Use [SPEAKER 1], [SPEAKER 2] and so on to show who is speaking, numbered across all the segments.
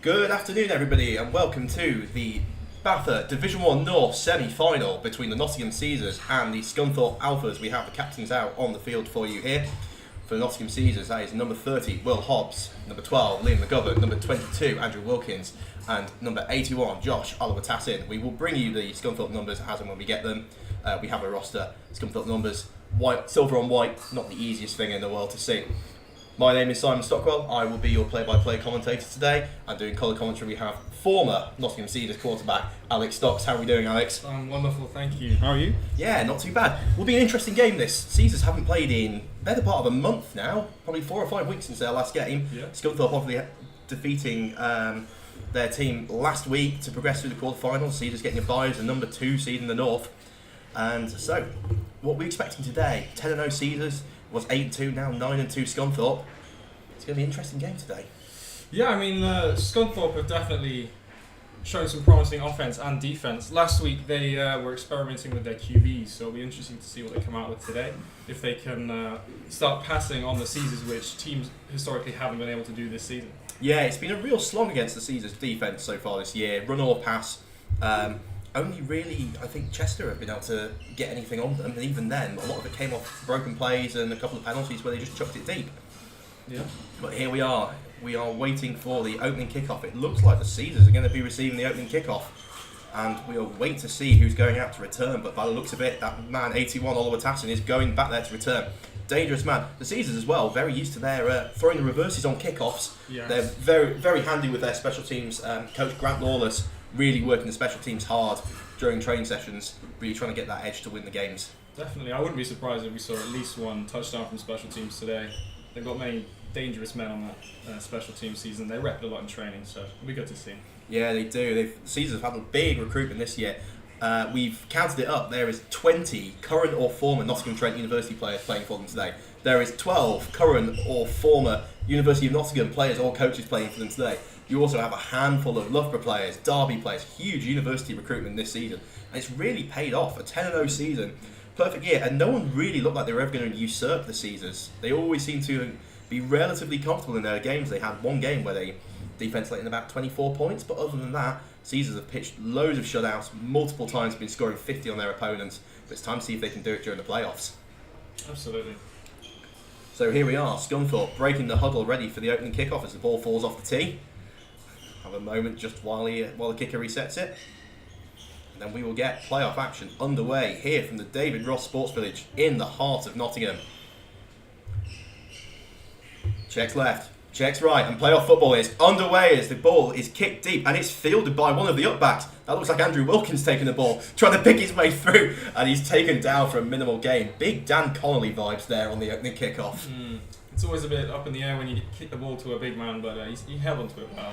[SPEAKER 1] Good afternoon, everybody, and welcome to the BAFA Division 1 North semi-final between the Nottingham Caesars and the Scunthorpe Alphas. We have the captains out on the field for you here. For the Nottingham Caesars, that is number 30, Will Hobbs, number 12, Liam McGovern, number 22, Andrew Wilkins, and number 81, Josh Oliver-Tassin. We will bring you the Scunthorpe numbers as and when we get them. We have a roster, Scunthorpe numbers, white, silver on white, not the easiest thing in the world to see. My name is Simon Stockwell. I will be your play-by-play commentator today. And doing colour commentary, we have former Nottingham Caesars quarterback Alex Stocks. How are we doing, Alex?
[SPEAKER 2] I'm wonderful, thank you. How are you?
[SPEAKER 1] Yeah, not too bad. Will be an interesting game, this. Caesars haven't played in better part of a month now, probably 4 or 5 weeks since their last game.
[SPEAKER 2] Yeah.
[SPEAKER 1] Scunthorpe obviously defeating their team last week to progress through the quarterfinals. Caesars getting a bye as the number 2 seed in the North. And so, what we're expecting today, 10-0 Caesars, was 8-2, now 9-2 Scunthorpe. It's going to be an interesting game today.
[SPEAKER 2] Yeah, I mean, Scunthorpe have definitely shown some promising offense and defense. Last week they were experimenting with their QBs, so it'll be interesting to see what they come out with today. If they can start passing on the Caesars, which teams historically haven't been able to do this season.
[SPEAKER 1] Yeah, it's been a real slog against the Caesars defence so far this year. Run or pass. Only really, I think Chester have been able to get anything on them, and even then, a lot of it came off broken plays and a couple of penalties where they just chucked it deep.
[SPEAKER 2] Yeah.
[SPEAKER 1] But here we are. We are waiting for the opening kickoff. It looks like the Caesars are going to be receiving the opening kickoff, and we'll wait to see who's going out to return. But by the looks of it, that man, 81, Oliver Tassin, is going back there to return. Dangerous man. The Caesars as well, very used to their throwing the reverses on kickoffs.
[SPEAKER 2] Yes.
[SPEAKER 1] They're very, very handy with their special teams. Coach Grant Lawless really working the special teams hard during training sessions, really trying to get that edge to win the games.
[SPEAKER 2] Definitely. I wouldn't be surprised if we saw at least one touchdown from special teams today. They've got many dangerous men on that special team season. They rep it a lot in training, so it'll be good to see.
[SPEAKER 1] Yeah, they do. Caesars have had a big recruitment this year. We've counted it up. There is 20 current or former Nottingham Trent University players playing for them today. There is 12 current or former University of Nottingham players or coaches playing for them today. You also have a handful of Loughborough players, Derby players, huge university recruitment this season. And it's really paid off. A 10-0 season, perfect year. And no one really looked like they were ever going to usurp the Caesars. They always seem to be relatively comfortable in their games. They had one game where they defense let in about 24 points, but other than that, Caesars have pitched loads of shutouts, multiple times been scoring 50 on their opponents. But it's time to see if they can do it during the playoffs.
[SPEAKER 2] Absolutely.
[SPEAKER 1] So here we are, Scunthorpe breaking the huddle ready for the opening kickoff as the ball falls off the tee. Have a moment just while the kicker resets it. And then we will get playoff action underway here from the David Ross Sports Village in the heart of Nottingham. Checks left, checks right, and playoff football is underway as the ball is kicked deep and it's fielded by one of the upbacks. That looks like Andrew Wilkins taking the ball, trying to pick his way through, and he's taken down for a minimal gain. Big Dan Connolly vibes there on the opening kickoff.
[SPEAKER 2] It's always a bit up in the air when you kick the ball to a big man, but he held onto it well.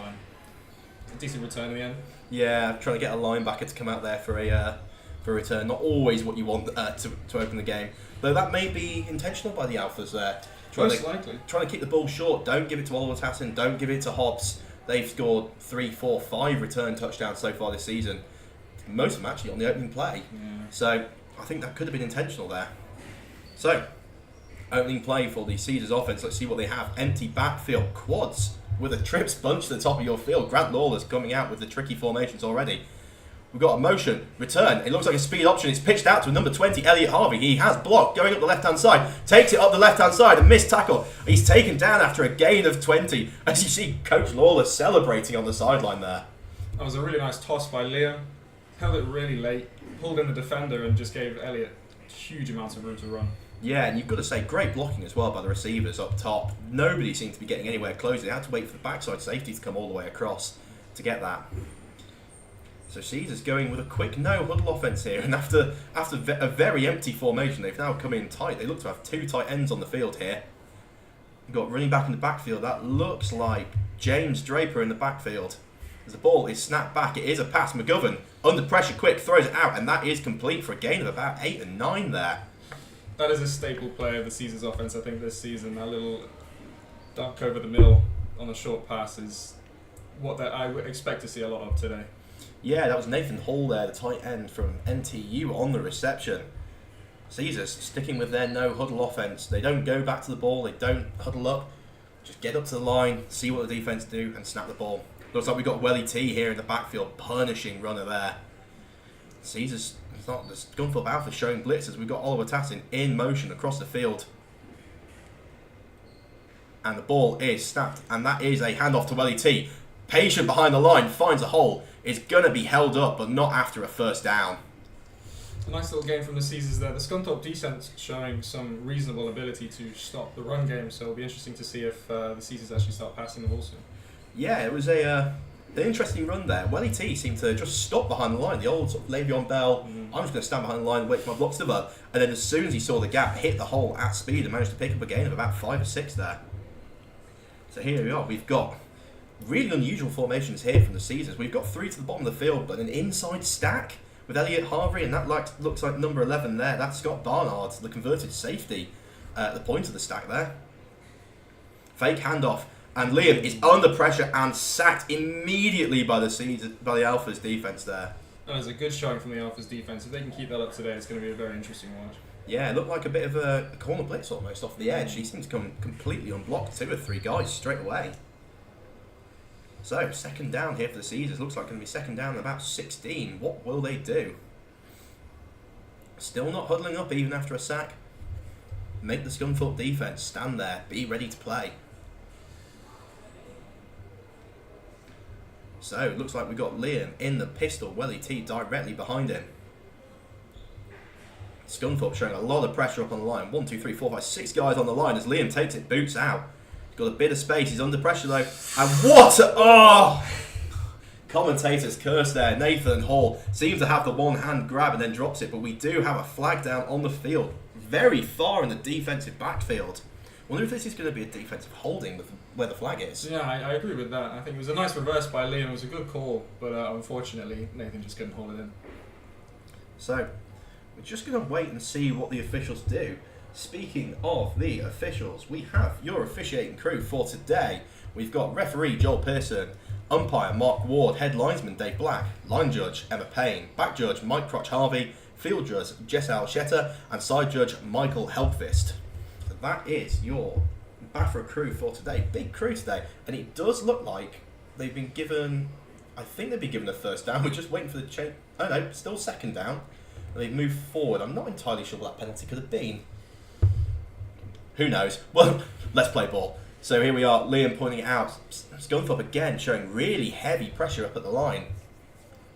[SPEAKER 2] A decent return in the end.
[SPEAKER 1] Yeah, trying to get a linebacker to come out there for a return. Not always what you want to open the game. Though that may be intentional by the Alphas there.
[SPEAKER 2] Most likely.
[SPEAKER 1] Trying to keep the ball short. Don't give it to Oliver Tassin. Don't give it to Hobbs. They've scored 3, 4, 5 return touchdowns so far this season. Most of them actually on the opening play.
[SPEAKER 2] Yeah.
[SPEAKER 1] So I think that could have been intentional there. So, opening play for the Caesars offense. Let's see what they have. Empty backfield. Quads with a trips bunch to the top of your field. Grant Lawless coming out with the tricky formations already. We've got a motion, return. It looks like a speed option. It's pitched out to number 20, Elliot Harvey. He has blocked, going up the left-hand side. Takes it up the left-hand side, a missed tackle. He's taken down after a gain of 20. As you see Coach Lawless celebrating on the sideline there.
[SPEAKER 2] That was a really nice toss by Liam. Held it really late, pulled in the defender and just gave Elliot huge amounts of room to run.
[SPEAKER 1] Yeah, and you've got to say, great blocking as well by the receivers up top. Nobody seemed to be getting anywhere close. They had to wait for the backside safety to come all the way across to get that. So Caesars going with a quick no-huddle offense here, and after a very empty formation, they've now come in tight. They look to have 2 tight ends on the field here. We've got running back in the backfield. That looks like James Draper in the backfield. As the ball is snapped back, it is a pass. McGovern, under pressure, quick, throws it out, and that is complete for a gain of about 8 and 9 there.
[SPEAKER 2] That is a staple play of the Caesars offense, I think, this season. That little duck over the middle on a short pass is what I would expect to see a lot of today.
[SPEAKER 1] Yeah, that was Nathan Hall there, the tight end from NTU on the reception. Caesars sticking with their no-huddle offense. They don't go back to the ball, they don't huddle up. Just get up to the line, see what the defense do, and snap the ball. Looks like we've got Welly T here in the backfield, punishing runner there. Caesars, it's not the Scunthorpe Alpha showing blitzes. We've got Oliver Tassin in motion across the field. And the ball is snapped, and that is a handoff to Welly T. Patient behind the line, finds a hole, is going to be held up, but not after a first down.
[SPEAKER 2] A nice little game from the Caesars there. The Scunthorpe defense showing some reasonable ability to stop the run game, so it'll be interesting to see if the Caesars actually start passing the ball soon.
[SPEAKER 1] Yeah, it was an interesting run there. Welly T seemed to just stop behind the line, the old sort of Le'Veon Bell, I'm just going to stand behind the line and wait for my blocks to develop. And then as soon as he saw the gap, hit the hole at speed and managed to pick up a gain of about 5 or 6 there. So here we are, we've got really unusual formations here from the Caesars. We've got 3 to the bottom of the field, but an inside stack with Elliot Harvey, and that looks like number 11 there. That's Scott Barnard, the converted safety at the point of the stack there. Fake handoff, and Liam is under pressure and sacked immediately by the Caesars, by the Alpha's defense there.
[SPEAKER 2] That was a good showing from the Alpha's defense. If they can keep that up today, it's going to be a very interesting watch.
[SPEAKER 1] Yeah, it looked like a bit of a corner blitz almost off the edge. He seemed to come completely unblocked, 2 or 3 guys straight away. So, second down here for the Caesars. Looks like going to be second down at about 16. What will they do? Still not huddling up even after a sack. Make the Scunthorpe defense stand there, be ready to play. So, it looks like we've got Liam in the pistol, Welly T directly behind him. Scunthorpe showing a lot of pressure up on the line. 1, 2, 3, 4, 5, 6 guys on the line as Liam takes it, boots out. He's got a bit of space, he's under pressure though. And what a, oh! Commentator's curse there. Nathan Hall seems to have the one hand grab and then drops it, but we do have a flag down on the field. Very far in the defensive backfield. Wonder if this is going to be a defensive holding with where the flag is.
[SPEAKER 2] Yeah, I agree with that. I think it was a nice reverse by Liam. It was a good call, but unfortunately Nathan just couldn't hold it in.
[SPEAKER 1] So, we're just going to wait and see what the officials do. Speaking of the officials, we have your officiating crew for today. We've got referee Joel Pearson, umpire Mark Ward, head linesman Dave Black, line judge Emma Payne, back judge Mike Crotch Harvey, field judge Jess Alshetta, and side judge Michael Helpfist. So that is your BAFA crew for today. Big crew today, and it does look like they've been given, I think they've been given a first down. We're just waiting for the change. Oh no, still second down. They've moved forward. I'm not entirely sure what that penalty could have been. Who knows? Well, let's play ball. So here we are, Liam pointing it out. Scunthorpe again showing really heavy pressure up at the line.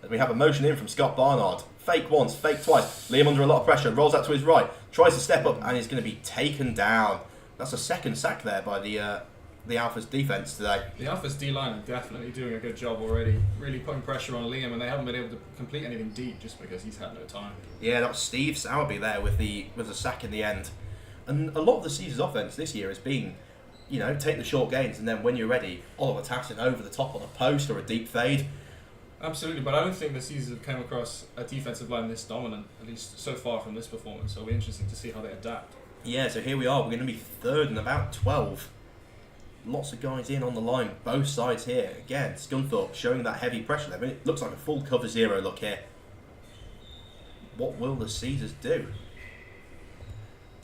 [SPEAKER 1] And we have a motion in from Scott Barnard. Fake once, fake twice. Liam under a lot of pressure, rolls out to his right, tries to step up and is going to be taken down. That's a second sack there by the Alpha's defence today.
[SPEAKER 2] The Alpha's D-line are definitely doing a good job already, really putting pressure on Liam, and they haven't been able to complete anything deep just because he's had no time. Yeah,
[SPEAKER 1] that was Steve Sowerby there with the sack in the end. And a lot of the Caesars offence this year has been, you know, take the short gains and then when you're ready, Oliver Tassin over the top on a post or a deep fade.
[SPEAKER 2] Absolutely, but I don't think the Caesars have come across a defensive line this dominant, at least so far from this performance, so it'll be interesting to see how they adapt.
[SPEAKER 1] Yeah, so here we are, we're going to be third and about 12. Lots of guys in on the line, both sides here. Again, Scunthorpe showing that heavy pressure there. I mean, it looks like a full cover 0 look here. What will the Caesars do?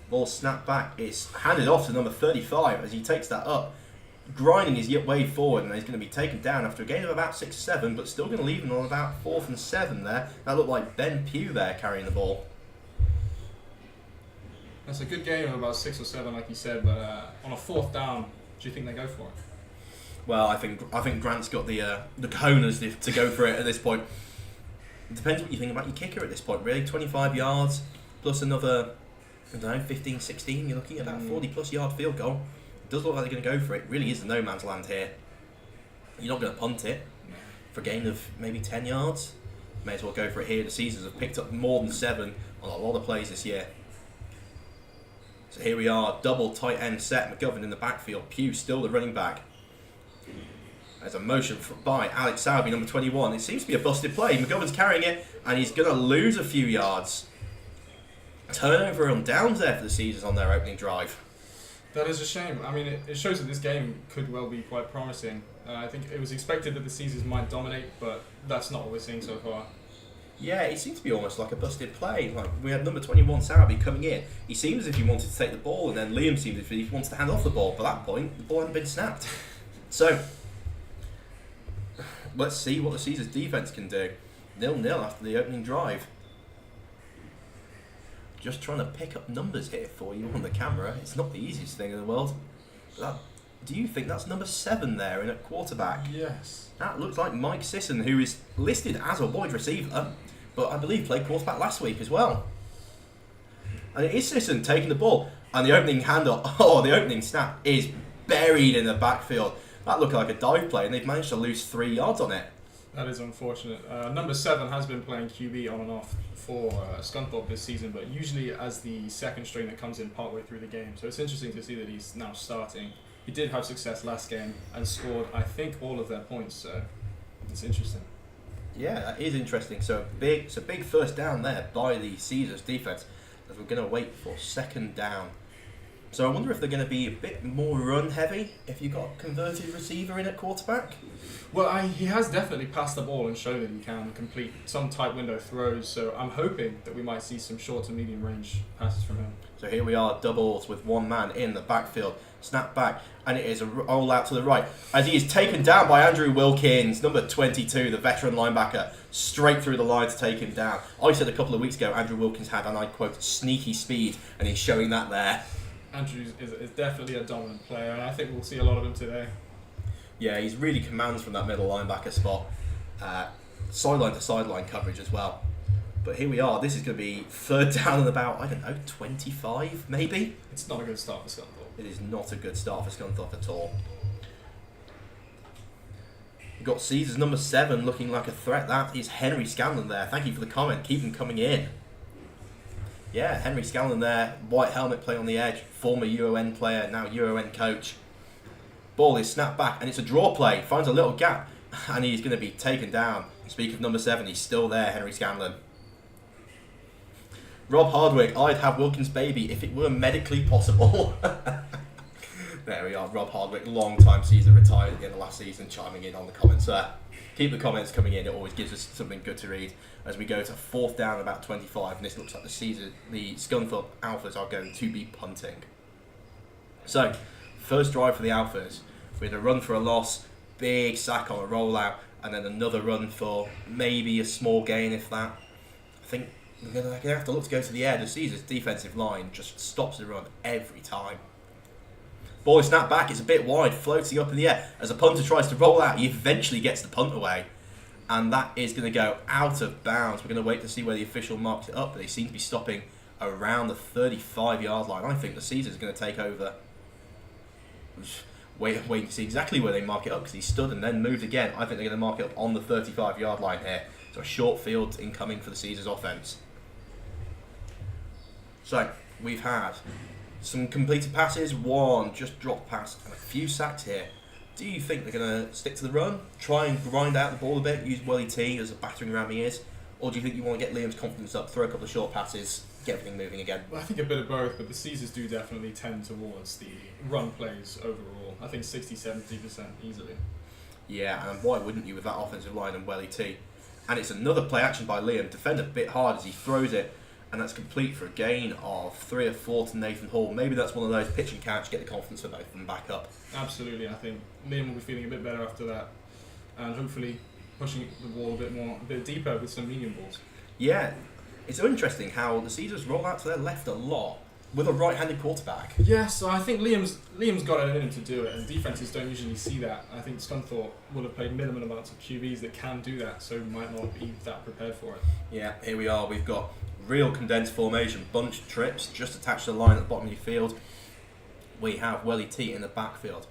[SPEAKER 1] Ball snapped back. It's handed off to number 35 as he takes that up, grinding his way forward, and he's going to be taken down after a gain of about 6-7, but still going to leave him on about 4th and 7 there. That looked like Ben Pugh there carrying the ball.
[SPEAKER 2] That's a good game of about 6 or 7, like you said, but on a 4th down, do you think they go for it?
[SPEAKER 1] Well, I think Grant's got the cojones to go for it at this point. It depends what you think about your kicker at this point, really. 25 yards plus another, I don't know, 15, 16. You're looking at about 40-plus yard field goal. It does look like they're going to go for it. It really is the no man's land here. You're not going to punt it for a gain of maybe 10 yards. May as well go for it here. The Caesars have picked up more than 7 on a lot of plays this year. So here we are, double tight end set. McGovern in the backfield. Pugh still the running back. There's a motion by Alex Sowerby, number 21. It seems to be a busted play. McGovern's carrying it, and he's going to lose a few yards. Turnover on downs there for the Caesars on their opening drive.
[SPEAKER 2] That is a shame. I mean, it shows that this game could well be quite promising. I think it was expected that the Caesars might dominate, but that's not what we're seeing so far.
[SPEAKER 1] Yeah, it seems to be almost like a busted play. Like we had number 21 Sowerby coming in. He seemed as if he wanted to take the ball, and then Liam seemed as if he wanted to hand off the ball. By that point, the ball hadn't been snapped. So, let's see what the Caesars defence can do. 0-0 after the opening drive. Just trying to pick up numbers here for you on the camera. It's not the easiest thing in the world. Do you think that's number 7 there in at quarterback?
[SPEAKER 2] Yes.
[SPEAKER 1] That looks like Mike Sisson, who is listed as a wide receiver, but I believe played quarterback last week as well. And it is Sisson taking the ball. And the opening the opening snap is buried in the backfield. That looked like a dive play, and they've managed to lose 3 yards on it.
[SPEAKER 2] That is unfortunate. Number 7 has been playing QB on and off for Scunthorpe this season, but usually as the second string that comes in partway through the game. So it's interesting to see that he's now starting. He did have success last game and scored, I think, all of their points. So it's interesting.
[SPEAKER 1] Yeah, that is interesting. So it's a big first down there by the Caesars defense, as we're going to wait for second down. So I wonder if they're going to be a bit more run heavy if you've got a converted receiver in at quarterback.
[SPEAKER 2] Well, he has definitely passed the ball and shown that he can complete some tight window throws. So I'm hoping that we might see some short to medium range passes from him.
[SPEAKER 1] So here we are, doubles with one man in the backfield. Snap back, and it is a roll out to the right as he is taken down by Andrew Wilkins, number 22, the veteran linebacker, straight through the line to take him down. I said a couple of weeks ago Andrew Wilkins had, and I quote, sneaky speed, and he's showing that there.
[SPEAKER 2] Andrew is definitely a dominant player, and I think we'll see a lot of him today.
[SPEAKER 1] Yeah, he's really commands from that middle linebacker spot. Sideline to sideline coverage as well. But here we are, this is going to be third down and about, 25 maybe?
[SPEAKER 2] It's not a good start for Scunthorpe.
[SPEAKER 1] It is not a good start for Scunthorpe at all. We've got Caesars number 7 looking like a threat. That is Henry Scanlon there. Thank you for the comment. Keep them coming in. Yeah, Henry Scanlon there. White helmet play on the edge. Former UON player, now UON coach. Ball is snapped back, and it's a draw play. Finds a little gap, and he's going to be taken down. Speak of number 7, he's still there, Henry Scanlon. Rob Hardwick, I'd have Wilkins' baby if it were medically possible. There we are, Rob Hardwick, long-time Caesar, retired at the end of last season, chiming in on the comments there. Keep the comments coming in, it always gives us something good to read. As we go to fourth down, about 25, and this looks like the Scunthorpe Alphas are going to be punting. So, first drive for the Alphas, with a run for a loss, big sack on a rollout, and then another run for maybe a small gain, if that. I think they're going to have to look to go to the air. The Caesars defensive line just stops the run every time. Ball is snapped back, it's a bit wide, floating up in the air. As a punter tries to roll out, he eventually gets the punt away. And that is going to go out of bounds. We're going to wait to see where the official marks it up, but they seem to be stopping around the 35-yard line. I think the Caesars are going to take over. Waiting to see exactly where they mark it up, because he stood and then moved again. I think they're going to mark it up on the 35-yard line here. So a short field incoming for the Caesars offense. So we've had some completed passes, one just dropped pass, and a few sacks here. Do you think they're going to stick to the run, try and grind out the ball a bit, use Welly T as a battering ram he is, or do you think you want to get Liam's confidence up, throw a couple of short passes, get everything moving again?
[SPEAKER 2] Well, I think a bit of both, but the Caesars do definitely tend towards the run plays overall. I think 60-70% easily.
[SPEAKER 1] Yeah, and why wouldn't you with that offensive line and Welly T? And it's another play action by Liam, defend a bit hard as he throws it, and that's complete for a gain of 3 or 4 to Nathan Hall. Maybe that's one of those pitch and catch, get the confidence for both of them back up.
[SPEAKER 2] Absolutely, I think Liam will be feeling a bit better after that, and hopefully pushing the ball a bit deeper with some medium balls.
[SPEAKER 1] Yeah, it's interesting how the Caesars roll out to their left a lot with a right-handed quarterback.
[SPEAKER 2] Yeah, so I think Liam's got it in him to do it, and defenses don't usually see that. I think Scunthorpe will have played minimum amounts of QBs that can do that, so might not be that prepared for it.
[SPEAKER 1] Yeah, here we are. We've got real condensed formation, bunch trips, just attached to the line at the bottom of your field. We have Welly T in the backfield,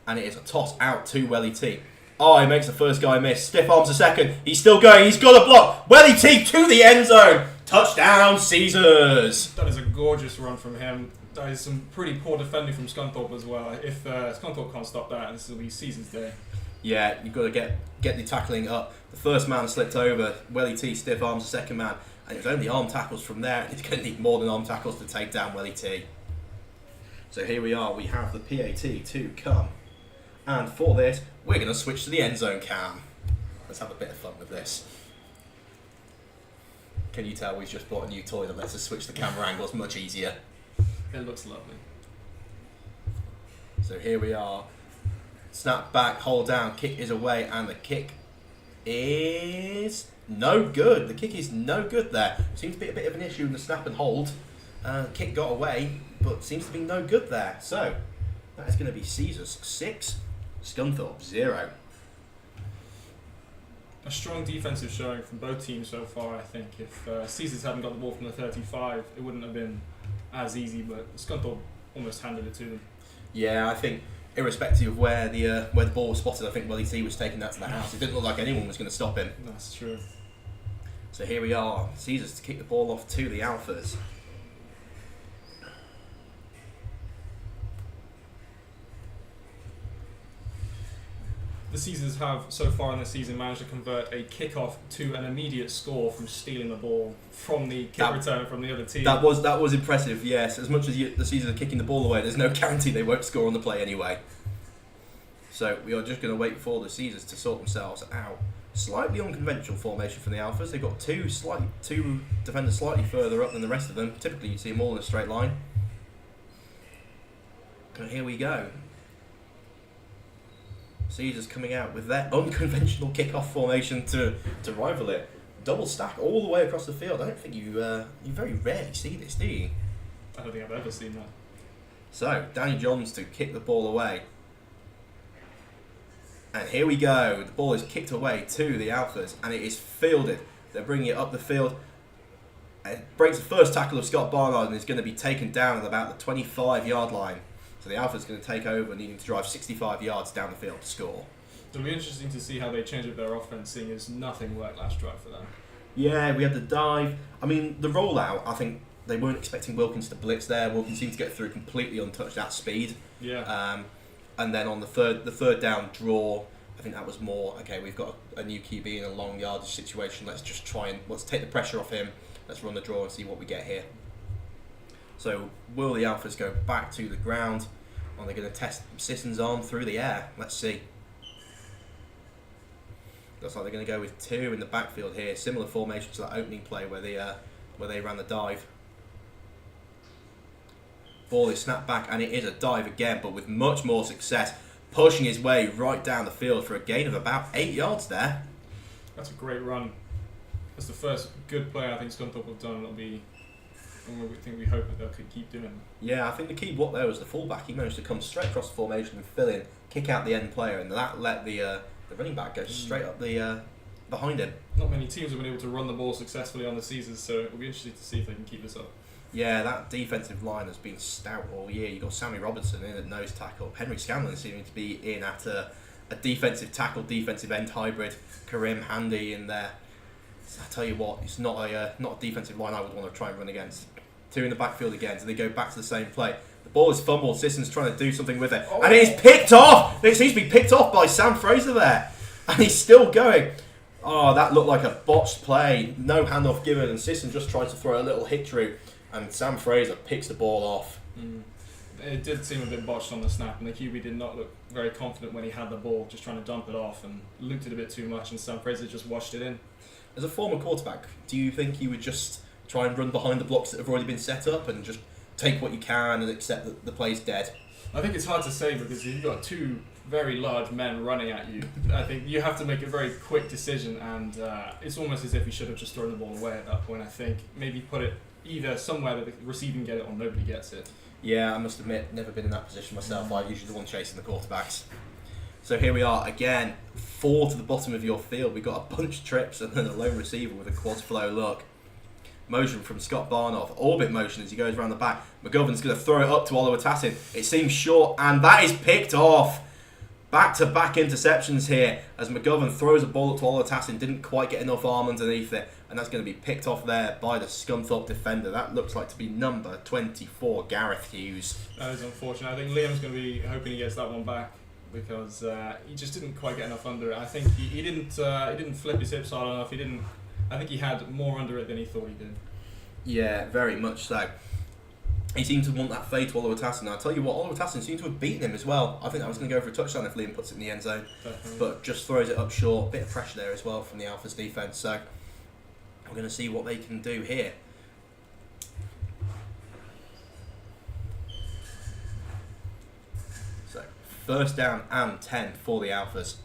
[SPEAKER 1] and it is a toss out to Welly T. Oh, he makes the first guy miss. Stiff arms a second. He's still going. He's got a block. Welly T to the end zone. Touchdown, Caesars.
[SPEAKER 2] That is a gorgeous run from him. That is some pretty poor defending from Scunthorpe as well. If Scunthorpe can't stop that, this will be Caesars' day. Yeah,
[SPEAKER 1] you've got to get the tackling up. The first man slipped over. Welly T stiff arms the second man. And it was only arm tackles from there. And he's going to need more than arm tackles to take down Welly T. So here we are. We have the PAT to come. And for this, we're going to switch to the end zone cam. Let's have a bit of fun with this. Can you tell we've just bought a new toy that lets us switch the camera angles much easier?
[SPEAKER 2] It looks lovely.
[SPEAKER 1] So here we are. Snap back, hold down, kick is away, and the kick is no good. The kick is no good there. Seems to be a bit of an issue in the snap and hold. Kick got away, but seems to be no good there. So that is going to be Caesars 6, Scunthorpe 0.
[SPEAKER 2] A strong defensive showing from both teams so far, I think. If Caesars hadn't got the ball from the 35, it wouldn't have been as easy, but Scunthorpe almost handed it to them.
[SPEAKER 1] Yeah, I think irrespective of where the ball was spotted, I think Willie T was taking that to the house. It didn't look like anyone was going to stop him.
[SPEAKER 2] That's true.
[SPEAKER 1] So here we are, Caesars to kick the ball off to the Alphas.
[SPEAKER 2] The Caesars have, so far in the season, managed to convert a kick-off to an immediate score from stealing the ball from the kick return from the other team.
[SPEAKER 1] That was impressive, yes. As much as the Caesars are kicking the ball away, there's no guarantee they won't score on the play anyway. So we are just going to wait for the Caesars to sort themselves out. Slightly unconventional formation from the Alphas. They've got two defenders slightly further up than the rest of them. Typically you see them all in a straight line. And here we go. Caesars coming out with their unconventional kick-off formation to rival it. Double stack all the way across the field. I don't think you very rarely see this, do you?
[SPEAKER 2] I don't think I've ever seen that.
[SPEAKER 1] So, Danny Johns to kick the ball away. And here we go. The ball is kicked away to the Alphas, and it is fielded. They're bringing it up the field. It breaks the first tackle of Scott Barnard and is going to be taken down at about the 25-yard line. So the Alpha's going to take over, needing to drive 65 yards down the field to score.
[SPEAKER 2] It'll be interesting to see how they change up their offense, seeing as nothing worked last drive for them.
[SPEAKER 1] Yeah, we had the dive. I mean, the rollout, I think they weren't expecting Wilkins to blitz there. Wilkins seemed to get through completely untouched at speed.
[SPEAKER 2] Yeah.
[SPEAKER 1] And then on the third down draw, I think that was more, okay, we've got a new QB in a long yardage situation. Let's just let's take the pressure off him. Let's run the draw and see what we get here. So will the Alphas go back to the ground, or are they going to test Sisson's arm through the air? Let's see. Looks like they're going to go with two in the backfield here. Similar formation to that opening play where they ran the dive. Ball is snapped back, and it is a dive again, but with much more success, pushing his way right down the field for a gain of about 8 yards there.
[SPEAKER 2] That's a great run. That's the first good play I think Scunthorpe have done, and it'll be we hope that they could keep doing.
[SPEAKER 1] Yeah, I think the key what there was the fullback. He managed to come straight across the formation and fill in, kick out the end player, and that let the running back go straight up the behind him.
[SPEAKER 2] Not many teams have been able to run the ball successfully on the season, so it'll be interesting to see if they can keep this up.
[SPEAKER 1] Yeah, that defensive line has been stout all year. You've got Sammy Robertson in at nose tackle. Henry Scanlon seeming to be in at a defensive tackle, defensive end hybrid. Karim Handy in there. So I tell you what, it's not a defensive line I would want to try and run against. Two in the backfield again, so they go back to the same play. The ball is fumbled. Sisson's trying to do something with it, and it is picked off. It seems to be picked off by Sam Fraser there, and he's still going. Oh, that looked like a botched play. No handoff given, and Sisson just tries to throw a little hitch route, and Sam Fraser picks the ball off.
[SPEAKER 2] It did seem a bit botched on the snap, and the QB did not look very confident when he had the ball, just trying to dump it off, and looped it a bit too much, and Sam Fraser just washed it in.
[SPEAKER 1] As a former quarterback, do you think you would just try and run behind the blocks that have already been set up and just take what you can and accept that the play's dead?
[SPEAKER 2] I think it's hard to say, because you've got two very large men running at you. I think you have to make a very quick decision, and it's almost as if you should have just thrown the ball away at that point. I think maybe put it either somewhere that the receiving get it or nobody gets it.
[SPEAKER 1] Yeah, I must admit, never been in that position myself. I'm usually the one chasing the quarterbacks. So here we are again, 4 to the bottom of your field. We've got a bunch of trips and then a lone receiver with a quad flow look. Motion from Scott Barnoff, orbit motion as he goes around the back. McGovern's going to throw it up to Oliver Tassin. It seems short, and that is picked off. Back-to-back interceptions here as McGovern throws a ball up to Oliver Tassin. Didn't quite get enough arm underneath it, and that's going to be picked off there by the Scunthorpe defender. That looks like to be number 24, Gareth Hughes.
[SPEAKER 2] That is unfortunate. I think Liam's going to be hoping he gets that one back, because he just didn't quite get enough under it. I think he didn't flip his hips hard enough. I think he had more under it than he thought he did.
[SPEAKER 1] Yeah, very much so. He seemed to want that fade to Oliver Tassin. I'll tell you what, Oliver Tassin seemed to have beaten him as well. I think that was going to go for a touchdown if Liam puts it in the end zone.
[SPEAKER 2] Definitely.
[SPEAKER 1] But just throws it up short. Bit of pressure there as well from the Alphas defence. So we're going to see what they can do here. So first down and 10 for the Alphas.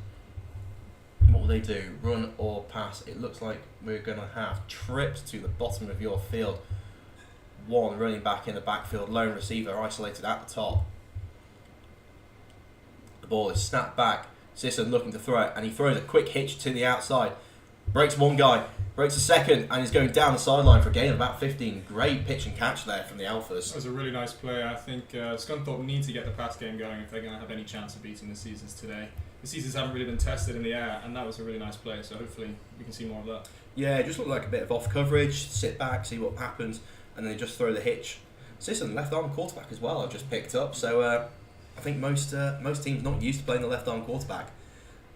[SPEAKER 1] What will they do? Run or pass? It looks like we're going to have tripped to the bottom of your field. One running back in the backfield, lone receiver isolated at the top. The ball is snapped back. Sisson looking to throw it, and he throws a quick hitch to the outside. Breaks one guy, breaks a second, and he's going down the sideline for a gain of about 15. Great pitch and catch there from the Alphas.
[SPEAKER 2] That was a really nice play. I think Scunthorpe need to get the pass game going if they're going to have any chance of beating the Caesars today. The Caesars haven't really been tested in the air, and that was a really nice play, so hopefully we can see more of that.
[SPEAKER 1] Yeah, it just looked like a bit of off coverage, sit back, see what happens, and then they just throw the hitch. Sisson, left arm quarterback as well, I've just picked up, so I think most teams not used to playing the left arm quarterback.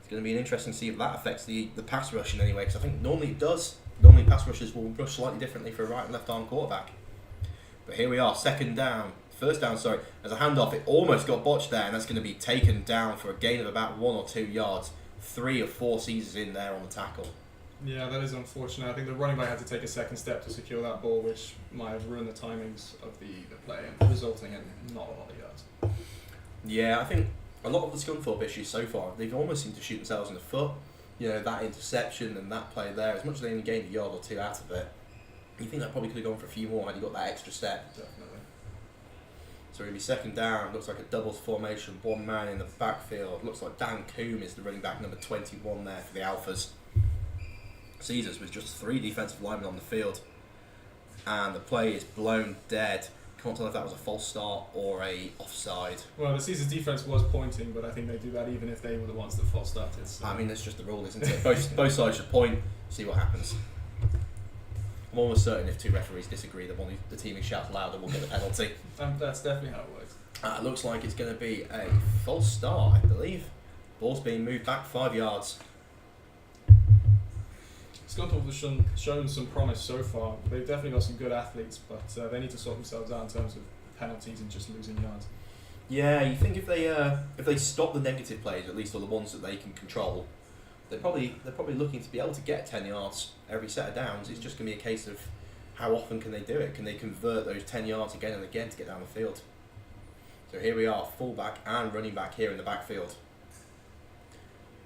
[SPEAKER 1] It's going to be interesting to see if that affects the pass rush in any way, because I think normally it does. Normally pass rushers will rush slightly differently for a right and left arm quarterback. But here we are, first down, as a handoff, it almost got botched there, and that's going to be taken down for a gain of about 1 or 2 yards. 3 or 4 Caesars in there on the tackle.
[SPEAKER 2] Yeah, that is unfortunate. I think the running back had to take a second step to secure that ball, which might have ruined the timings of the play, and resulting in not a lot of yards.
[SPEAKER 1] Yeah, I think a lot of the Scunthorpe issues so far, they've almost seemed to shoot themselves in the foot. You know, that interception and that play there, as much as they only gained a yard or 2 out of it, you think that probably could have gone for a few more had you got that extra step.
[SPEAKER 2] Definitely.
[SPEAKER 1] So it'll be second down, looks like a doubles formation, 1 man in the backfield. Looks like Dan Coombe is the running back, number 21 there for the Alphas. Caesars with just 3 defensive linemen on the field. And the play is blown dead. Can't tell if that was a false start or a offside.
[SPEAKER 2] Well, the Caesars defense was pointing, but I think they do that even if they were the ones that false started. So.
[SPEAKER 1] I mean, that's just the rule, isn't it? Both sides should point, see what happens. I'm almost certain if 2 referees disagree, the team who shouts louder will get the penalty.
[SPEAKER 2] That's definitely how it works.
[SPEAKER 1] It looks like it's going to be a false start, I believe. Ball's being moved back 5 yards.
[SPEAKER 2] Scunthorpe has shown some promise so far. They've definitely got some good athletes, but they need to sort themselves out in terms of penalties and just losing yards.
[SPEAKER 1] Yeah, you think if they stop the negative plays, at least, or the ones that they can control, they're probably looking to be able to get 10 yards every set of downs. It's just going to be a case of how often can they do it? Can they convert those 10 yards again and again to get down the field? So here we are, fullback and running back here in the backfield.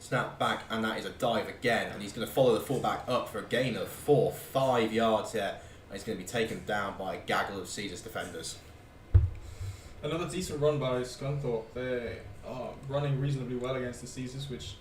[SPEAKER 1] Snap back, and that is a dive again, and he's going to follow the fullback up for a gain of 4-5 yards here, and he's going to be taken down by a gaggle of Caesars defenders.
[SPEAKER 2] Another decent run by Scunthorpe. They are running reasonably well against the Caesars, which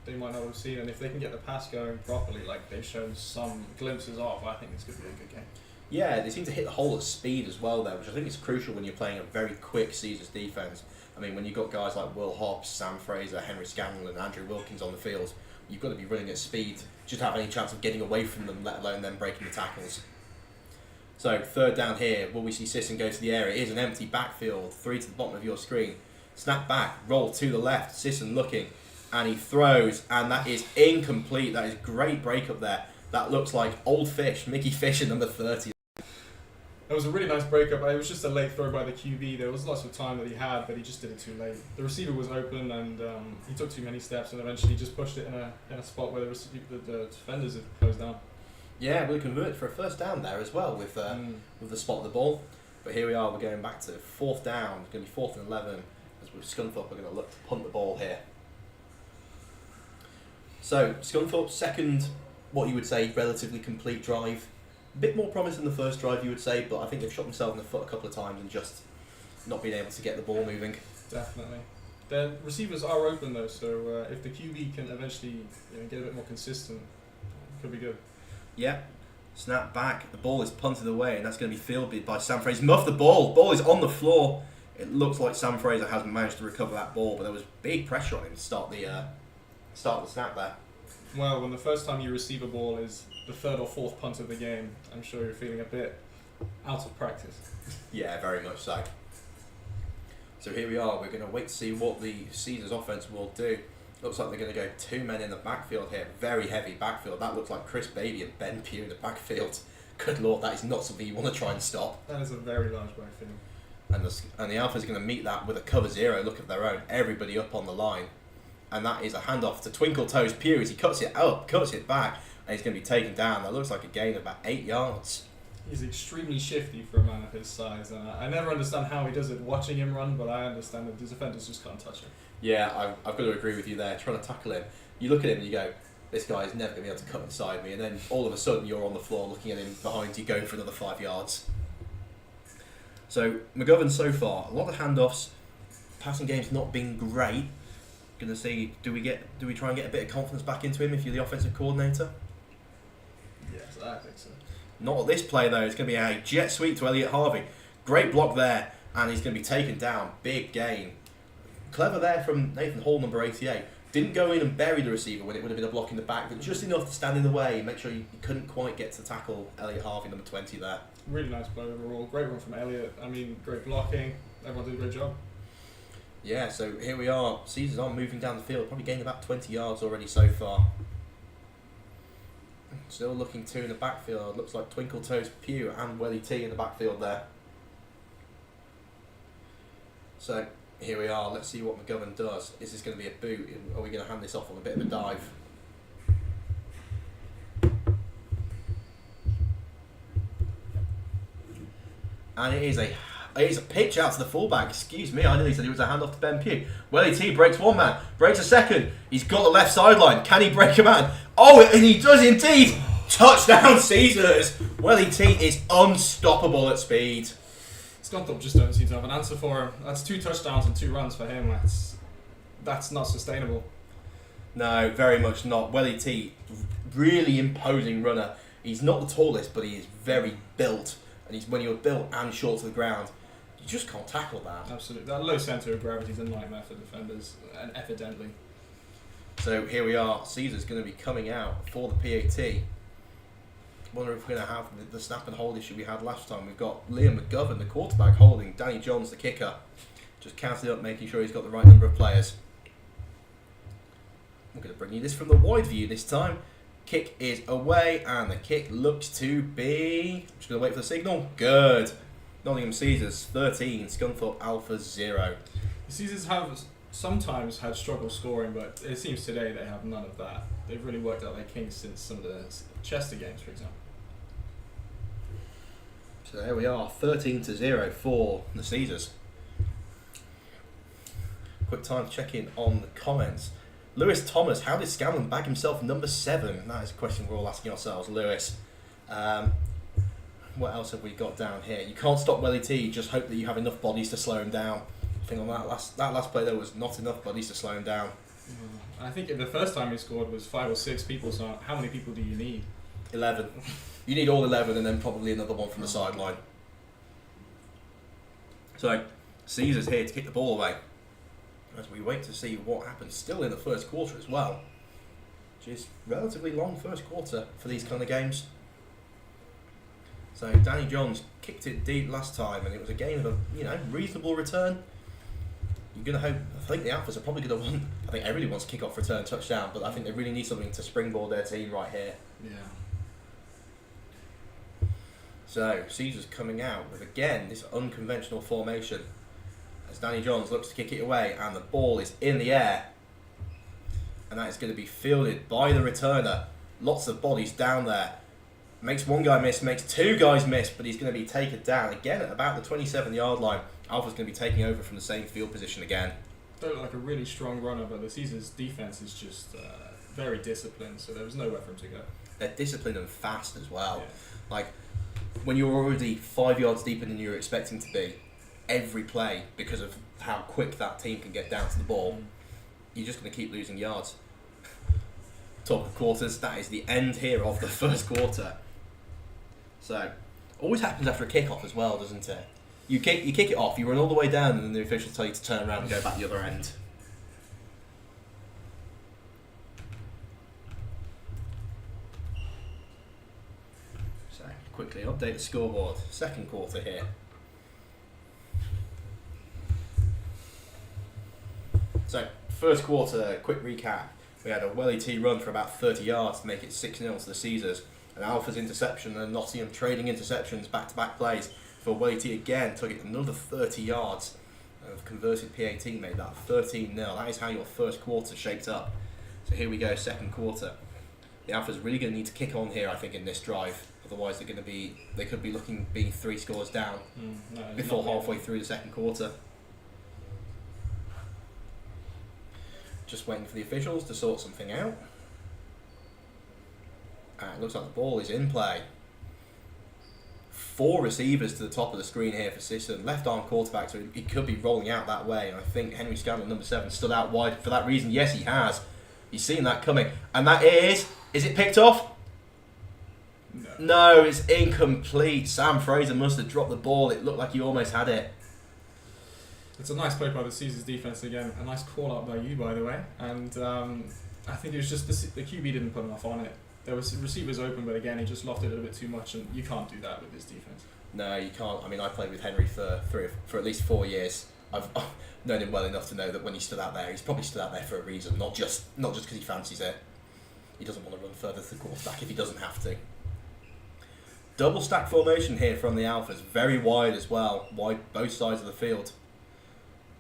[SPEAKER 2] they might not have seen, and if they can get the pass going properly, like they've shown some glimpses of, I think it's going to be a good game.
[SPEAKER 1] Yeah, they seem to hit the hole at speed as well there, which I think is crucial when you're playing a very quick Caesars defence. I mean, when you've got guys like Will Hobbs, Sam Fraser, Henry Scanlon and Andrew Wilkins on the field, you've got to be running at speed just to have any chance of getting away from them, let alone them breaking the tackles. So, third down here, will we see Sisson go to the area? It is an empty backfield, 3 to the bottom of your screen. Snap back, roll to the left, Sisson looking, and he throws, and that is incomplete. That is great breakup there. That looks like old fish, Mickey Fisher, number 30.
[SPEAKER 2] That was a really nice breakup. It was just a late throw by the QB. There was lots of time that he had, but he just did it too late. The receiver was open, and he took too many steps, and eventually just pushed it in a spot where the defenders had closed down.
[SPEAKER 1] Yeah, we converted for a first down there as well with the spot of the ball. But here we are, we're going back to 4th down. It's going to be 4th and 11 as with Scunthorpe. We're going to look to punt the ball here. So Scunthorpe's second, what you would say, relatively complete drive. A bit more promise than the first drive, you would say, but I think they've shot themselves in the foot a couple of times and just not been able to get the ball moving.
[SPEAKER 2] Definitely. Their receivers are open though, so if the QB can eventually get a bit more consistent, it could be good.
[SPEAKER 1] Yeah. Snap back. The ball is punted away, and that's going to be fielded by Sam Fraser. Muff the ball. Ball is on the floor. It looks like Sam Fraser has managed to recover that ball, but there was big pressure on him to start the snap there.
[SPEAKER 2] Well, when the first time you receive a ball is the 3rd or 4th punt of the game, I'm sure you're feeling a bit out of practice.
[SPEAKER 1] Yeah, very much so. So here we are. We're going to wait to see what the Caesars offense will do. Looks like they're going to go 2 men in the backfield here. Very heavy backfield. That looks like Chris Baby and Ben Pugh in the backfield. Good lord, that is not something you want to try and stop.
[SPEAKER 2] That is a very large backfield.
[SPEAKER 1] And the Alpha's going to meet that with a cover 0 look of their own. Everybody up on the line. And that is a handoff to Twinkle Toes Pugh as he cuts it up, cuts it back, and he's going to be taken down. That looks like a gain of about 8 yards.
[SPEAKER 2] He's extremely shifty for a man of his size. I never understand how he does it watching him run, but I understand that the defenders just can't touch him.
[SPEAKER 1] Yeah, I've got to agree with you there. Trying to tackle him, you look at him and you go, this guy is never going to be able to cut inside me, and then all of a sudden you're on the floor looking at him behind you, going for another 5 yards. So McGovern so far, a lot of handoffs, passing game's not been great. Going to see, do we try and get a bit of confidence back into him if you're the offensive coordinator?
[SPEAKER 2] Yes, I think so.
[SPEAKER 1] Not at this play though. It's going to be a jet sweep to Elliot Harvey. Great block there, and he's going to be taken down. Big gain. Clever there from Nathan Hall, number 88. Didn't go in and bury the receiver when it would have been a block in the back, but just enough to stand in the way, make sure you couldn't quite get to tackle Elliot Harvey, number 20 there.
[SPEAKER 2] Really nice play overall. Great run from Elliot. I mean, great blocking. Everyone did a great job.
[SPEAKER 1] Yeah, so here we are. Caesars are moving down the field, probably gained about 20 yards already so far. Still looking two in the backfield. Looks like Twinkle Toes Pugh and Welly T in the backfield there. So here we are. Let's see what McGovern does. Is this going to be a boot? Are we going to hand this off on a bit of a dive? And it is a pitch out to the fullback. Excuse me, I nearly said it was a handoff to Ben Pugh. Welly T breaks one man, breaks a second. He's got the left sideline. Can he break a man? Oh, and he does indeed. Touchdown, Caesars. Welly T is unstoppable at speed.
[SPEAKER 2] Scunthorpe just don't seem to have an answer for him. That's 2 touchdowns and 2 runs for him. That's not sustainable.
[SPEAKER 1] No, very much not. Welly T, really imposing runner. He's not the tallest, but he is very built. And when you're built and short to the ground, you just can't tackle that.
[SPEAKER 2] Absolutely. That low centre of gravity is a nightmare for defenders, and evidently.
[SPEAKER 1] So here we are. Caesar's going to be coming out for the PAT. Wonder if we're going to have the snap and hold issue we had last time. We've got Liam McGovern, the quarterback, holding Danny Johns, the kicker. Just counting up, making sure he's got the right number of players. I'm going to bring you this from the wide view this time. Kick is away, and the kick looks to be... I'm just going to wait for the signal. Good. Nottingham Caesars 13, Scunthorpe Alpha 0.
[SPEAKER 2] The Caesars have sometimes had struggle scoring, but it seems today they have none of that. They've really worked out their kinks since some of the Chester games, for example.
[SPEAKER 1] So there we are, 13-0 for the Caesars. Quick time to check in on the comments. Lewis Thomas, how did Scanlon bag himself number 7? That is a question we're all asking ourselves, Lewis. What else have we got down here? You can't stop Welly T, just hope that you have enough bodies to slow him down. I think on that last play there was not enough bodies to slow him down.
[SPEAKER 2] I think the first time he scored was 5 or 6 people, so how many people do you need?
[SPEAKER 1] 11. You need all 11 and then probably another one from the sideline. So, Caesar's here to kick the ball away. As we wait to see what happens, still in the first quarter as well. Which is relatively long first quarter for these kind of games. So Danny Johns kicked it deep last time, and it was a game of a reasonable return. You're gonna hope. I think the Alphas are probably gonna want. I think everybody wants kick-off return touchdown, but I think they really need something to springboard their team right here.
[SPEAKER 2] Yeah.
[SPEAKER 1] So Caesar's coming out with again this unconventional formation. As Danny Johns looks to kick it away, and the ball is in the air, and that is going to be fielded by the returner. Lots of bodies down there. Makes one guy miss, makes 2 guys miss, but he's going to be taken down again at about the 27-yard line. Alpha's going to be taking over from the same field position again.
[SPEAKER 2] Don't look like a really strong runner, but the Caesars' defense is just very disciplined, so there was nowhere for him to go.
[SPEAKER 1] They're disciplined and fast as well.
[SPEAKER 2] Yeah.
[SPEAKER 1] Like, when you're already 5 yards deeper than you're expecting to be, every play, because of how quick that team can get down to the ball, you're just going to keep losing yards. Talk of quarters, that is the end here of the first quarter. So, always happens after a kick-off as well, doesn't it? You kick it off, you run all the way down, and then the officials tell you to turn around and go back the other end. So, quickly update the scoreboard. Second quarter here. So, first quarter, quick recap. We had a Welly T run for about 30 yards to make it 6-0 to the Caesars. An Alpha's interception and a Nottingham trading interceptions, back-to-back plays. For Welly T again, took it another 30 yards. Of converted PAT made that 13-0. That is how your first quarter shaped up. So here we go, second quarter. The Alpha's really going to need to kick on here, I think, in this drive. Otherwise, they could be being 3 scores down before halfway through the second quarter. Just waiting for the officials to sort something out. And it looks like the ball is in play. 4 receivers to the top of the screen here for Sisson. Left arm quarterback, so he could be rolling out that way. And I think Henry Scanlon, number 7, stood out wide for that reason. Yes, he has. He's seen that coming. And that is it picked off? No, it's incomplete. Sam Fraser must have dropped the ball. It looked like he almost had it.
[SPEAKER 2] It's a nice play by the Caesars defense again. A nice call out by you, by the way. And I think it was just the QB didn't put enough on it. There was receivers open, but again, he just lofted it a little bit too much, and you can't do that with this defense.
[SPEAKER 1] No, you can't. I mean, I played with Henry for at least 4 years. I've known him well enough to know that when he stood out there, he's probably stood out there for a reason, not just because he fancies it. He doesn't want to run further to the quarterback if he doesn't have to. Double stack formation here from the Alphas, very wide as well, wide both sides of the field.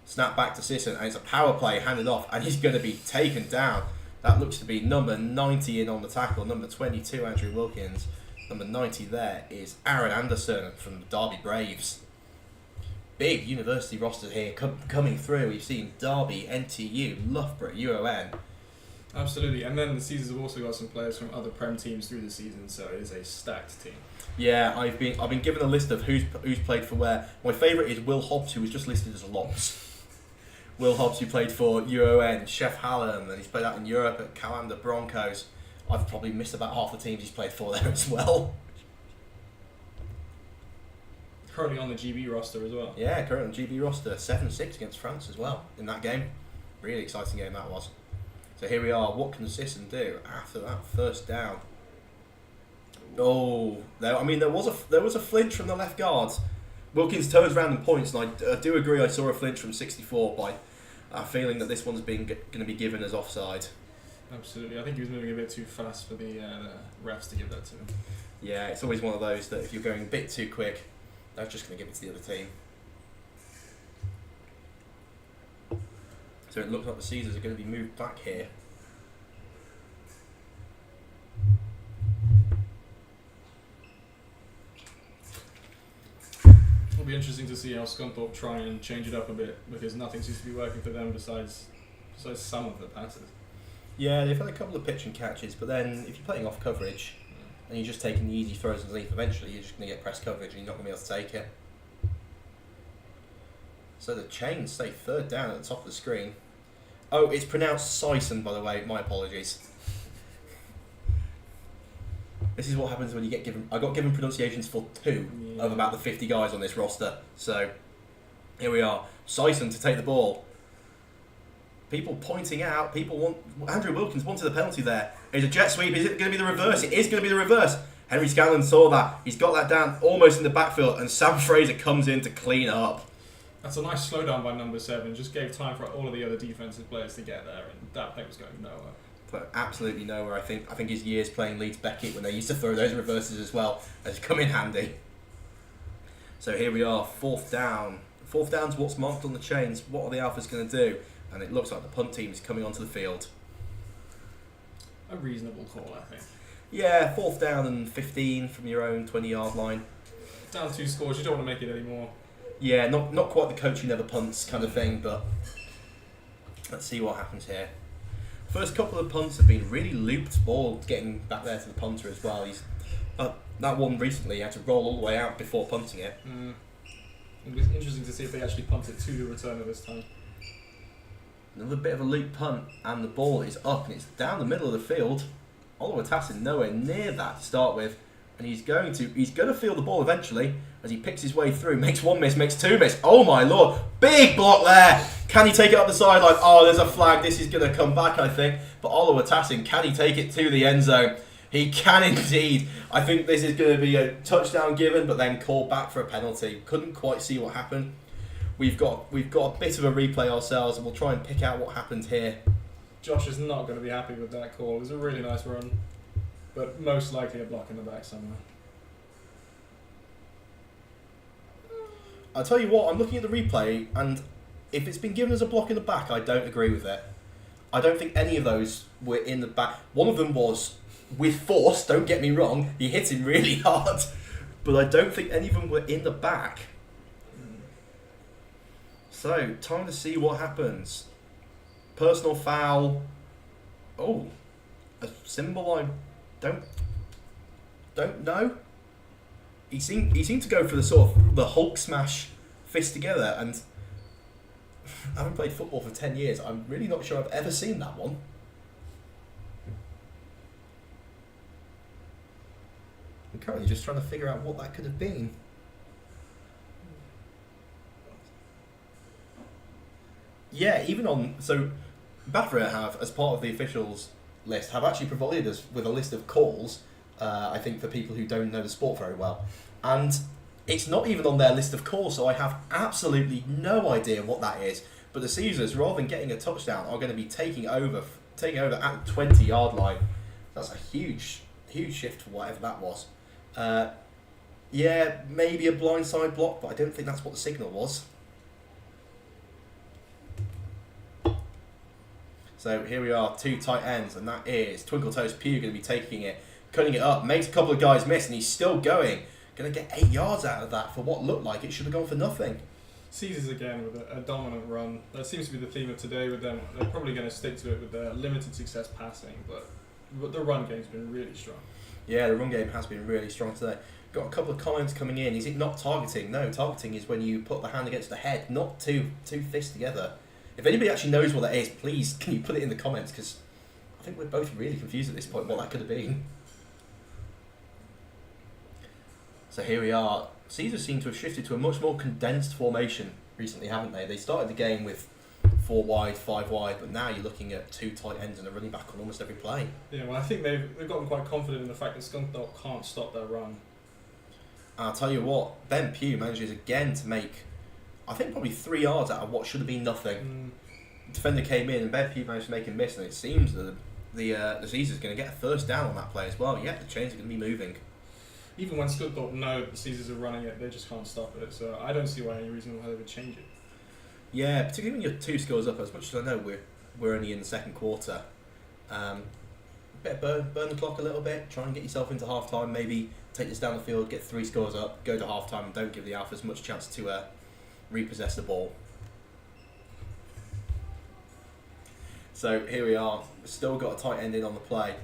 [SPEAKER 1] Snap back to Sisson, and it's a power play handed off, and he's going to be taken down. That looks to be number 90 in on the tackle, number 22, Andrew Wilkins. Number 90 there is Aaron Anderson from the Derby Braves. Big university roster here coming through. We've seen Derby, NTU, Loughborough, UON.
[SPEAKER 2] Absolutely, and then the Caesars have also got some players from other Prem teams through the season, so it is a stacked team.
[SPEAKER 1] Yeah, I've been given a list of who's played for where. My favourite is Will Hobbs, who was just listed as Lots. Will Hobbs, who played for UON, Chef Hallam, and he's played out in Europe at Callender Broncos. I've probably missed about half the teams he's played for there as well.
[SPEAKER 2] Currently on the GB roster as well.
[SPEAKER 1] Yeah, currently on GB roster, 7-6 against France as well in that game. Really exciting game that was. So here we are. What can Sisson do after that first down? Oh, there was a flinch from the left guard. Wilkins turns around and points, and I do agree. I saw a flinch from 64, but I'm feeling that this one's going to be given as offside.
[SPEAKER 2] Absolutely, I think he was moving a bit too fast for the refs to give that to him.
[SPEAKER 1] Yeah, it's always one of those that if you're going a bit too quick, they're just going to give it to the other team. So it looks like the Caesars are going to be moved back here.
[SPEAKER 2] It'll be interesting to see how Scunthorpe try and change it up a bit, because nothing seems to be working for them besides some of the passes.
[SPEAKER 1] Yeah, they've had a couple of pitch and catches, but then if you're playing off coverage and you're just taking the easy throws underneath, eventually you're just going to get press coverage and you're not going to be able to take it. So the chains stay third down at the top of the screen. Oh, it's pronounced Sison, by the way. My apologies. This is what happens when you get given... I got given pronunciations for 2 of about the 50 guys on this roster. So here we are. Sison to take the ball. People pointing out. People want... Andrew Wilkins wanted the penalty there. It's a jet sweep. Is it going to be the reverse? It is going to be the reverse. Henry Scanlon saw that. He's got that down almost in the backfield, and Sam Fraser comes in to clean up.
[SPEAKER 2] That's a nice slowdown by number 7. Just gave time for all of the other defensive players to get there, and that play was going nowhere.
[SPEAKER 1] But absolutely nowhere. I think his years playing Leeds Beckett when they used to throw those reverses as well has come in handy. So here we are, 4th down. 4th down's what's marked on the chains. What are the Alphas going to do? And it looks like the punt team is coming onto the field.
[SPEAKER 2] A reasonable call, I think.
[SPEAKER 1] Yeah, 4th down and 15 from your own 20-yard line.
[SPEAKER 2] Down 2 scores, you don't want to make it anymore.
[SPEAKER 1] Yeah, not quite the coach who never punts kind of thing, but let's see what happens here. First couple of punts have been really looped ball, getting back there to the punter as well. He's that one recently he had to roll all the way out before punting it.
[SPEAKER 2] It'll be interesting to see if they actually punt it to the returner this time.
[SPEAKER 1] Another bit of a loop punt, and the ball is up, and it's down the middle of the field. Oliver Tassin nowhere near that to start with, and he's going to feel the ball eventually as he picks his way through. Makes 1 miss, makes 2 miss. Oh my lord, big block there. Can he take it up the sideline? Oh, there's a flag. This is going to come back, I think. But Oliver Tassin, can he take it to the end zone? He can indeed. I think this is going to be a touchdown given, but then called back for a penalty. Couldn't quite see what happened. We've got a bit of a replay ourselves, and we'll try and pick out what happened here.
[SPEAKER 2] Josh is not going to be happy with that call. It was a really nice run, but most likely a block in the back somewhere.
[SPEAKER 1] I'll tell you what, I'm looking at the replay, and if it's been given as a block in the back, I don't agree with it. I don't think any of those were in the back. One of them was with force, don't get me wrong. He hit him really hard, but I don't think any of them were in the back. So, time to see what happens. Personal foul. Oh, a symbol I don't don't know. He seemed to go for the sort of the Hulk smash fist together, and I haven't played football for 10 years. I'm really not sure I've ever seen that one. I'm currently just trying to figure out what that could have been. Yeah, even on... So, BAFA have, as part of the officials list, have actually provided us with a list of calls, I think, for people who don't know the sport very well. And it's not even on their list of calls, so I have absolutely no idea what that is. But the Caesars, rather than getting a touchdown, are going to be taking over at the 20-yard line. That's a huge shift for whatever that was. Yeah, maybe a blindside block, but I don't think that's what the signal was. So here we are, 2 tight ends, and that is Twinkle Toes Pugh going to be taking it, cutting it up, makes a couple of guys miss, and he's still going. Going to get 8 yards out of that for what looked like it should have gone for nothing.
[SPEAKER 2] Caesars again with a dominant run. That seems to be the theme of today with them. They're probably going to stick to it with their limited success passing, but the run game's been really strong. Yeah,
[SPEAKER 1] the run game has been really strong today. Got a couple of comments coming in. Is it not targeting? No, targeting is when you put the hand against the head, not two fists together. If anybody actually knows what that is, please can you put it in the comments, because I think we're both really confused at this point what that could have been. So here we are. Caesars seem to have shifted to a much more condensed formation recently, haven't they? They started the game with 4 wide, 5 wide, but now you're looking at 2 tight ends and a running back on almost every play.
[SPEAKER 2] Yeah, well, I think they've gotten quite confident in the fact that Scunthorpe can't stop their run.
[SPEAKER 1] And I'll tell you what, Ben Pugh manages again to make, I think, probably 3 yards out of what should have been nothing. The defender came in and Ben Pugh managed to make him miss, and it seems that the Caesars are going to get a first down on that play as well. Yeah, the chains are going to be moving.
[SPEAKER 2] Even when Scunthorpe know the Caesars are running it, they just can't stop it. So I don't see any reason why they would change it.
[SPEAKER 1] Yeah, particularly when you're 2 scores up. As much as I know we're only in the second quarter, better burn the clock a little bit. Try and get yourself into half time. Maybe take this down the field, get 3 scores up, go to half time, and don't give the Alphas much chance to repossess the ball. So here we are. We've still got a tight end in on the play.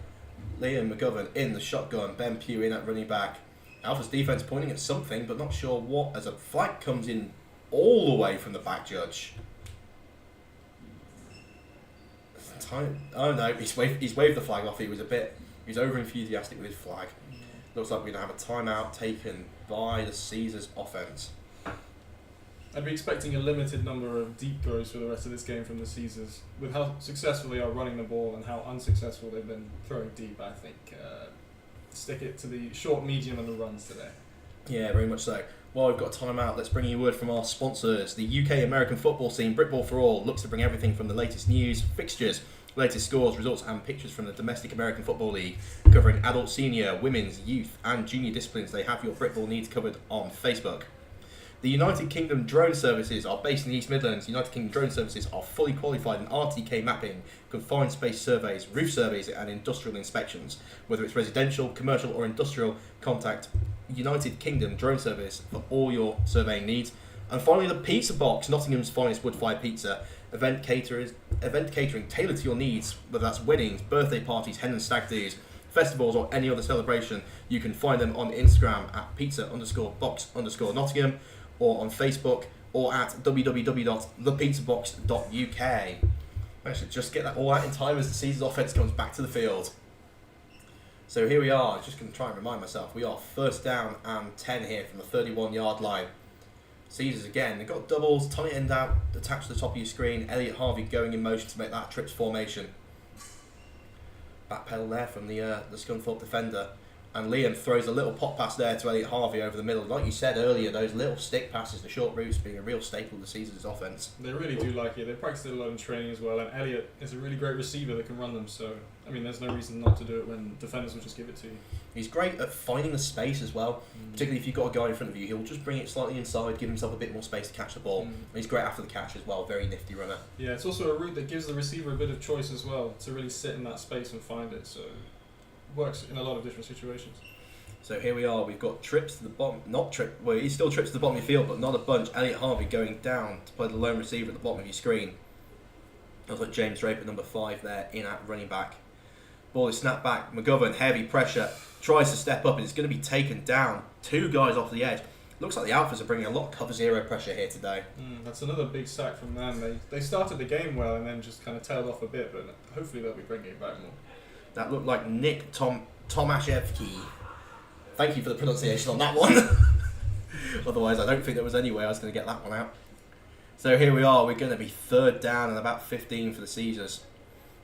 [SPEAKER 1] Liam McGovern in the shotgun. Ben Pugh in at running back. Alpha's defence pointing at something, but not sure what, as a flag comes in all the way from the back judge. Oh no, he's waved the flag off. He was over enthusiastic with his flag. Looks like we're going to have a timeout taken by the Caesars offence.
[SPEAKER 2] I'd be expecting a limited number of deep throws for the rest of this game from the Caesars. With how successful they are running the ball and how unsuccessful they've been throwing deep, I think stick it to the short, medium and the runs today. Yeah, very much so. Well, we've got a timeout. Let's bring you a word from our sponsors. The UK American football scene, Britball for All, looks to bring everything from the latest news, fixtures, latest scores, results and pictures from the domestic American Football League, covering adult, senior, women's, youth and junior disciplines. They have your Britball needs covered on Facebook. The United Kingdom drone services are based in the East Midlands. United Kingdom drone services are fully qualified in RTK mapping, confined space surveys, roof surveys and industrial inspections. Whether it's residential, commercial or industrial, contact United Kingdom drone service for all your surveying needs. And finally, the Pizza Box, Nottingham's finest wood-fired pizza. Event catering tailored to your needs, whether that's weddings, birthday parties, hen and stag do's, festivals or any other celebration. You can find them on Instagram at pizza_box_Nottingham or on Facebook or at www.thepizzabox.uk. I should just get that all out in time as the Caesars offence comes back to the field. So here we are, just going to try and remind myself, we are first down and 10 here from the 31-yard line. Caesars again, they've got doubles, tight end out, attached to the top of your screen, Elliot Harvey going in motion to make that trips formation. Back pedal there from the Scunthorpe defender. And Liam throws a little pop pass there to Elliot Harvey over the middle. Like you said earlier, those little stick passes, the short routes being a real staple of the Caesars' offence. They really do like it. They practice it a lot in training as well. And Elliot is a really great receiver that can run them. So, I mean, there's no reason not to do it when defenders will just give it to you. He's great at finding the space as well. Particularly if you've got a guy in front of you, he'll just bring it slightly inside, give himself a bit more space to catch the ball. And he's great after the catch as well. Very nifty runner. Yeah, it's also a route that gives the receiver a bit of choice as well to really sit in that space and find it. So, it works in a lot of different situations. So here we are, we've got trips to the bottom, he still trips to the bottom of the field, but not a bunch. Elliot Harvey going down to play the lone receiver at the bottom of your screen. Looks like James Draper, number 5 there, in at running back.
[SPEAKER 1] Ball is snapped back. McGovern, heavy pressure, tries to step up and it's going to be taken down. 2 guys off the edge. Looks like the Alphas are bringing a lot of cover 0 pressure here today.
[SPEAKER 2] That's another big sack from them. They started the game well and then just kind of tailed off a bit, but hopefully they'll be bringing it back more.
[SPEAKER 1] That looked like Nick Tomaszewski. Thank you for the pronunciation on that one. Otherwise, I don't think there was any way I was going to get that one out. So here we are. We're going to be 3rd down and about 15 for the Caesars.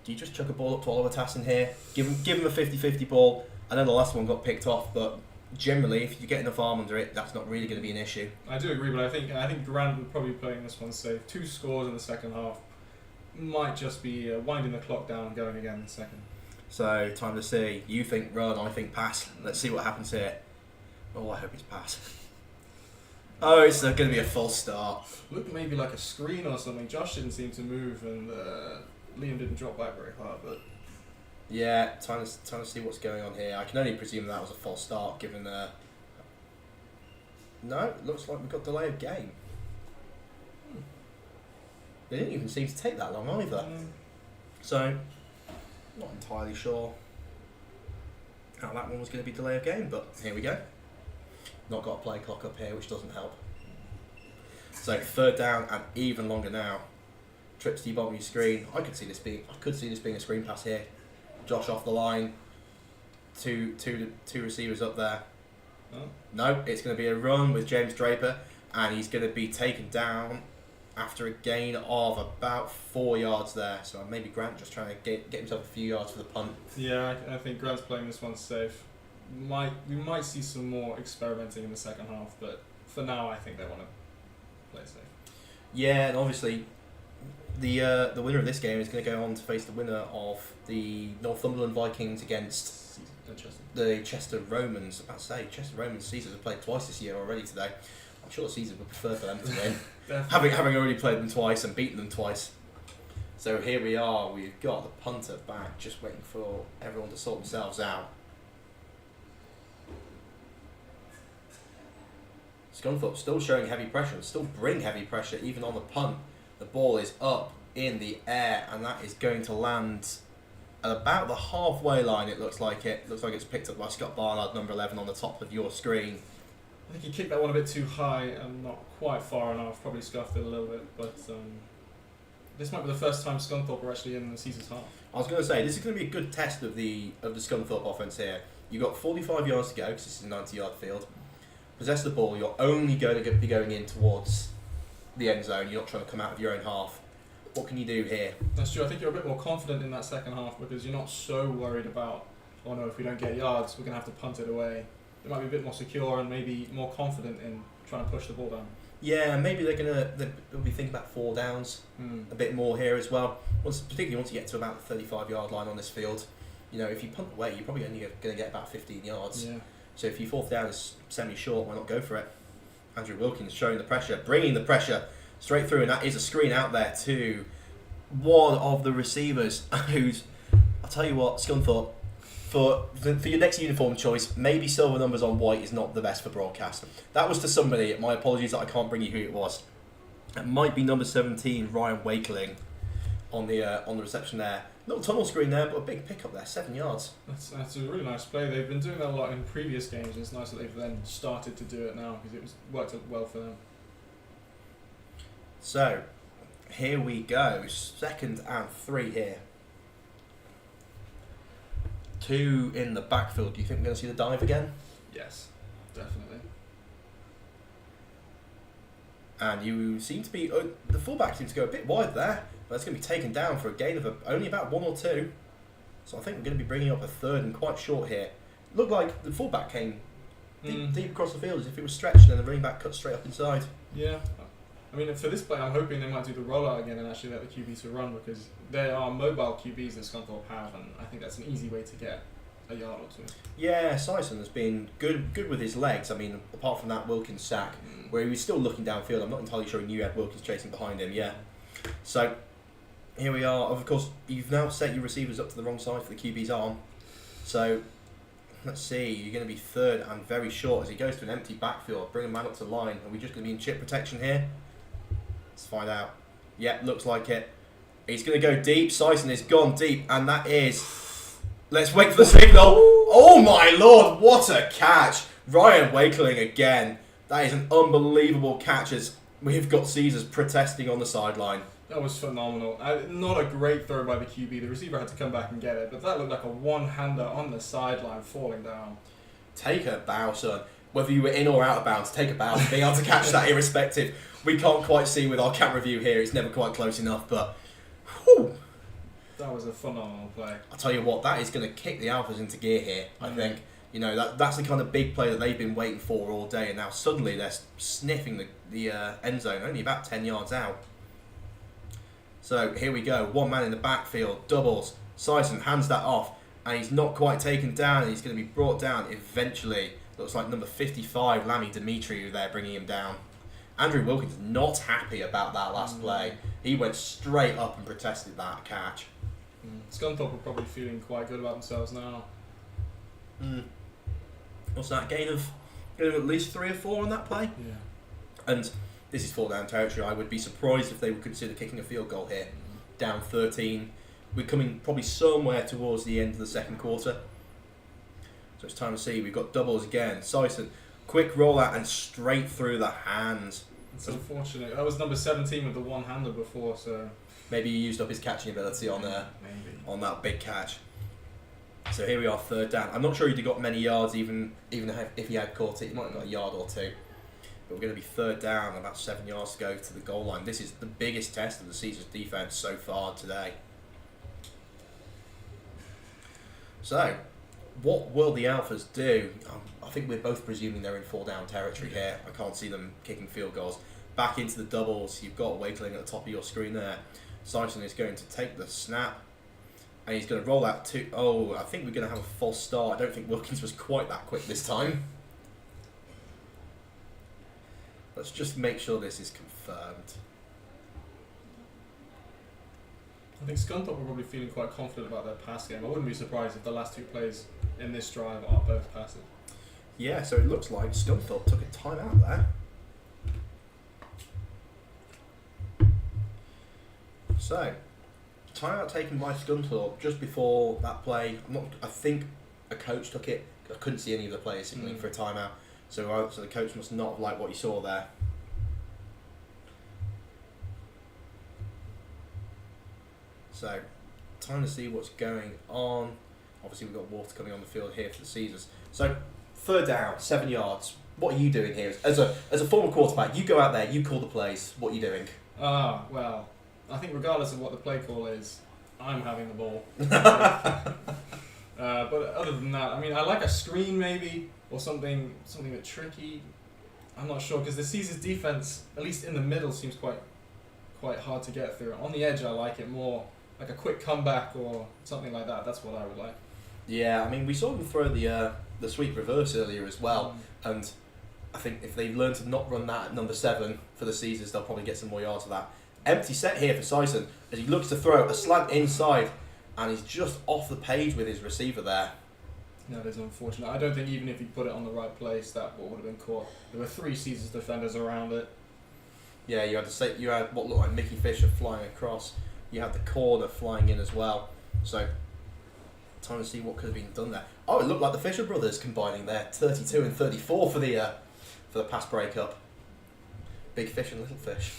[SPEAKER 1] Do you just chuck a ball up to Oliver Tassin here? Give him a 50-50 ball. I know the last one got picked off, but generally, if you get enough arm under it, that's not really going to be an issue.
[SPEAKER 2] I do agree, but I think Grant would probably be playing this one safe. 2 scores in the second half. Might just be winding the clock down and going again in the second.
[SPEAKER 1] So, time to see. You think run, I think pass. Let's see what happens here. Oh, I hope it's pass. Oh, it's going to be a false start.
[SPEAKER 2] Looked maybe like a screen or something. Josh didn't seem to move and Liam didn't drop back very hard, but...
[SPEAKER 1] Yeah, time to see what's going on here. I can only presume that was a false start, given no, it looks like we've got delay of game. They didn't even seem to take that long either. So, not entirely sure how that one was going to be delay of game, but here we go. Not got a play clock up here, which doesn't help. So 3rd down and even longer now. Trips to the bottom of your screen. I could see this being a screen pass here. Josh off the line. Two receivers up there.
[SPEAKER 2] Oh.
[SPEAKER 1] No, it's going to be a run with James Draper, and he's going to be taken down after a gain of about 4 yards there. So maybe Grant just trying to get himself a few yards for the punt.
[SPEAKER 2] Yeah, I think Grant's playing this one safe. We might see some more experimenting in the second half, but for now I think they want to play safe.
[SPEAKER 1] Yeah, and obviously the winner of this game is going to go on to face the winner of the Northumberland Vikings against the Chester Romans. I was about to say, Chester Romans, Caesars have played twice this year already today. I'm sure the Caesars would prefer for them to win, having already played them twice and beaten them twice. So here we are, we've got the punter back, just waiting for everyone to sort themselves out. Scunthorpe still showing heavy pressure and still bring heavy pressure even on the punt. The ball is up in the air and that is going to land at about the halfway line. It looks like it's picked up by Scott Barnard, number 11, on the top of your screen.
[SPEAKER 2] I think he kicked that one a bit too high and not quite far enough. Probably scuffed it a little bit, but this might be the first time Scunthorpe are actually in the Caesars half.
[SPEAKER 1] I was going to say this is going to be a good test of the Scunthorpe offense here. You've got 45 yards to go because this is a 90-yard field. Possess the ball, you're only going to be going in towards the end zone. You're not trying to come out of your own half. What can you do here?
[SPEAKER 2] That's true. I think you're a bit more confident in that second half because you're not so worried about, oh no, if we don't get yards, we're going to have to punt it away. They might be a bit more secure and maybe more confident in trying to push the ball down.
[SPEAKER 1] Yeah, maybe they'll be thinking about 4 downs a bit more here as well. Particularly once you get to about the 35-yard line on this field. You know, if you punt away, you're probably only going to get about 15 yards.
[SPEAKER 2] Yeah. So
[SPEAKER 1] if your 4th down is semi-short, why not go for it? Andrew Wilkins showing the pressure, bringing the pressure straight through, and that is a screen out there to one of the receivers who's, I'll tell you what, Scunthorpe, for your next uniform choice, maybe silver numbers on white is not the best for broadcast. That was to somebody, my apologies that I can't bring you who it was. It might be number 17, Ryan Wakeling, on the reception there. Little tunnel screen there, but a big pickup there, 7 yards.
[SPEAKER 2] That's a really nice play. They've been doing that a lot in previous games, and it's nice that they've then started to do it now because it worked out well for them.
[SPEAKER 1] So, here we go. 2nd and 3 here. 2 in the backfield. Do you think we're going to see the dive again?
[SPEAKER 2] Yes, definitely.
[SPEAKER 1] And you seem to be... the fullback seems to go a bit wide there, but it's going to be taken down for a gain of only about 1 or 2. So I think we're going to be bringing up a 3rd and quite short here. Looked like the fullback came deep across the field as if it was stretched and the running back cut straight up inside.
[SPEAKER 2] Yeah. I mean, for this play, I'm hoping they might do the rollout again and actually let the QB to run because there are mobile QBs that Scunthorpe have, and I think that's an easy way to get a yard or 2.
[SPEAKER 1] Yeah, Sison has been good with his legs. I mean, apart from that Wilkins sack, where he was still looking downfield. I'm not entirely sure he knew he had Wilkins chasing behind him. Yeah. So here we are. Of course, you've now set your receivers up to the wrong side for the QB's arm. So let's see. You're going to be 3rd and very short as he goes to an empty backfield. Bring a man up to the line. Are we just going to be in chip protection here? Let's find out. Yeah, looks like it. He's going to go deep. Sison is gone deep, and that is Let's wait for the signal. Oh my lord, what a catch. Ryan Wakeling again. That is an unbelievable catch as we've got Caesars protesting on the sideline.
[SPEAKER 2] That was phenomenal. Not a great throw by the QB. The receiver had to come back and get it, but that looked like a one-hander on the sideline falling down.
[SPEAKER 1] Take a bow, son. Whether you were in or out of bounds, take a bow. Being able to catch that irrespective. We can't quite see with our camera view here. It's never quite close enough, but whew.
[SPEAKER 2] That was a phenomenal play.
[SPEAKER 1] I'll tell you what, that is going to kick the Alphas into gear here, I think. You know, that's the kind of big play that they've been waiting for all day, and now suddenly they're sniffing the end zone, only about 10 yards out. So here we go, one man in the backfield, doubles. Sison hands that off, and he's not quite taken down, and he's going to be brought down eventually. Looks like number 55, Lamy Dimitri, they're bringing him down. Andrew Wilkins not happy about that last play. He went straight up and protested that catch.
[SPEAKER 2] Scunthorpe are probably feeling quite good about themselves now.
[SPEAKER 1] What's that, gain of at least 3 or 4 on that play?
[SPEAKER 2] Yeah.
[SPEAKER 1] And this is 4 down territory. I would be surprised if they would consider kicking a field goal here. Down 13. We're coming probably somewhere towards the end of the second quarter. So it's time to see. We've got doubles again. Sison, quick rollout and straight through the hands.
[SPEAKER 2] It's unfortunate. That was number 17 with the one-hander before, so...
[SPEAKER 1] Maybe he used up his catching ability on that big catch. So here we are, 3rd down. I'm not sure he'd have got many yards even if he had caught it. He might have got a yard or 2. But we're going to be 3rd down, about 7 yards to go to the goal line. This is the biggest test of the Caesars defence so far today. So, what will the Alphas do? I think we're both presuming they're in 4 down territory here. I can't see them kicking field goals. Back into the doubles. You've got Wakeling at the top of your screen there. Sison is going to take the snap. And he's going to roll out to... Oh, I think we're going to have a false start. I don't think Wilkins was quite that quick this time. Let's just make sure this is confirmed.
[SPEAKER 2] I think Scunthorpe are probably feeling quite confident about their pass game. I wouldn't be surprised if the last 2 plays in this drive are both passes.
[SPEAKER 1] Yeah, so it looks like Scunthorpe took a timeout there. So, timeout taken by Scunthorpe just before that play. I think a coach took it. I couldn't see any of the players signaling for a timeout. So the coach must not have liked what he saw there. So, time to see what's going on. Obviously, we've got water coming on the field here for the Caesars. So, 3rd down, 7 yards. What are you doing here? As a former quarterback, you go out there, you call the plays. What are you doing?
[SPEAKER 2] Well, I think regardless of what the play call is, I'm having the ball. But other than that, I mean, I like a screen maybe, or something a bit tricky. I'm not sure, because the Caesars defense, at least in the middle, seems quite hard to get through. On the edge, I like it more, like a quick comeback or something like that. That's what I would like.
[SPEAKER 1] Yeah, I mean, we saw them throw the sweep reverse earlier as well, and I think if they learn to not run that at number 7 for the Caesars, they'll probably get some more yards of that. Empty set here for Sison as he looks to throw a slant inside, and he's just off the page with his receiver there.
[SPEAKER 2] That is unfortunate. I don't think even if he put it on the right place, that ball would have been caught. There were 3 Caesars defenders around it.
[SPEAKER 1] Yeah, you had what looked like Mickey Fisher flying across. You had the corner flying in as well. So, time to see what could have been done there. Oh, it looked like the Fisher brothers combining there, 32 and 34 for the pass breakup. Big fish and little fish.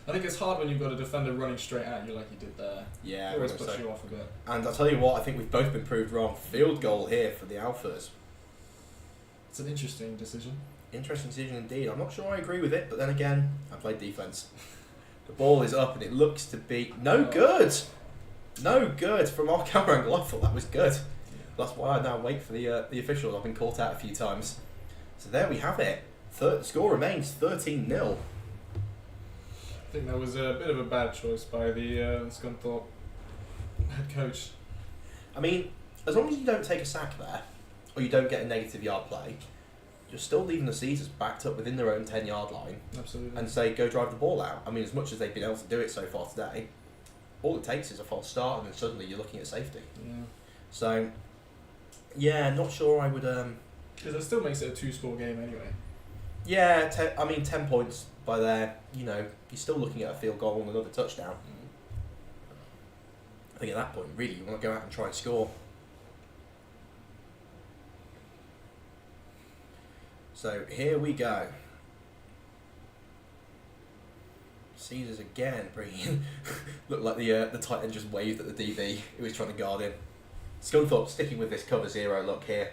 [SPEAKER 2] I think it's hard when you've got a defender running straight at you like you did there.
[SPEAKER 1] Yeah,
[SPEAKER 2] it always puts you off a bit.
[SPEAKER 1] And I'll tell you what, I think we've both been proved wrong. Field goal here for the Alphas.
[SPEAKER 2] It's an interesting decision.
[SPEAKER 1] Interesting decision indeed. I'm not sure I agree with it, but then again, I played defence. The ball is up and it looks to be no good. No good. From our camera angle, I thought that was good. That's why I now wait for the officials. I've been caught out a few times. So there we have it. The score remains 13-0.
[SPEAKER 2] I think that was a bit of a bad choice by the Scunthorpe head coach.
[SPEAKER 1] I mean, as long as you don't take a sack there, or you don't get a negative yard play, you're still leaving the Caesars backed up within their own 10-yard line.
[SPEAKER 2] Absolutely.
[SPEAKER 1] And say, go drive the ball out. I mean, as much as they've been able to do it so far today, all it takes is a false start and then suddenly you're looking at safety.
[SPEAKER 2] Yeah.
[SPEAKER 1] So, yeah, not sure I would...
[SPEAKER 2] Because it still makes it a 2-score game anyway.
[SPEAKER 1] Yeah, 10 points by there, you're still looking at a field goal and another touchdown. think at that point, really, you want to go out and try and score. So here we go. Caesars again bringing. Looked like the tight end just waved at the DB who was trying to guard him. Scunthorpe sticking with this cover 0 look here.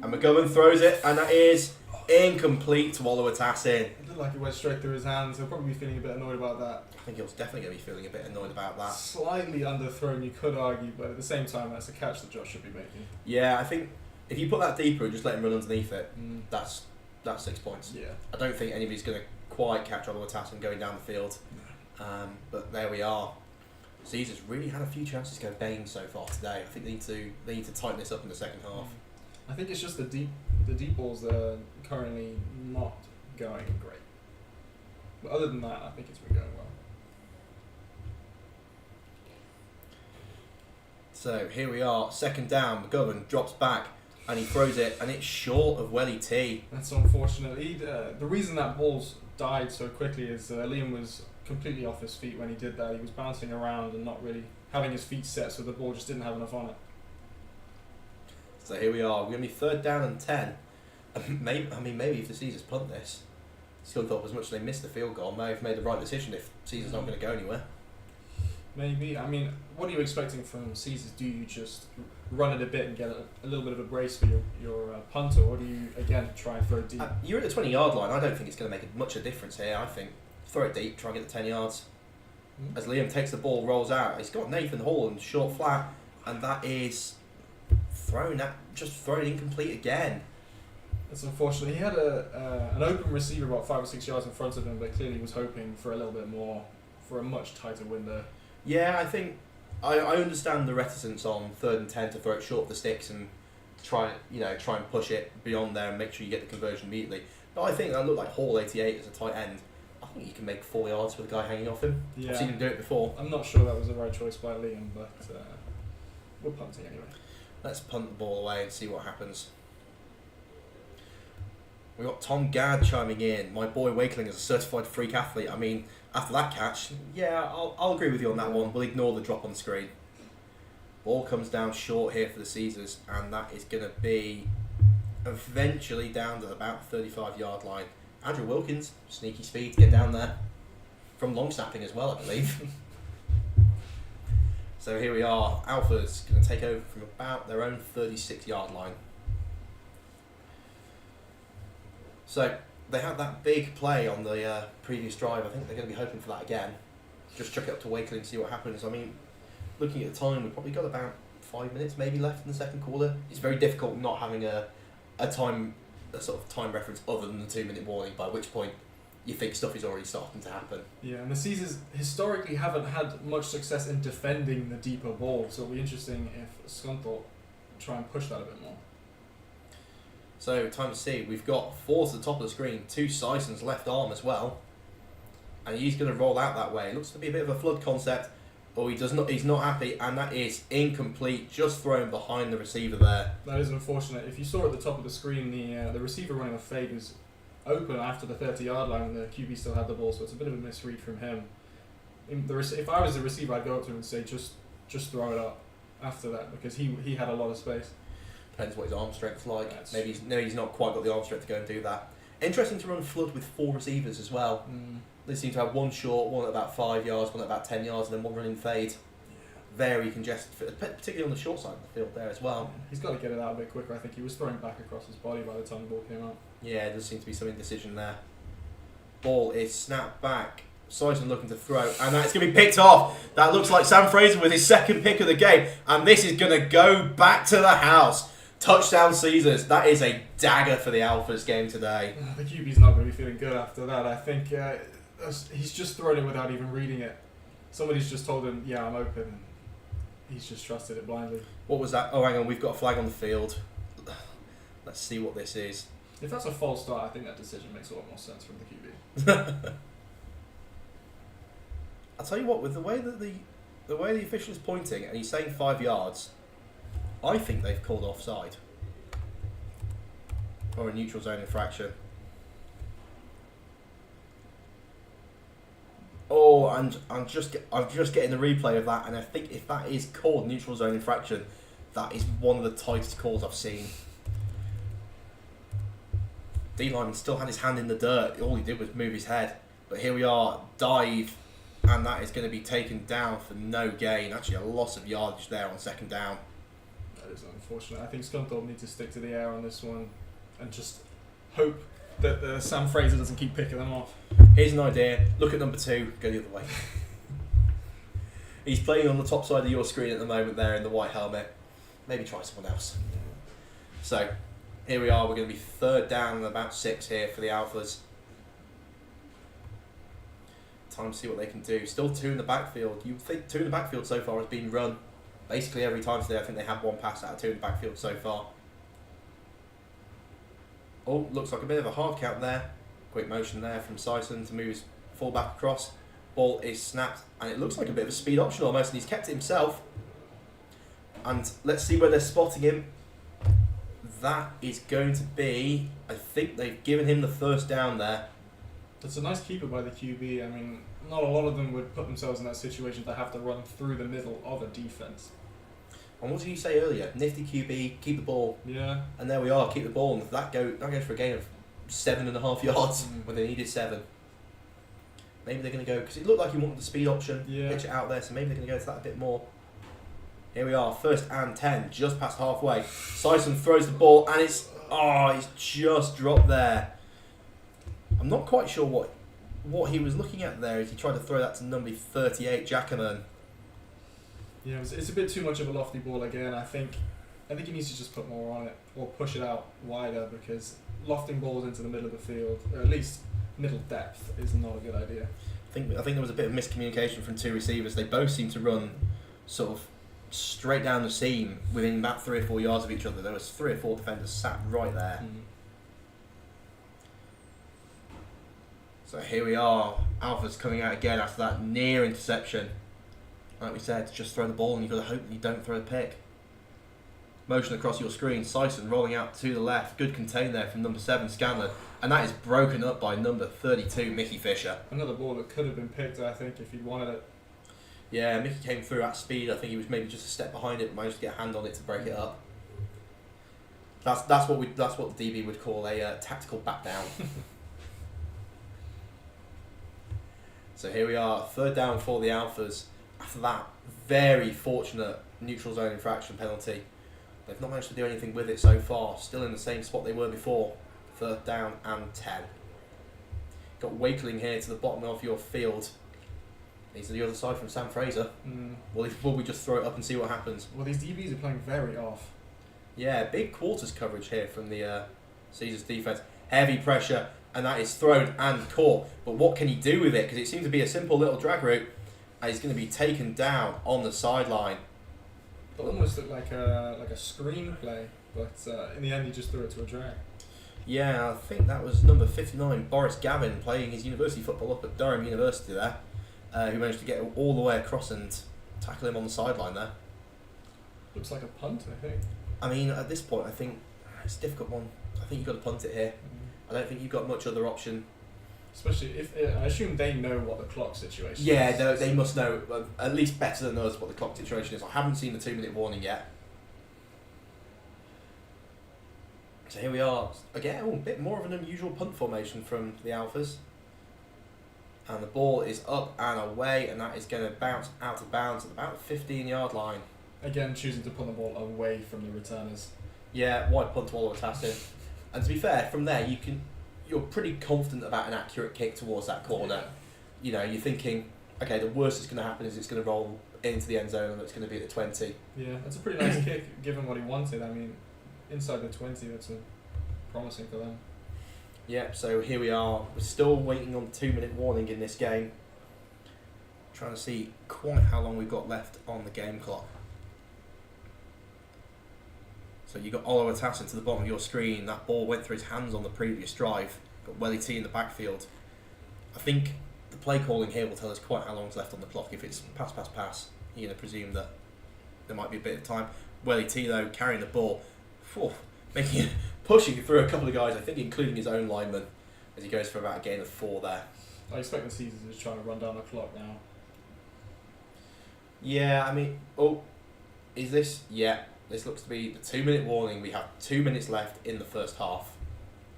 [SPEAKER 1] And McGovern throws it, and that is incomplete to Oluwatassin.
[SPEAKER 2] It looked like it went straight through his hands. He'll probably be feeling a bit annoyed about that.
[SPEAKER 1] I think he was definitely going to be feeling a bit annoyed about that.
[SPEAKER 2] Slightly underthrown, you could argue, but at the same time, that's a catch that Josh should be making.
[SPEAKER 1] Yeah, I think if you put that deeper and just let him run underneath it, that's 6 points.
[SPEAKER 2] Yeah.
[SPEAKER 1] I don't think anybody's going to quite catch Oluwatassin going down the field. But there we are. Caesars really had a few chances to go bang so far today. I think they need to tighten this up in the second half.
[SPEAKER 2] I think it's just the deep balls that are currently not going great. But other than that, I think it's been going well.
[SPEAKER 1] So here we are, second down. McGovern drops back and he throws it, and it's short of Welly T.
[SPEAKER 2] That's unfortunate. The reason that ball's died so quickly is Liam was completely off his feet when he did that. He was bouncing around and not really having his feet set, so the ball just didn't have enough on it.
[SPEAKER 1] So here we are. We're going to be 3rd down and 10. Maybe if the Caesars punt this, Scunthorpe, as much as they missed the field goal, may have made the right decision if Caesars not going to go anywhere.
[SPEAKER 2] Maybe. I mean, what are you expecting from Caesars? Do you just run it a bit and get a little bit of a brace for your punter, or do you, again, try and throw it deep?
[SPEAKER 1] You're at the 20-yard line. I don't think it's going to make much of a difference here. I think throw it deep, try and get the 10 yards. As Liam takes the ball, rolls out, he's got Nathan Hall and short flat, and that is thrown incomplete again.
[SPEAKER 2] It's unfortunate. He had an open receiver about 5 or 6 yards in front of him, but clearly was hoping for a little bit more, for a much tighter window.
[SPEAKER 1] Yeah, I think I understand the reticence on 3rd and 10 to throw it short of the sticks and try and push it beyond there and make sure you get the conversion immediately. But I think that looked like Hall 88 as a tight end. I think you can make 4 yards with a guy hanging off him.
[SPEAKER 2] Yeah.
[SPEAKER 1] I've seen him do it before.
[SPEAKER 2] I'm not sure that was the right choice by Liam, but we're punting anyway.
[SPEAKER 1] Let's punt the ball away and see what happens. We've got Tom Gadd chiming in. My boy Wakeling is a certified freak athlete. I mean, after that catch, yeah, I'll agree with you on that one. We'll ignore the drop on screen. Ball comes down short here for the Caesars, and that is going to be eventually down to about the 35-yard line. Andrew Wilkins, sneaky speed to get down there. From long snapping as well, I believe. So here we are. Alpha's going to take over from about their own 36-yard line. So they had that big play on the previous drive. I think they're going to be hoping for that again. Just chuck it up to Wakeling and see what happens. I mean, looking at the time, we've probably got about 5 minutes maybe left in the second quarter. It's very difficult not having a sort of time reference other than the 2-minute warning, by which point you think stuff is already starting to happen.
[SPEAKER 2] Yeah, and the Caesars historically haven't had much success in defending the deeper ball, so it'll be interesting if Scunthorpe try and push that a bit more.
[SPEAKER 1] So, time to see. We've got 4 to the top of the screen, 2 Syson's left arm as well. And he's going to roll out that way. It looks to be a bit of a flood concept, but he's not happy, and that is incomplete, just thrown behind the receiver there.
[SPEAKER 2] That is unfortunate. If you saw at the top of the screen, the receiver running a fade was open after the 30-yard line, and the QB still had the ball, so it's a bit of a misread from him. If I was the receiver, I'd go up to him and say, just throw it up after that, because he had a lot of space.
[SPEAKER 1] Depends what his arm strength's like.
[SPEAKER 2] Yes.
[SPEAKER 1] Maybe he's not quite got the arm strength to go and do that. Interesting to run flood with 4 receivers as well. They seem to have one short, one at about 5 yards, one at about 10 yards, and then one running fade. Yeah. Very congested, particularly on the short side of the field there as well.
[SPEAKER 2] Yeah. He's got to get it out a bit quicker. I think he was throwing back across his body by the time the ball came out.
[SPEAKER 1] Yeah, there does seem to be some indecision there. Ball is snapped back. Sison looking to throw, and that's going to be picked off. That looks like Sam Fraser with his second pick of the game, and this is going to go back to the house. Touchdown Caesars. That is a dagger for the Alphas game today.
[SPEAKER 2] The QB's not going to be feeling good after that. I think he's just thrown it without even reading it. Somebody's just told him, yeah, I'm open, and he's just trusted it blindly.
[SPEAKER 1] What was that? Oh, hang on, we've got a flag on the field. Let's see what this is.
[SPEAKER 2] If that's a false start, I think that decision makes a lot more sense from the QB.
[SPEAKER 1] I'll tell you what, with the way that the official is pointing and he's saying 5 yards, I think they've called offside. Or a neutral zone infraction. Oh, Oh, and I'm just getting the replay of that, and I think if that is called neutral zone infraction, that is one of the tightest calls I've seen. D lineman still had his hand in the dirt. All he did was move his head. But here we are, dive, and that is going to be taken down for no gain. Actually, a loss of yardage there on second down.
[SPEAKER 2] That is unfortunate. I think Scunthorpe need to stick to the air on this one and just hope that Sam Fraser doesn't keep picking them off.
[SPEAKER 1] Here's an idea. Look at number 2. Go the other way. He's playing on the top side of your screen at the moment there in the white helmet. Maybe try someone else. So, here we are. We're going to be third down and about 6 here for the Alphas. Time to see what they can do. Still 2 in the backfield. You think 2 in the backfield so far has been run. Basically every time today I think they have 1 pass out of 2 in the backfield so far. Oh, looks like a bit of a hard count there. Quick motion there from Sison to move his fullback across. Ball is snapped and it looks like a bit of a speed option almost, and he's kept it himself. And let's see where they're spotting him. That is going to be, I think they've given him the first down there.
[SPEAKER 2] It's a nice keeper by the QB. I mean, not a lot of them would put themselves in that situation to have to run through the middle of a defence.
[SPEAKER 1] And what did you say earlier? Nifty QB, keep the ball.
[SPEAKER 2] Yeah.
[SPEAKER 1] And there we are, keep the ball. And that goes for a gain of 7.5 yards when they needed 7. Maybe they're going to go, because it looked like he wanted the speed option, pitch it out there, so maybe they're going to go to that a bit more. Here we are, 1st and 10, just past halfway. Sison throws the ball, and it's just dropped there. I'm not quite sure what he was looking at there as he tried to throw that to number 38, Jackerman.
[SPEAKER 2] Yeah, it's a bit too much of a lofty ball again. I think he needs to just put more on it or push it out wider, because lofting balls into the middle of the field, or at least middle depth, is not a good idea.
[SPEAKER 1] I think there was a bit of miscommunication from 2 receivers. They both seemed to run sort of straight down the seam within about 3 or 4 yards of each other. There was 3 or 4 defenders sat right there. So here we are, Alpha's coming out again after that near interception. Like we said, just throw the ball and you've got to hope that you don't throw a pick. Motion across your screen, Sison rolling out to the left. Good contain there from number 7, Scanlon. And that is broken up by number 32, Mickey Fisher.
[SPEAKER 2] Another ball that could have been picked, I think, if he'd wanted it.
[SPEAKER 1] Yeah, Mickey came through at speed. I think he was maybe just a step behind it, but managed to get a hand on it to break it up. That's what the DB would call a tactical back down. So here we are, 3rd down for the Alphas. After that very fortunate neutral zone infraction penalty, they've not managed to do anything with it so far. Still in the same spot they were before. 3rd down and 10. Got Wakeling here to the bottom of your field. He's on the other side from Sam Fraser. Will we just throw it up and see what happens?
[SPEAKER 2] Well, these DBs are playing very off.
[SPEAKER 1] Yeah, big quarters coverage here from the Caesars defence. Heavy pressure, and that is thrown and caught. But what can he do with it? Because it seems to be a simple little drag route, and he's going to be taken down on the sideline.
[SPEAKER 2] It almost looked like a screenplay, but in the end he just threw it to a drag.
[SPEAKER 1] Yeah, I think that was number 59, Boris Gavin, playing his university football up at Durham University there, who managed to get all the way across and tackle him on the sideline there.
[SPEAKER 2] Looks like a punt, I think.
[SPEAKER 1] I mean, at this point, I think it's a difficult one. I think you've got to punt it here. I don't think you've got much other option.
[SPEAKER 2] Especially if, I assume they know what the clock situation is.
[SPEAKER 1] Yeah, they must know, at least better than us, what the clock situation is. I haven't seen the 2-minute warning yet. So here we are. Again, a bit more of an unusual punt formation from the Alphas. And the ball is up and away, and that is going to bounce out of bounds at about the 15-yard line.
[SPEAKER 2] Again, choosing to punt the ball away from the returners.
[SPEAKER 1] Yeah, wide punt to Oliver Tassin. And to be fair, from there you're pretty confident about an accurate kick towards that corner.
[SPEAKER 2] Yeah.
[SPEAKER 1] You know, you're thinking, okay, the worst that's going to happen is it's going to roll into the end zone and it's going to be at the 20.
[SPEAKER 2] Yeah, that's a pretty nice kick given what he wanted. I mean, inside the 20, that's promising for them.
[SPEAKER 1] Yep, so here we are. We're still waiting on the 2-minute warning in this game. Trying to see quite how long we've got left on the game clock. So you got Oliver Tassin to the bottom of your screen. That ball went through his hands on the previous drive. Got Welly T in the backfield. I think the play calling here will tell us quite how long's left on the clock. If it's pass, you're going to presume that there might be a bit of time. Welly T though, carrying the ball, making it, pushing through a couple of guys, I think including his own lineman, as he goes for about a gain of 4 there.
[SPEAKER 2] I expect the Caesars is trying to run down the clock now.
[SPEAKER 1] Yeah, I mean, is this? Yeah, this looks to be the 2-minute warning. We have 2 minutes left in the first half.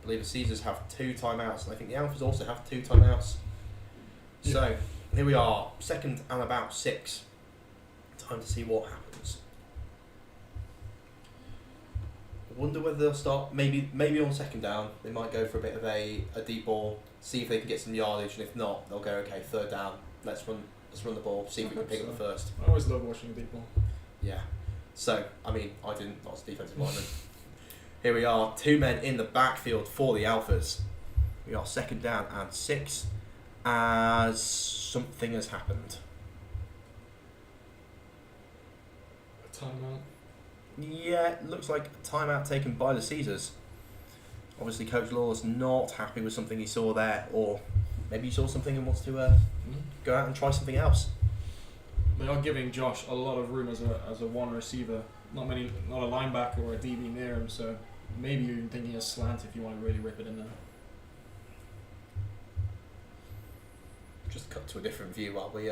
[SPEAKER 1] I believe the Caesars have 2 timeouts, and I think the Alphas also have 2 timeouts.
[SPEAKER 2] Yeah.
[SPEAKER 1] So, here we are, second and about 6. Time to see what happens. I wonder whether they'll start, maybe on second down, they might go for a bit of a deep ball, see if they can get some yardage, and if not, they'll go, okay, third down, let's run the ball, see if we can pick up the first.
[SPEAKER 2] I always love watching deep ball.
[SPEAKER 1] Yeah. So, I mean, I didn't, not as a defensive lineman. Here we are, 2 men in the backfield for the Alphas. We are second down and 6 as something has happened.
[SPEAKER 2] A timeout.
[SPEAKER 1] Yeah, it looks like a timeout taken by the Caesars. Obviously, Coach Lawler's not happy with something he saw there, or maybe he saw something and wants to go out and try something else.
[SPEAKER 2] They are giving Josh a lot of room as a one receiver. Not a linebacker or a DB near him, so maybe you're even thinking a slant if you want to really rip it in there.
[SPEAKER 1] Just cut to a different view while we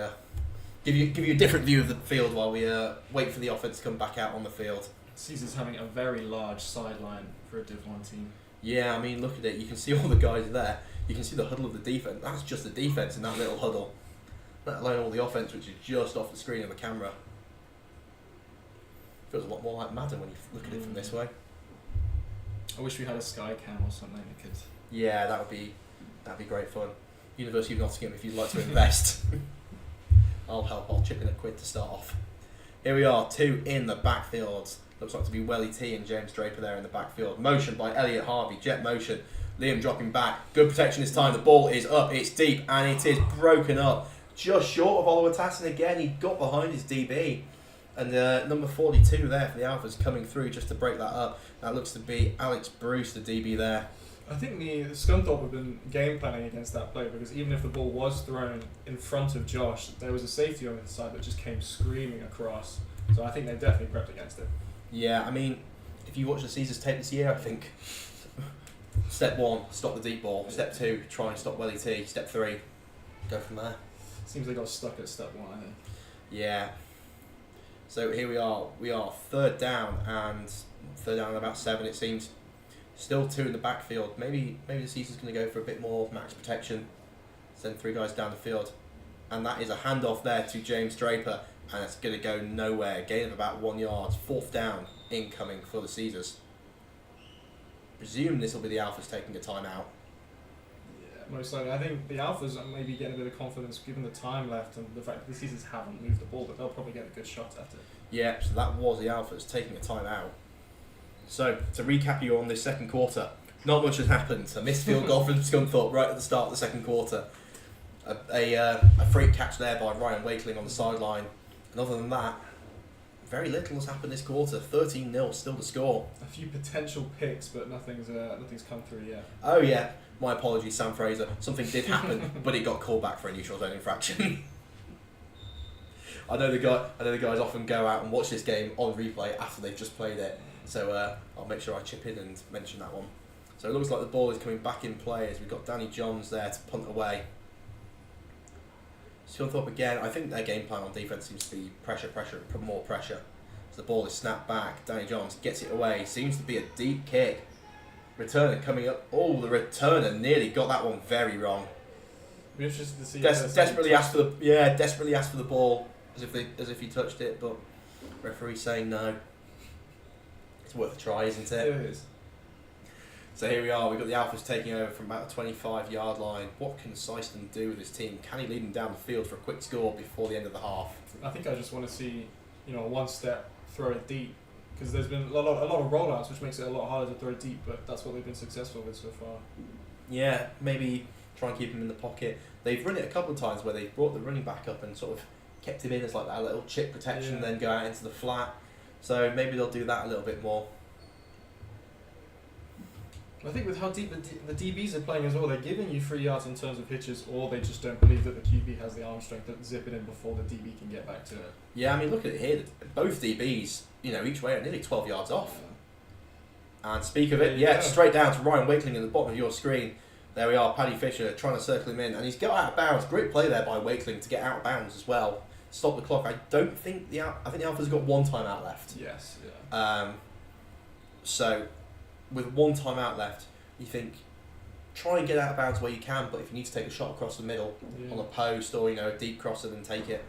[SPEAKER 1] give you a different view of the field while we wait for the offense to come back out on the field.
[SPEAKER 2] Caesar's having a very large sideline for a Div 1 team.
[SPEAKER 1] Yeah, I mean, look at it. You can see all the guys there. You can see the huddle of the defense. That's just the defense in that little huddle. Let alone all the offense, which is just off the screen of the camera. Feels a lot more like Madden when you look at it from this way.
[SPEAKER 2] I wish we had a sky cam or something that could.
[SPEAKER 1] Yeah, that'd be great fun. University of Nottingham, if you'd like to invest, I'll help. I'll chip in a quid to start off. Here we are, 2 in the backfield. Looks like to be Welly T and James Draper there in the backfield. Motion by Elliot Harvey, jet motion. Liam dropping back. Good protection this time. The ball is up, it's deep, and it is broken up. Just short of Oliver Tassin again. He got behind his DB. And number 42 there for the Alphas coming through just to break that up. That looks to be Alex Bruce, the DB there.
[SPEAKER 2] I think the Scunthorpe have been game planning against that play, because even if the ball was thrown in front of Josh, there was a safety on the side that just came screaming across. So I think they definitely prepped against it.
[SPEAKER 1] Yeah, I mean, if you watch the Caesars tape this year, I think step 1, stop the deep ball. Step 2, try and stop Welly T. Step 3, go from there.
[SPEAKER 2] Seems they got stuck at step 1, I think.
[SPEAKER 1] Yeah. So here we are. We are third down and about 7, it seems. Still 2 in the backfield. Maybe the Caesars going to go for a bit more max protection. Send 3 guys down the field. And that is a handoff there to James Draper. And it's going to go nowhere. Gain of about 1 yard. 4th down incoming for the Caesars. Presume this will be the Alphas taking a timeout.
[SPEAKER 2] Yeah, most likely. I think the Alphas are maybe getting a bit of confidence given the time left and the fact that the Caesars haven't moved the ball, but they'll probably get a good shot at it.
[SPEAKER 1] Yeah, so that was the Alphas taking a timeout. So, to recap you on this second quarter, not much has happened. A missed field goal from Scunthorpe right at the start of the second quarter. A freak catch there by Ryan Wakeling on the sideline. And other than that, very little has happened this quarter. 13-0 still to score.
[SPEAKER 2] A few potential picks, but nothing's come through yet.
[SPEAKER 1] Oh yeah, my apologies, Sam Fraser. Something did happen, but it got called back for a neutral zone infraction. I know the guys often go out and watch this game on replay after they've just played it. So I'll make sure I chip in and mention that one. So it looks like the ball is coming back in play as we've got Danny Johns there to punt away. Scunthorpe again, I think their game plan on defence seems to be pressure, and put more pressure. So the ball is snapped back, Danny Johns gets it away, seems to be a deep kick. Returner coming up, oh the returner nearly got that one very wrong.
[SPEAKER 2] Be interested to see.
[SPEAKER 1] Desperately asked for the ball as if he touched it, but referee saying no. It's worth a try, isn't it?
[SPEAKER 2] It is.
[SPEAKER 1] So here we are, we've got the Alphas taking over from about the 25-yard line. What can Syston do with his team? Can he lead them down the field for a quick score before the end of the half?
[SPEAKER 2] I think I just want to see, a one-step, throw it deep. Because there's been a lot of rollouts, which makes it a lot harder to throw it deep, but that's what they've been successful with so far.
[SPEAKER 1] Yeah, maybe try and keep him in the pocket. They've run it a couple of times where they've brought the running back up and sort of kept him in as like that little chip protection, then go out into the flat. So maybe they'll do that a little bit more.
[SPEAKER 2] I think with how deep the DBs are playing as well, they're giving you 3 yards in terms of hitches, or they just don't believe that the QB has the arm strength to zip it in before the DB can get back to it.
[SPEAKER 1] Yeah, I mean, look at it here. Both DBs, each way are nearly 12 yards off. And speak of it, straight down to Ryan Wakeling at the bottom of your screen. There we are, Paddy Fisher trying to circle him in, and he's got out of bounds. Great play there by Wakeling to get out of bounds as well. Stop the clock. I think the Alpha's got one time out left.
[SPEAKER 2] Yes, yeah.
[SPEAKER 1] So, with one time out left, you think, try and get out of bounds where you can, but if you need to take a shot across the middle on a post or a deep crosser, then take it.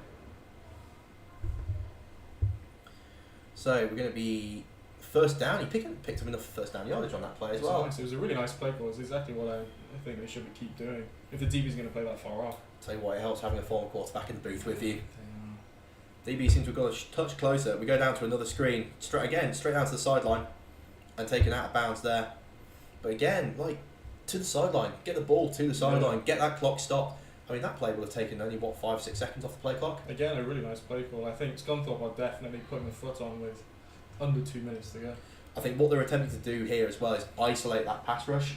[SPEAKER 1] So we're going to be first down. He picked up enough first down yardage on that play as well.
[SPEAKER 2] Nice. It was a really nice play call. It's exactly what I think they should keep doing. If the DB's going to play that far off.
[SPEAKER 1] Tell you what, it helps having a former quarterback in the booth with you. DB seems to have got a touch closer. We go down to another screen. Straight down to the sideline and taken out of bounds there. But again, to the sideline. Get the ball to the sideline. Get that clock stopped. I mean, that play would have taken only, 5-6 seconds off the play clock?
[SPEAKER 2] Again, a really nice play call. I think Scunthorpe are definitely putting the foot on with under 2 minutes to go.
[SPEAKER 1] I think what they're attempting to do here as well is isolate that pass rush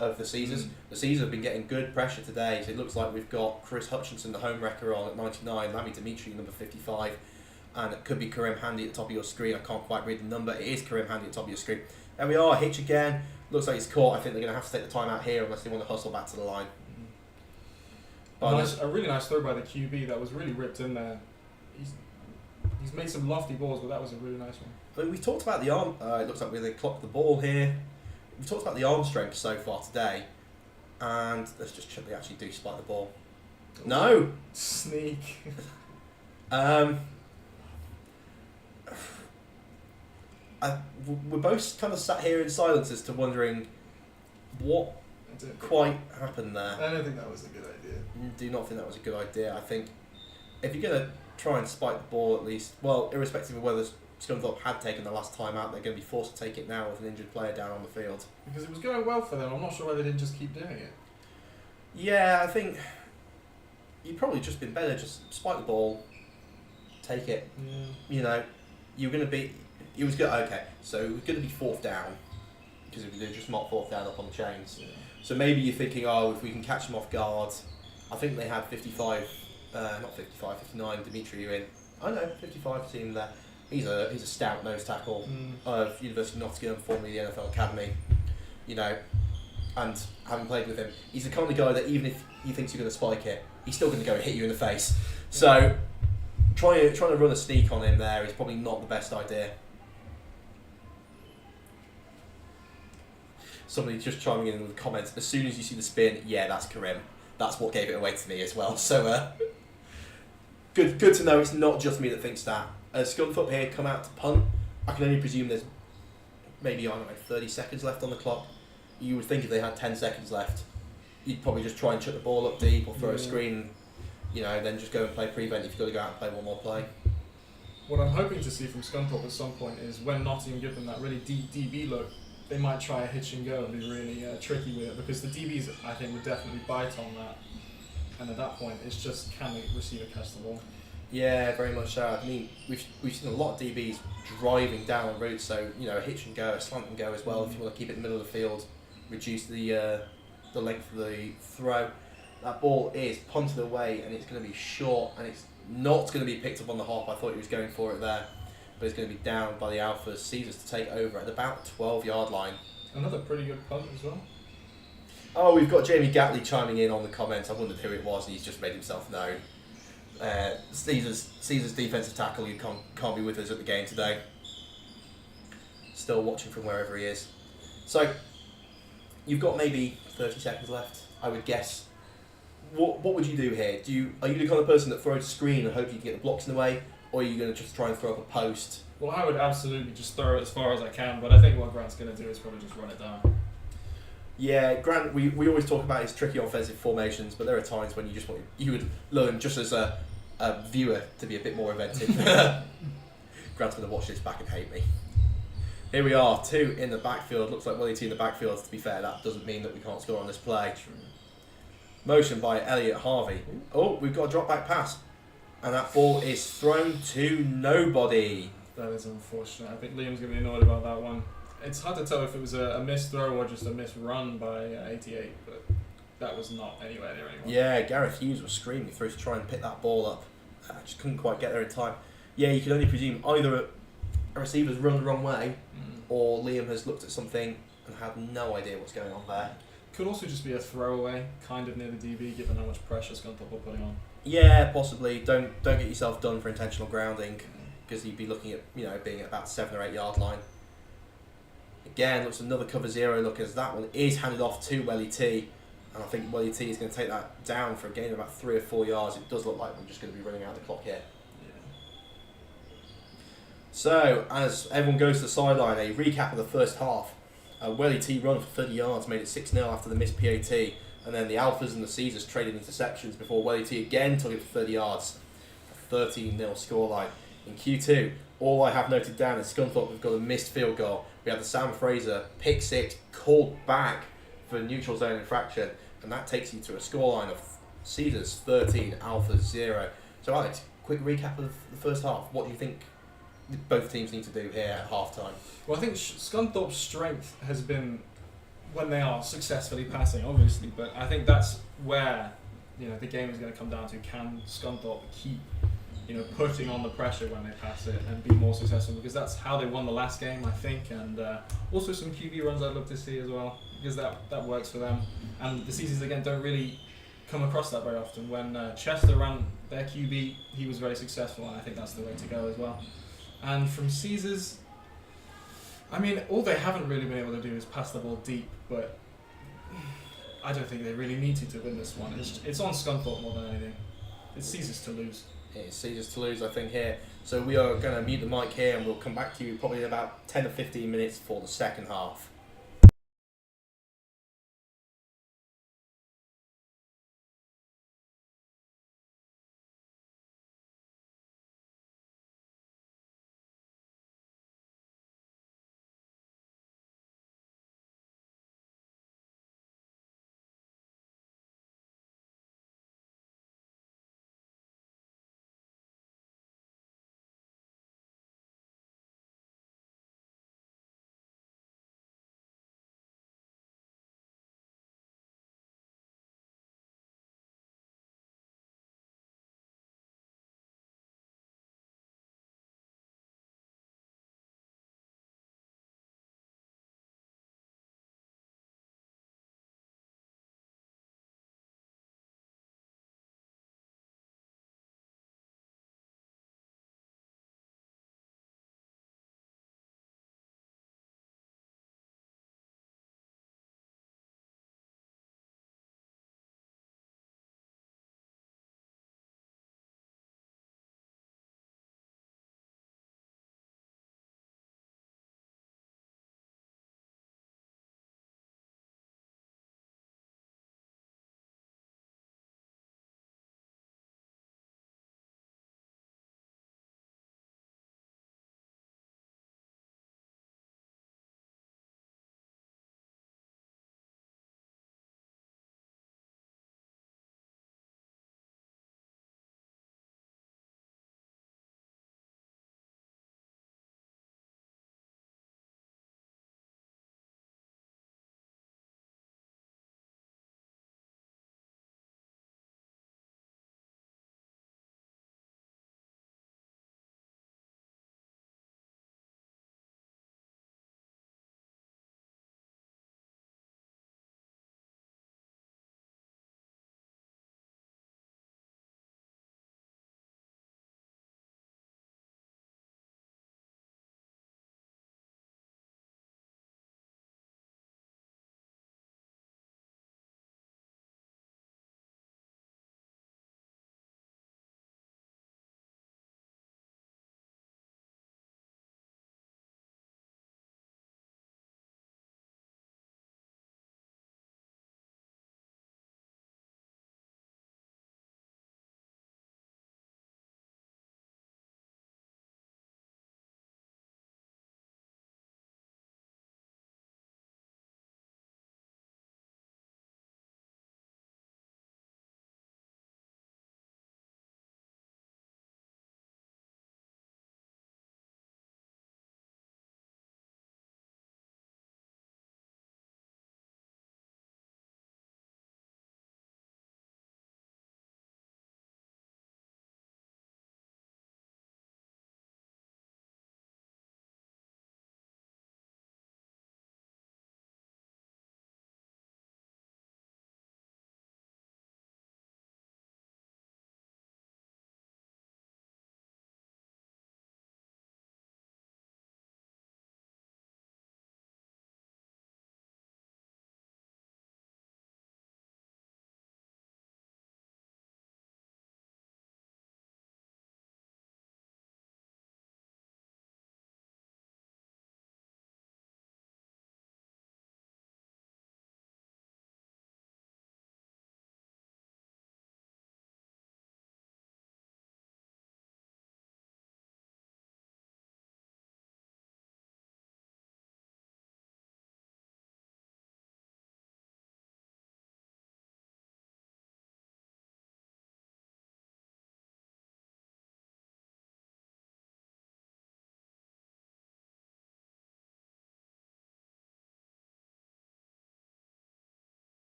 [SPEAKER 1] of the Caesars. The Caesars have been getting good pressure today, so it looks like we've got Chris Hutchinson, the home wrecker, on at 99, Lammy Dimitri, number 55, and it could be Karim Handy at the top of your screen. I can't quite read the number. It is Karim Handy at the top of your screen. There we are, Hitch again. Looks like he's caught. I think they're going to have to take the time out here unless they want to hustle back to the line.
[SPEAKER 2] A really nice throw by the QB that was really ripped in there. He's made some lofty balls, but that was a really nice one.
[SPEAKER 1] I mean, we've talked about the arm. It looks like we're going to clock the ball here. We've talked about the arm strength so far today, and let's just check they actually do spike the ball. No!
[SPEAKER 2] Sneak.
[SPEAKER 1] We're both kind of sat here in silence as to wondering what quite happened there.
[SPEAKER 2] I don't think that was a good idea.
[SPEAKER 1] Do not think that was a good idea. I think if you're going to try and spike the ball at least, well, irrespective of whether Scunthorpe had taken the last time out, they're going to be forced to take it now with an injured player down on the field.
[SPEAKER 2] Because it was going well for them. I'm not sure why they didn't just keep doing it.
[SPEAKER 1] Yeah, I think you'd probably just been better, just spike the ball, take it.
[SPEAKER 2] Yeah.
[SPEAKER 1] You're going to be... It was good. Okay, so it was going to be fourth down because they just marked fourth down up on the chains.
[SPEAKER 2] Yeah.
[SPEAKER 1] So maybe you're thinking, if we can catch them off guard. I think they had 59 Dimitri in. I know, 55 team there. He's a stout nose tackle of University of Nottingham, formerly the NFL Academy. And having played with him, he's the kind of guy that even if he thinks you're going to spike it, he's still going to go and hit you in the face. So trying to run a sneak on him there is probably not the best idea. Somebody just chiming in with the comments, as soon as you see the spin, yeah, that's Karim. That's what gave it away to me as well. So good to know it's not just me that thinks that. Scunthorpe here come out to punt. I can only presume there's maybe 30 seconds left on the clock. You would think if they had 10 seconds left, you'd probably just try and chuck the ball up deep or throw a screen, then just go and play prevent if you've got to go out and play one more play.
[SPEAKER 2] What I'm hoping to see from Scunthorpe at some point is when Nottingham give them that really deep DB look, they might try a hitch and go and be really tricky with it, because the DBs, I think, would definitely bite on that. And at that point, it's just, can the receiver catch the ball?
[SPEAKER 1] Yeah, very much so. I mean, we've seen a lot of DBs driving down routes, so a hitch and go, a slant and go as well. If you want to keep it in the middle of the field, reduce the length of the throw. That ball is punted away, and it's going to be short, and it's not going to be picked up on the hop. I thought he was going for it there, but it's going to be down by the Alphas. Caesars to take over at about 12-yard line.
[SPEAKER 2] Another pretty good punt as well.
[SPEAKER 1] Oh, we've got Jamie Gatley chiming in on the comments. I wondered who it was, and he's just made himself known. Caesar's defensive tackle, who can't be with us at the game today. Still watching from wherever he is. So, you've got maybe 30 seconds left, I would guess. What would you do here? Are you the kind of person that throws a screen and hope you can get the blocks in the way, or are you going to just try and throw up a post?
[SPEAKER 2] Well, I would absolutely just throw it as far as I can, but I think what Grant's going to do is probably just run it down.
[SPEAKER 1] Yeah, Grant, we always talk about his tricky offensive formations, but there are times when you would learn just as a viewer to be a bit more inventive. Grant's going to watch this back and hate me. Here we are, 2 in the backfield. Looks like only 2 in the backfield. To be fair, that doesn't mean that we can't score on this play.
[SPEAKER 2] True.
[SPEAKER 1] Motion by Elliot Harvey. Oh, we've got a drop back pass. And that ball is thrown to nobody.
[SPEAKER 2] That is unfortunate. I think Liam's going to be annoyed about that one. It's hard to tell if it was a missed throw or just a missed run by 88, but that was not anywhere near anyone.
[SPEAKER 1] Yeah, Gareth Hughes was screaming through to try and pick that ball up. I just couldn't quite get there in time. Yeah, you can only presume either a receiver's run the wrong way or Liam has looked at something and had no idea what's going on there.
[SPEAKER 2] could also just be a throwaway, kind of near the DB, given how much pressure Scunthorpe are putting on.
[SPEAKER 1] Yeah, possibly. Don't get yourself done for intentional grounding, because you'd be looking at being at about 7 or 8 yard line. Again, looks another cover 0 look, as that one is handed off to Welly T, and I think Welly T is going to take that down for a gain of about 3 or 4 yards. It does look like we're just going to be running out of the clock here. So, as everyone goes to the sideline, a recap of the first half. Welly T run for 30 yards, made it 6-0 after the missed PAT, and then the Alphas and the Caesars traded interceptions before Welly T again took it for 30 yards. A 13-0 scoreline. In Q2, all I have noted down is Scunthorpe have got a missed field goal. We have the Sam Fraser pick 6 called back for a neutral zone infraction, and that takes you to a scoreline of Caesars 13, Alphas 0. So Alex, quick recap of the first half. What do you think both teams need to do here at half time?
[SPEAKER 2] Well, I think Scunthorpe's strength has been when they are successfully passing, obviously, but I think that's where the game is going to come down to. Can Scunthorpe keep putting on the pressure when they pass it and be more successful, because that's how they won the last game, I think, and also some QB runs I'd love to see as well, because that works for them. And the Caesars again don't really come across that very often. When Chester ran their QB, he was very successful, and I think that's the way to go as well. And from Caesars, I mean, all they haven't really been able to do is pass the ball deep, but I don't think they really need to win this one. It's on Scunthorpe more than anything. It's Caesars to lose.
[SPEAKER 1] It's Caesars to lose, I think, here. So we are going to mute the mic here, and we'll come back to you probably in about 10 or 15 minutes for the second half.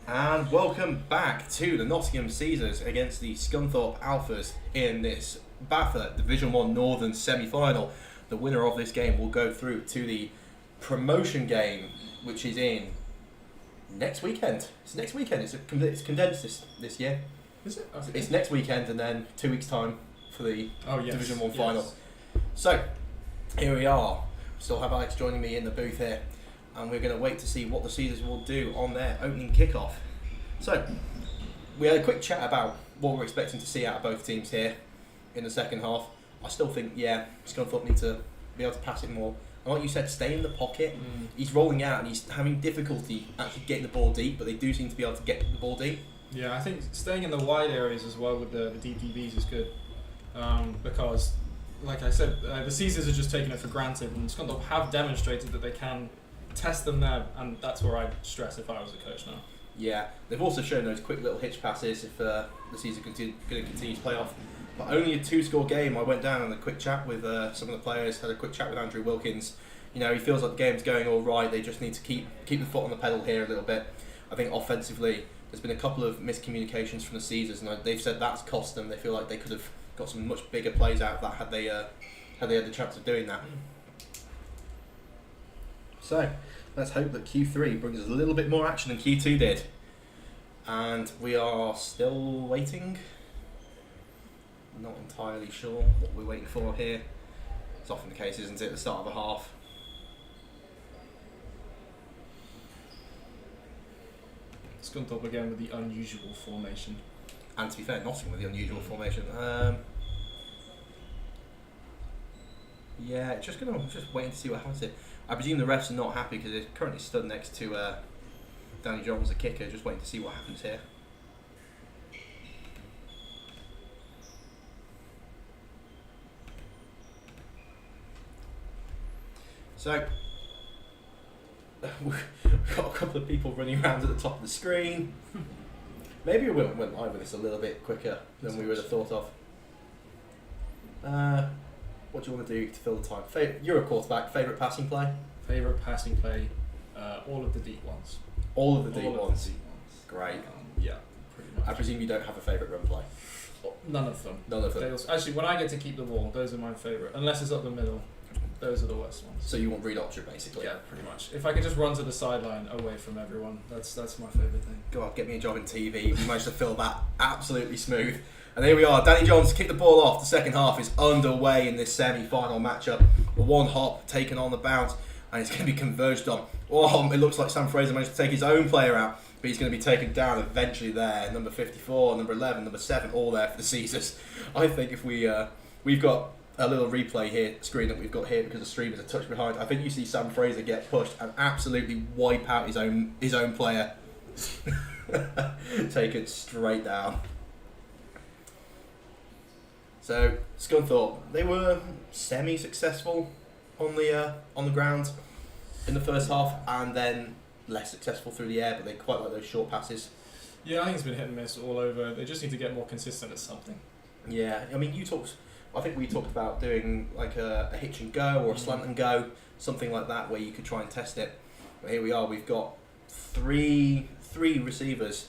[SPEAKER 1] And welcome back to the Nottingham Caesars against the Scunthorpe Alphas in this BAFA Division 1 Northern semi-final. The winner of this game will go through to the promotion game, which is in next weekend. It's next weekend. It's condensed this year.
[SPEAKER 2] Is it? Okay.
[SPEAKER 1] It's next weekend and then 2 weeks' time for the Division 1 final.
[SPEAKER 2] Yes.
[SPEAKER 1] So, here we are. Still have Alex joining me in the booth here. And we're going to wait to see what the Caesars will do on their opening kickoff. So, we had a quick chat about what we're expecting to see out of both teams here in the second half. I still think, Scunthorpe need to be able to pass it more. And like you said, stay in the pocket. He's rolling out and he's having difficulty actually getting the ball deep, but they do seem to be able to get the ball deep.
[SPEAKER 2] Yeah, I think staying in the wide areas as well with the DPBs is good. Because, like I said, the Caesars are just taking it for granted, and Scunthorpe have demonstrated that they can test them there, and that's where I'd stress if I was a coach now.
[SPEAKER 1] Yeah, they've also shown those quick little hitch passes if the Caesars are going to continue to play off. But only a 2-score game. I went down and a quick chat with some of the players, had a quick chat with Andrew Wilkins. You know, he feels like the game's going all right. They just need to keep the foot on the pedal here a little bit. I think offensively, there's been a couple of miscommunications from the Caesars, and they've said that's cost them. They feel like they could have got some much bigger plays out of that had they had the chance of doing that. So, let's hope that Q3 brings us a little bit more action than Q2 did. And we are still waiting. Not entirely sure what we're waiting for here. It's often the case, isn't it, at the start of a half.
[SPEAKER 2] Scunthorpe again with the unusual formation.
[SPEAKER 1] And to be fair, Nottingham with the unusual formation. Just waiting to see what happens here. I presume the refs are not happy because they're currently stood next to Danny Johns, the kicker, just waiting to see what happens here. So, we've got a couple of people running around at the top of the screen. Maybe we went live with this a little bit quicker than we would have thought of. What do you want to do to fill the time? You're a quarterback. Favourite passing play?
[SPEAKER 2] Favourite passing play, all of the deep ones.
[SPEAKER 1] All of the deep ones.
[SPEAKER 2] Great.
[SPEAKER 1] Yeah,
[SPEAKER 2] pretty much.
[SPEAKER 1] I presume you don't have a favourite run play.
[SPEAKER 2] None of them.
[SPEAKER 1] None of them.
[SPEAKER 2] Actually, when I get to keep the ball, those are my favourite. Unless it's up the middle, those are the worst ones.
[SPEAKER 1] So you want read option basically?
[SPEAKER 2] Yeah, pretty much. If I could just run to the sideline away from everyone, that's my favourite thing.
[SPEAKER 1] God, get me a job in TV. We managed to fill that absolutely smooth. And here we are. Danny Johns kicked the ball off. The second half is underway in this semi-final matchup. A one hop taken on the bounce, and it's going to be converged on. Oh, it looks like Sam Fraser managed to take his own player out, but he's going to be taken down eventually there. Number 54, number 11, number 7, all there for the Caesars. I think if we've got a little replay here screen that we've got here because the stream is a touch behind. I think you see Sam Fraser get pushed and absolutely wipe out his own player. Taken straight down. So Scunthorpe, they were semi-successful on the ground in the first half, and then less successful through the air. But they quite like those short passes.
[SPEAKER 2] Yeah, I think it's been hit and miss all over. They just need to get more consistent at something.
[SPEAKER 1] Yeah, I mean, I think we talked about doing like a hitch and go or a slant and go, something like that, where you could try and test it. But here we are. We've got three receivers.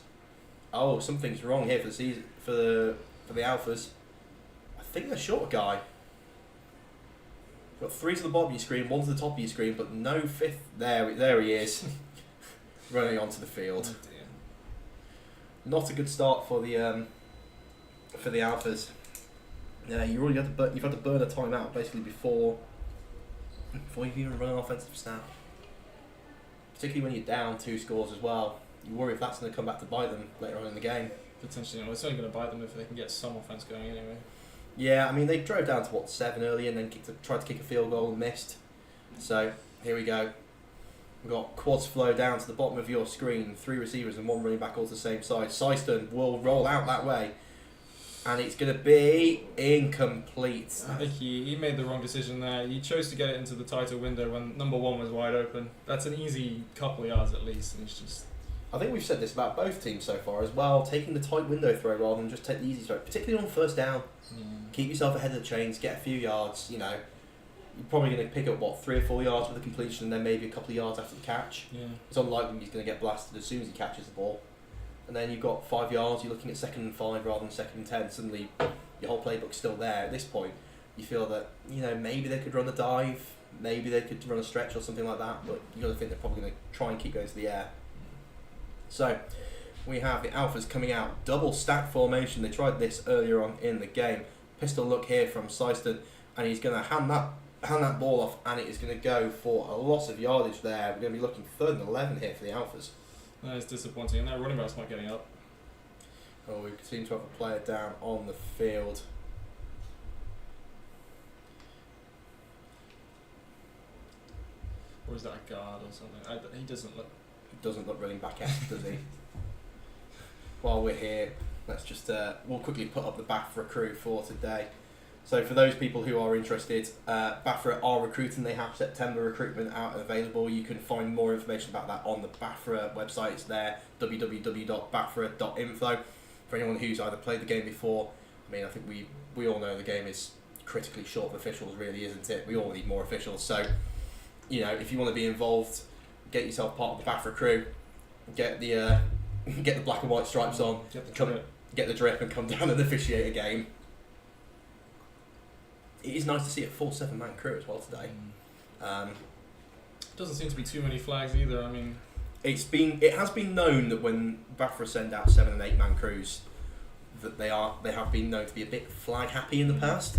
[SPEAKER 1] Oh, something's wrong here for the Alphas. I think they're short guy. Got 3 to the bottom of your screen, 1 to the top of your screen, but no 5th. There he is, running onto the field.
[SPEAKER 2] Oh dear.
[SPEAKER 1] Not a good start for the Alphas. Yeah, you've had to burn a timeout basically before you've even run an offensive snap. Particularly when you're down 2 scores as well. You worry if that's going to come back to bite them later on in the game.
[SPEAKER 2] Potentially, it's only going to bite them if they can get some offense going anyway.
[SPEAKER 1] Yeah, I mean, they drove down to 7 early and then tried to kick a field goal and missed. So, here we go. We've got quads flow down to the bottom of your screen, 3 receivers and 1 running back all to the same side. Syston will roll out that way, and it's going to be incomplete.
[SPEAKER 2] I think he made the wrong decision there. He chose to get it into the tighter window when number 1 was wide open. That's an easy couple of yards at least, and it's just...
[SPEAKER 1] I think we've said this about both teams so far as well, taking the tight window throw rather than just take the easy throw, particularly on first down. Keep yourself ahead of the chains, get a few yards, you're probably going to pick up, 3 or 4 yards with the completion and then maybe a couple of yards after the catch.
[SPEAKER 2] Yeah.
[SPEAKER 1] It's unlikely he's going to get blasted as soon as he catches the ball. and then you've got 5 yards, you're looking at 2nd and 5 rather than 2nd and 10. Suddenly, your whole playbook's still there. At this point, you feel that, you know, maybe they could run a dive, maybe they could run a stretch or something like that, but you've got to think they're probably going to try and keep going to the air. So, we have the Alphas coming out, double stack formation. They tried this earlier on in the game. Pistol look here from Syston, and he's going to hand that ball off, and it is going to go for a loss of yardage there. We're going to be looking 3rd and 11 here for the Alphas.
[SPEAKER 2] That is disappointing, and their running back's not getting up.
[SPEAKER 1] Oh, we seem to have a player down on the field.
[SPEAKER 2] Or is that a guard or something? He doesn't look...
[SPEAKER 1] He doesn't look running back-esque, does he? While we're here, let's just... we'll quickly put up the BAFA crew for today. So for those people who are interested, BAFA are recruiting. They have September recruitment out and available. You can find more information about that on the BAFA website. It's there, www.bafra.info. For anyone who's either played the game before, I mean, I think we all know the game is critically short of officials, really, isn't it? We all need more officials. So, you know, if you want to be involved, get yourself part of the BAFA crew, get the black and white stripes on, get the drip and come down and officiate a game. It is nice to see a full 7-man crew as well today.
[SPEAKER 2] Doesn't seem to be too many flags either. I mean,
[SPEAKER 1] it has been known that when BAFA send out 7 and 8-man crews, that they have been known to be a bit flag happy in the past.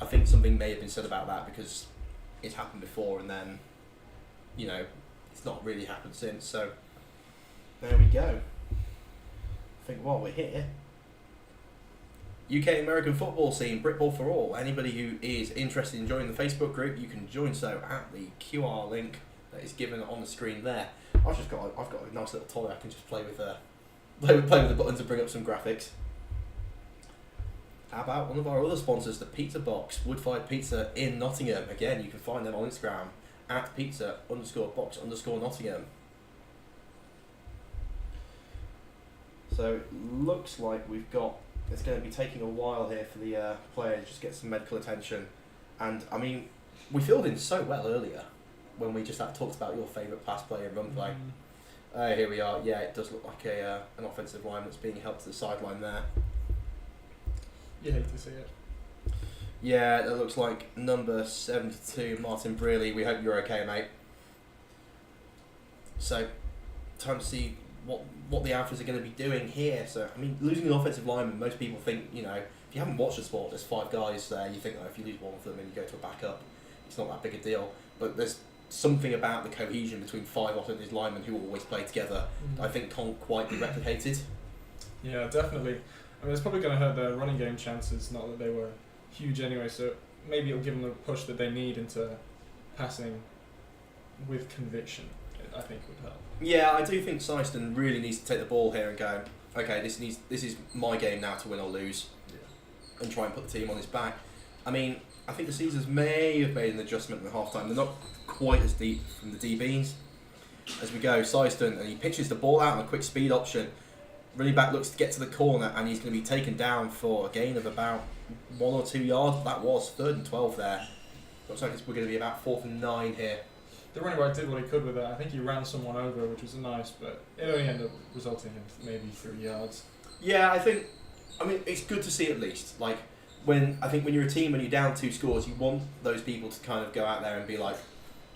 [SPEAKER 1] I think something may have been said about that because it's happened before and then, you know, it's not really happened since. So there we go. I think while we're here, UK American football scene, Britball for all. Anybody who is interested in joining the Facebook group, you can join so at the QR link that is given on the screen there. I've got a nice little toy I can just play with the buttons and bring up some graphics. How about one of our other sponsors, the Pizza Box, Wood-fired Pizza in Nottingham. Again, you can find them on Instagram at pizza_box_Nottingham. So it looks like it's going to be taking a while here for the players just get some medical attention. And I mean, we filled in so well earlier when we just talked about your favourite pass play and run play. Here we are. Yeah, it does look like an offensive line that's being helped to the sideline there.
[SPEAKER 2] You hate to see it.
[SPEAKER 1] Yeah, that looks like number 72, Martin Brearley. We hope you're okay, mate. So, time to see what the Alphas are going to be doing here. So, I mean, losing an offensive lineman, most people think, you know, if you haven't watched the sport, there's 5 guys there, you think, if you lose one of them and you go to a backup, it's not that big a deal. But there's something about the cohesion between 5 offensive linemen who always play together I think can't quite be replicated.
[SPEAKER 2] Yeah, definitely. I mean, it's probably going to hurt their running game chances, not that they were huge anyway, so maybe it'll give them the push that they need into passing with conviction, I think would help.
[SPEAKER 1] Yeah, I do think Syston really needs to take the ball here and go, okay, this is my game now to win or lose, and try and put the team on his back. I mean, I think the Caesars may have made an adjustment in the half-time. They're not quite as deep from the DBs. As we go, Syston, and he pitches the ball out on a quick speed option. Running back looks to get to the corner, and he's going to be taken down for a gain of about 1 or 2 yards. That was 3rd and 12 there. Looks like we're going to be about 4th and 9 here.
[SPEAKER 2] The running back did what he could with that. I think he ran someone over, which was nice, but it only ended up resulting in maybe 3 yards.
[SPEAKER 1] Yeah, I mean, it's good to see at least. Like, when you're a team and you're down 2 scores, you want those people to kind of go out there and be like,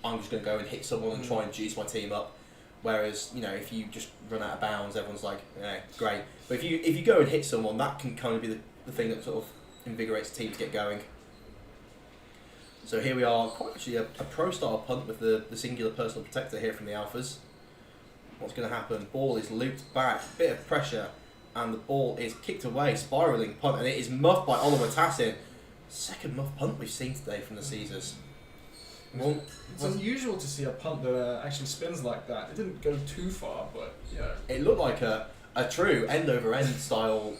[SPEAKER 1] I'm just going to go and hit someone and try and juice my team up. Whereas, you know, if you just run out of bounds, everyone's like, yeah, great. But if you go and hit someone, that can kind of be the thing that sort of invigorates the team to get going. So here we are, quite actually a pro-style punt with the singular personal protector here from the Alphas. What's going to happen? Ball is looped back, bit of pressure, and the ball is kicked away, spiralling punt, and it is muffed by Oliver Tassin. Second muff punt we've seen today from the Caesars.
[SPEAKER 2] It's unusual to see a punt that actually spins like that. It didn't go too far, but yeah.
[SPEAKER 1] It looked like a true end over end style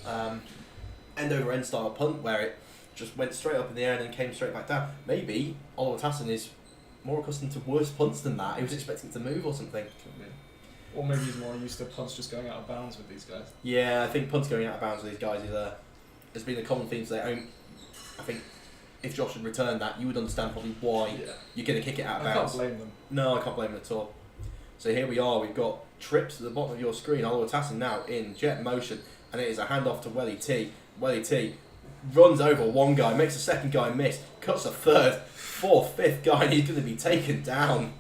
[SPEAKER 1] punt where it just went straight up in the air and then came straight back down. Maybe Oliver Tassin is more accustomed to worse punts than that. He was expecting it to move or something.
[SPEAKER 2] Or maybe he's more used to punts just going out of bounds with these guys.
[SPEAKER 1] Yeah, I think punts going out of bounds with these guys has been a common theme today. I think if Josh had returned that, you would understand probably why you're going to kick it out of bounds.
[SPEAKER 2] I can't blame them.
[SPEAKER 1] No, I can't blame them at all. So here we are. We've got trips at the bottom of your screen. Oliver Tassin now in jet motion, and it is a handoff to Welly T. Welly T runs over one guy, makes a second guy miss, cuts a third, fourth, fifth guy, and he's going to be taken down.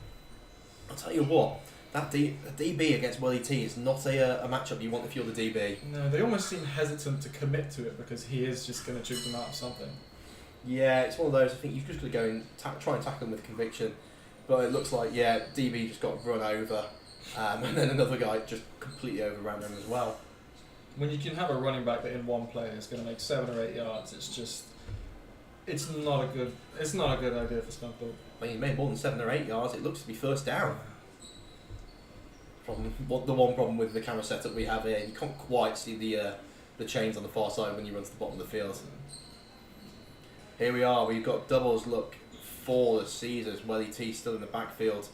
[SPEAKER 1] I'll tell you what, that DB against Welly T is not a matchup you want if you're the DB.
[SPEAKER 2] No, they almost seem hesitant to commit to it because he is just going to juke them out of something.
[SPEAKER 1] Yeah, it's one of those, I think you've just got to go and try and tackle him with conviction. But it looks like, yeah, DB just got run over, and then another guy just completely overran him as well.
[SPEAKER 2] When you can have a running back that in one play is going to make 7 or 8 yards, it's not a good idea for Scunthorpe.
[SPEAKER 1] When he made more than 7 or 8 yards, it looks to be first down. The one problem with the camera setup we have here, you can't quite see the chains on the far side when you run to the bottom of the field. Here we are, we've got doubles look for the Caesars. Welly T still in the backfield.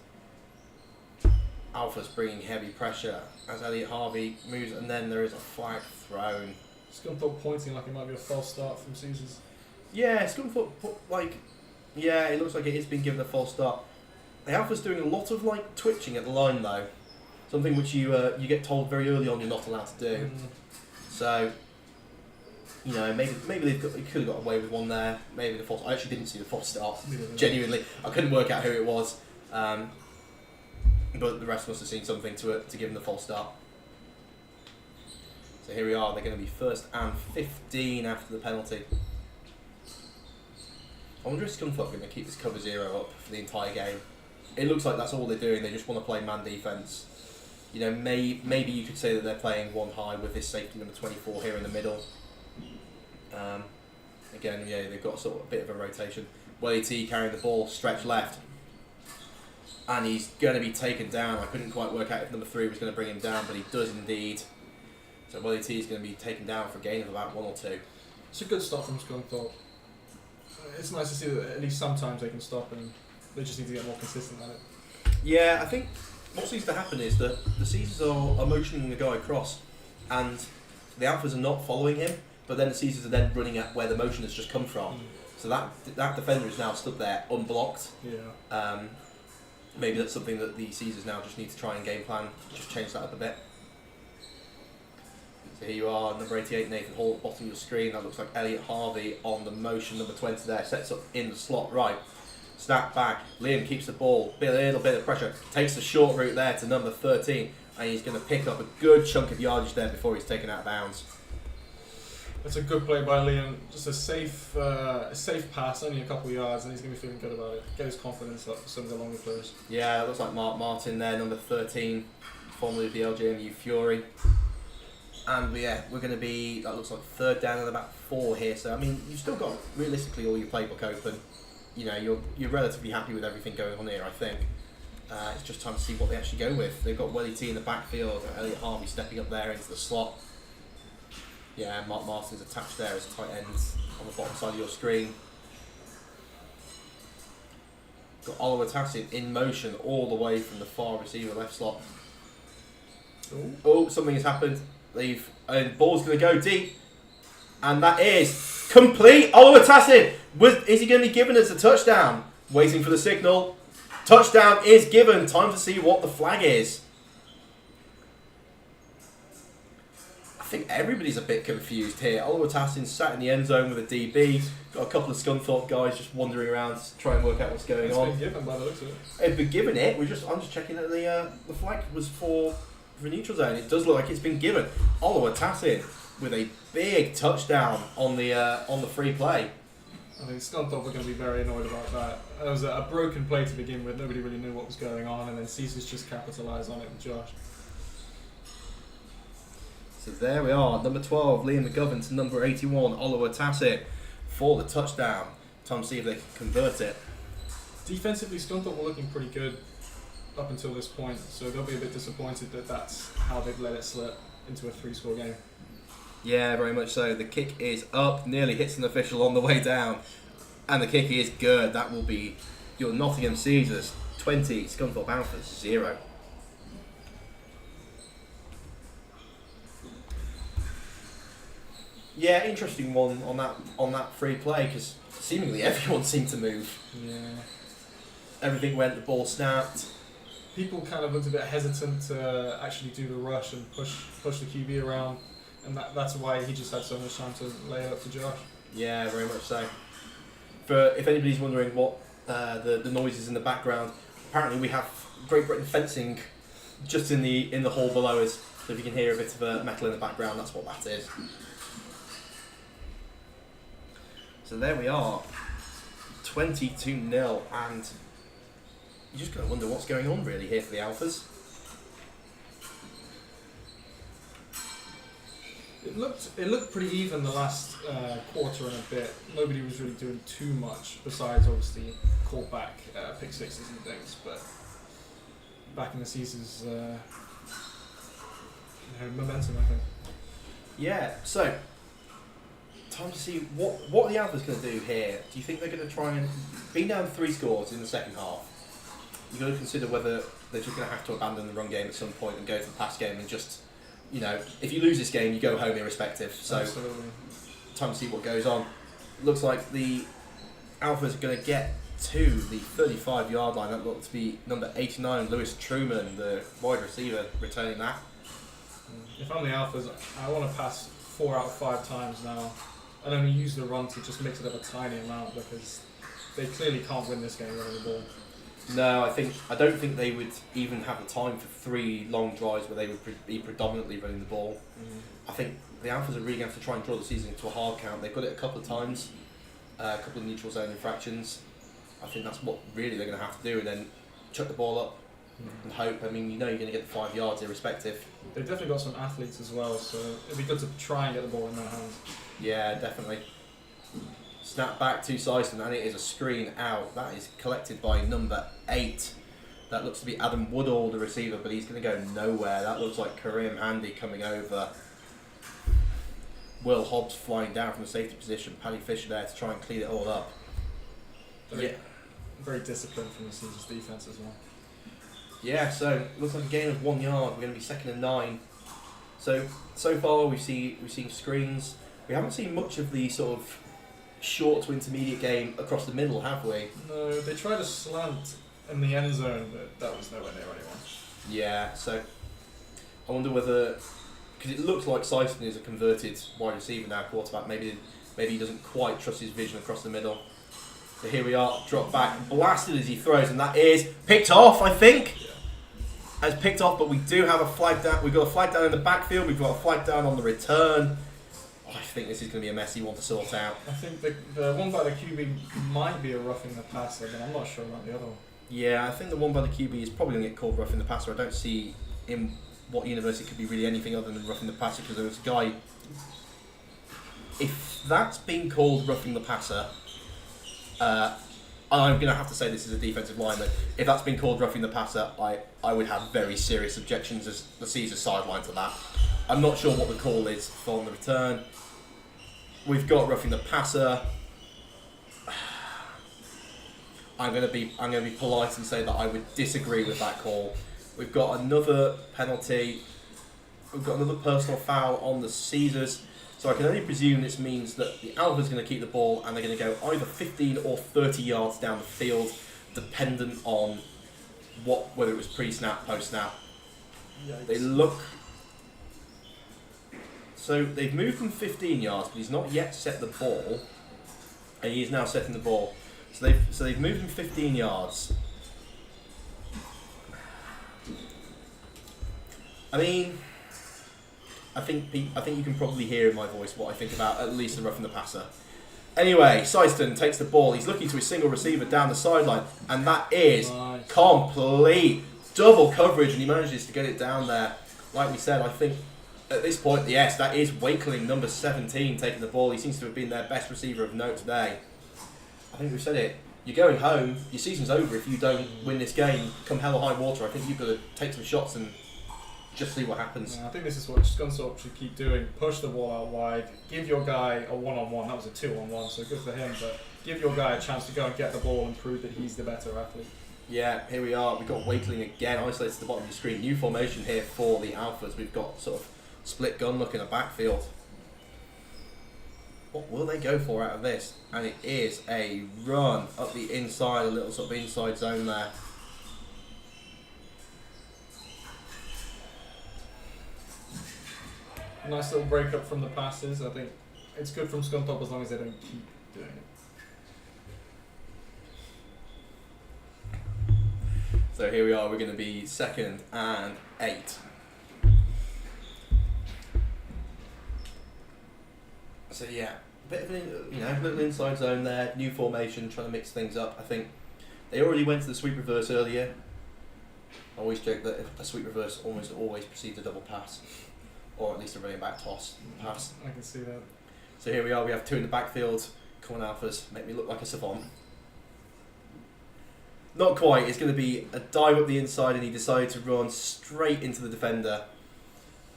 [SPEAKER 1] Alpha's bringing heavy pressure as Elliot Harvey moves, and then there is a flag thrown.
[SPEAKER 2] Scunthorpe pointing like it might be a false start from Caesars.
[SPEAKER 1] Yeah, Scunthorpe, yeah, it looks like it has been given a false start. The Alpha's doing a lot of twitching at the line though, something which you get told very early on you're not allowed to do. So, you know, maybe they could have got away with one there. Maybe the false. I actually didn't see the false start. Genuinely, I couldn't work out who it was. But the rest must have seen something to give them the false start. So here we are. They're going to be first and 15 after the penalty. I wonder if Scunthorpe are going to keep this cover 0 up for the entire game. It looks like that's all they're doing. They just want to play man defence. You know, maybe you could say that they're playing one high with this safety number 24 here in the middle. Again, yeah, they've got sort of a bit of a rotation. Welly T carrying the ball, stretch left. And he's going to be taken down. I couldn't quite work out if number 3 was going to bring him down, but he does indeed. So Welly T is going to be taken down for a gain of about 1 or 2.
[SPEAKER 2] It's a good stop from Scunthorpe. It's nice to see that at least sometimes they can stop, and they just need to get more consistent at it.
[SPEAKER 1] Yeah, I think what seems to happen is that the Caesars are motioning the guy across, and the Alphas are not following him, but then the Caesars are then running at where the motion has just come from. So that defender is now stood there unblocked.
[SPEAKER 2] Yeah.
[SPEAKER 1] Maybe that's something that the Caesars now just need to try and game plan, just change that up a bit. So here you are, number 88, Nathan Hall at the bottom of your screen. That looks like Elliot Harvey on the motion. Number 20 there, sets up in the slot right. Snap back, Liam keeps the ball, a little bit of pressure, takes the short route there to number 13, and he's going to pick up a good chunk of yardage there before he's taken out of bounds.
[SPEAKER 2] That's a good play by Liam. Just a safe pass, only a couple of yards, and he's going to be feeling good about it. Get his confidence up for some of the longer plays.
[SPEAKER 1] Yeah, it looks like Mark Martin there, number 13, formerly of the LJMU Fury. And yeah, we're going to be, that looks like third down and about 4 here. So, I mean, you've still got realistically all your playbook open. You know, you're relatively happy with everything going on here, I think. It's just time to see what they actually go with. They've got Welly T in the backfield, Elliot Harvey stepping up there into the slot. Yeah, Mark Martin's attached there as tight end on the bottom side of your screen. Got Oliver Tassin in motion all the way from the far receiver left slot. Oh, something has happened. And ball's going to go deep. And that is complete. Oliver Tassin, is he going to be given as a touchdown? Waiting for the signal. Touchdown is given. Time to see what the flag is. I think everybody's a bit confused here. Oliver Tassin sat in the end zone with a DB. Got a couple of Scunthorpe guys just wandering around to try and work out what's going on.
[SPEAKER 2] It's been given by the looks of it.
[SPEAKER 1] It's been given it. I'm just checking that the flag was for neutral zone. It does look like it's been given. Oliver Tassin with a big touchdown on the free play.
[SPEAKER 2] I think Scunthorpe were going to be very annoyed about that. It was a broken play to begin with. Nobody really knew what was going on, and then Caesars just capitalised on it with Josh.
[SPEAKER 1] So there we are, number 12, Liam McGovern to number 81, Oliver Tassin for the touchdown. Time to see if they can convert it.
[SPEAKER 2] Defensively, Scunthorpe were looking pretty good up until this point, so they'll be a bit disappointed that that's how they've let it slip into a 3-score game.
[SPEAKER 1] Yeah, very much so. The kick is up, nearly hits an official on the way down, and the kick is good. That will be your Nottingham Caesars 20, Scunthorpe Alphas 0. Yeah, interesting one on that free play because seemingly everyone seemed to move.
[SPEAKER 2] Yeah.
[SPEAKER 1] Everything went. The ball snapped.
[SPEAKER 2] people kind of looked a bit hesitant to actually do the rush and push the QB around, and that's why he just had so much time to lay it up to Josh.
[SPEAKER 1] Yeah, very much so. For if anybody's wondering what the noise is in the background, apparently we have Great Britain fencing just in the hall below us. So if you can hear a bit of metal in the background, that's what that is. So there we are, 22-0, and you just gotta wonder what's going on really here for the Alphas.
[SPEAKER 2] It looked pretty even the last quarter and a bit. Nobody was really doing too much besides obviously call back pick sixes and things. But back in the season's momentum, I think.
[SPEAKER 1] Yeah. So time to see what the Alphas going to do here. Do you think they're going to try and being down 3 scores in the second half? You've got to consider whether they're just going to have to abandon the run game at some point and go to the pass game and just. If you lose this game, you go home irrespective. So,
[SPEAKER 2] Absolutely.
[SPEAKER 1] Time to see what goes on. Looks like the Alphas are going to get to the 35-yard line. That looks to be number 89, Lewis Truman, the wide receiver, returning that.
[SPEAKER 2] If I'm the Alphas, I want to pass 4 out of 5 times now, and only use the run to just mix it up a tiny amount because they clearly can't win this game running the ball.
[SPEAKER 1] No, I don't think they would even have the time for 3 long drives where they would be predominantly running the ball. I think the Alphas are really going to have to try and draw the season into a hard count. They've got it a couple of times, a couple of neutral zone infractions. I think that's what really they're going to have to do, and then chuck the ball up and hope. I mean, you're going to get the 5 yards irrespective.
[SPEAKER 2] They've definitely got some athletes as well, so it'd be good to try and get the ball in their hands.
[SPEAKER 1] Yeah, definitely. Snap back to Syson, and it is a screen out. That is collected by number 8. That looks to be Adam Woodall, the receiver, but he's going to go nowhere. That looks like Kareem Handy coming over. Will Hobbs flying down from the safety position. Paddy Fisher there to try and clean it all up.
[SPEAKER 2] Very disciplined from the Caesars defence as well.
[SPEAKER 1] Yeah, so looks like a gain of 1 yard. We're going to be 2nd and 9. So far we've seen screens. We haven't seen much of the sort of short to intermediate game across the middle, have we?
[SPEAKER 2] No, they tried a slant in the end zone, but that was nowhere near anyone.
[SPEAKER 1] Yeah, so I wonder whether, because it looks like Syson is a converted wide receiver now, quarterback. Maybe he doesn't quite trust his vision across the middle. So here we are, drop back, blasted as he throws, and that is picked off, I think.
[SPEAKER 2] Yeah.
[SPEAKER 1] As picked off, but we do have a flag down. We've got a flag down in the backfield. We've got a flag down on the return. I think this is going to be a messy one to sort out.
[SPEAKER 2] I think the one by the QB might be a roughing the passer, but I'm not sure about the other one.
[SPEAKER 1] Yeah, I think the one by the QB is probably going to get called roughing the passer. I don't see in what universe it could be really anything other than roughing the passer, because there was a guy. If that's been called roughing the passer, I'm going to have to say this is a defensive lineman. If that's been called roughing the passer, I would have very serious objections as the Caesars sideline to that. I'm not sure what the call is for the return. We've got roughing the passer. I'm going to be polite and say that I would disagree with that call. We've got another penalty. We've got another personal foul on the Caesars. So I can only presume this means that the Alphas are going to keep the ball and they're going to go either 15 or 30 yards down the field, dependent on whether it was pre-snap, post-snap.
[SPEAKER 2] Yikes.
[SPEAKER 1] They look. So they've moved him 15 yards, but he's not yet set the ball, and he is now setting the ball. So they've moved him 15 yards. I mean, I think you can probably hear in my voice what I think about at least the roughing the passer. Anyway, Syston takes the ball. He's looking to his single receiver down the sideline, and that is
[SPEAKER 2] Nice.
[SPEAKER 1] complete double coverage, and he manages to get it down there. Like we said, I think at this point, yes, that is Wakeling, number 17, taking the ball. He seems to have been their best receiver of note today. I think we've said it. You're going home. Your season's over if you don't win this game. Come hell or high water, I think you've got to take some shots and just see what happens.
[SPEAKER 2] Yeah, I think this is what Scunthorpe should keep doing. Push the ball out wide. Give your guy a one-on-one. That was a 2-on-1, so good for him. But give your guy a chance to go and get the ball and prove that he's the better athlete.
[SPEAKER 1] Yeah, here we are. We've got Wakeling again, isolated to the bottom of the screen. New formation here for the Alphas. We've got sort of split gun look in the backfield. What will they go for out of this? And it is a run up the inside, a little sort of inside zone there.
[SPEAKER 2] Nice little break up from the passes. I think it's good from Scunthorpe as long as they don't keep doing it.
[SPEAKER 1] So here we are, we're going to be 2nd and 8. So yeah, a bit of a little inside zone there, new formation, trying to mix things up. I think they already went to the sweep reverse earlier. I always joke that a sweep reverse almost always precedes a double pass, or at least a running back toss pass.
[SPEAKER 2] I can see that.
[SPEAKER 1] So here we are, we have 2 in the backfield. Come on, Alphas, make me look like a savant. Not quite, it's going to be a dive up the inside and he decided to run straight into the defender.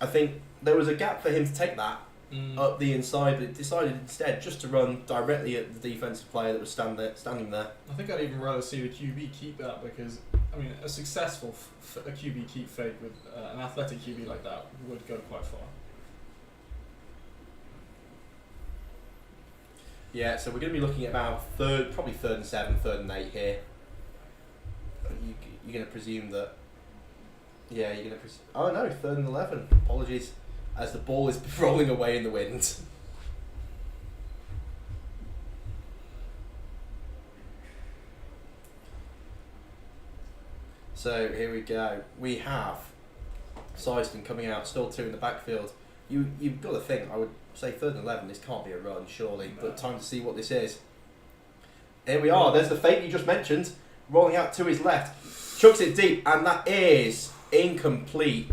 [SPEAKER 1] I think there was a gap for him to take that up the inside, but decided instead just to run directly at the defensive player that was standing there.
[SPEAKER 2] I think I'd even rather see the QB keep that because, I mean, a successful a QB keep fake with an athletic QB like that would go quite far.
[SPEAKER 1] Yeah, so we're going to be looking at about probably 3rd and 7, 3rd and 8 here. You're going to presume that... Yeah, you're going to presume... Oh no, 3rd and 11. Apologies. As the ball is rolling away in the wind. So here we go. We have Seiston coming out, still 2 in the backfield. You've got to think, I would say 3rd and 11, this can't be a run, surely. No. But time to see what this is. Here we are, there's the fake you just mentioned. Rolling out to his left. Chucks it deep, and that is incomplete.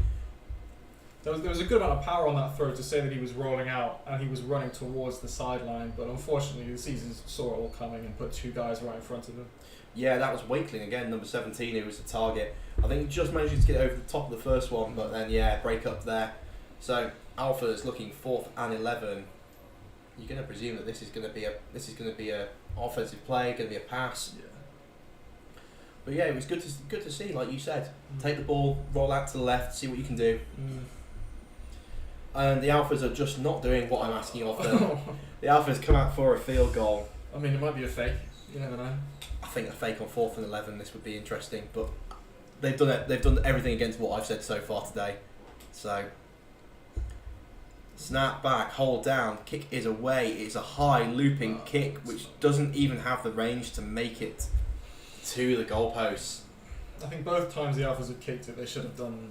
[SPEAKER 2] There was a good amount of power on that throw to say that he was rolling out and he was running towards the sideline, but unfortunately the season saw it all coming and put 2 guys right in front of him.
[SPEAKER 1] Yeah, that was Wakeling again, number 17, who was the target. I think he just managed to get over the top of the first one, but then yeah, break up there. So Alpha is looking 4th and 11. You're going to presume that this is going to be a offensive play, going to be a pass.
[SPEAKER 2] Yeah.
[SPEAKER 1] But yeah, it was good to see, like you said. Take the ball, roll out to the left, see what you can do. And the Alphas are just not doing what I'm asking of them. The Alphas come out for a field goal.
[SPEAKER 2] I mean, it might be a fake. You never know.
[SPEAKER 1] I think a fake on 4th and 11. This would be interesting, but they've done it. They've done everything against what I've said so far today. So snap back, hold down, kick is away. It's a high looping kick, which doesn't even have the range to make it to the goalposts.
[SPEAKER 2] I think both times the Alphas have kicked it, they should have done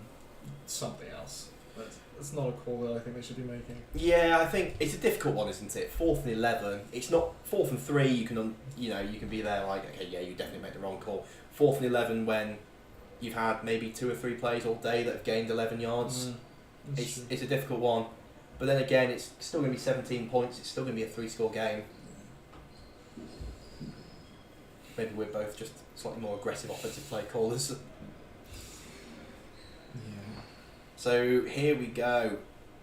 [SPEAKER 2] something else. But it's not a call that I think they should be making.
[SPEAKER 1] Yeah, I think it's a difficult one, isn't it? 4th and 11. It's not 4th and 3. You can you can be there like, okay, yeah, you definitely made the wrong call. 4th and 11 when you've had maybe 2 or 3 plays all day that have gained 11 yards. It's a difficult one. But then again, it's still going to be 17 points. It's still going to be a 3-score game. Maybe we're both just slightly more aggressive offensive play callers.
[SPEAKER 2] Yeah.
[SPEAKER 1] So here we go.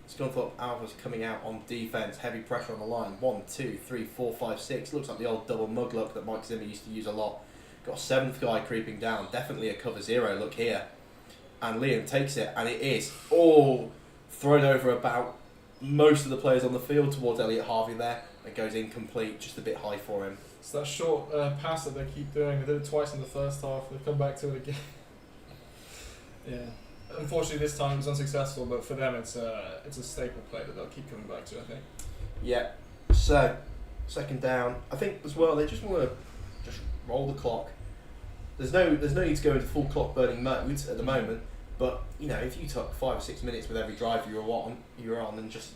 [SPEAKER 1] Scunthorpe Alphas coming out on defence. Heavy pressure on the line. 1, 2, 3, 4, 5, 6. Looks like the old double mug look that Mike Zimmer used to use a lot. Got a 7th guy creeping down. Definitely a cover 0 look here. And Liam takes it, and it is all thrown over about most of the players on the field towards Elliot Harvey there. It goes incomplete, just a bit high for him.
[SPEAKER 2] It's that short pass that they keep doing. They did it twice in the first half. They've come back to it again. Yeah. Unfortunately, this time it was unsuccessful, but for them, it's a staple play that they'll keep coming back to, I think.
[SPEAKER 1] Yeah. So, 2nd down. I think as well they just want to just roll the clock. There's no need to go into full clock burning mode at the moment. But if you took 5 or 6 minutes with every drive you were on, and just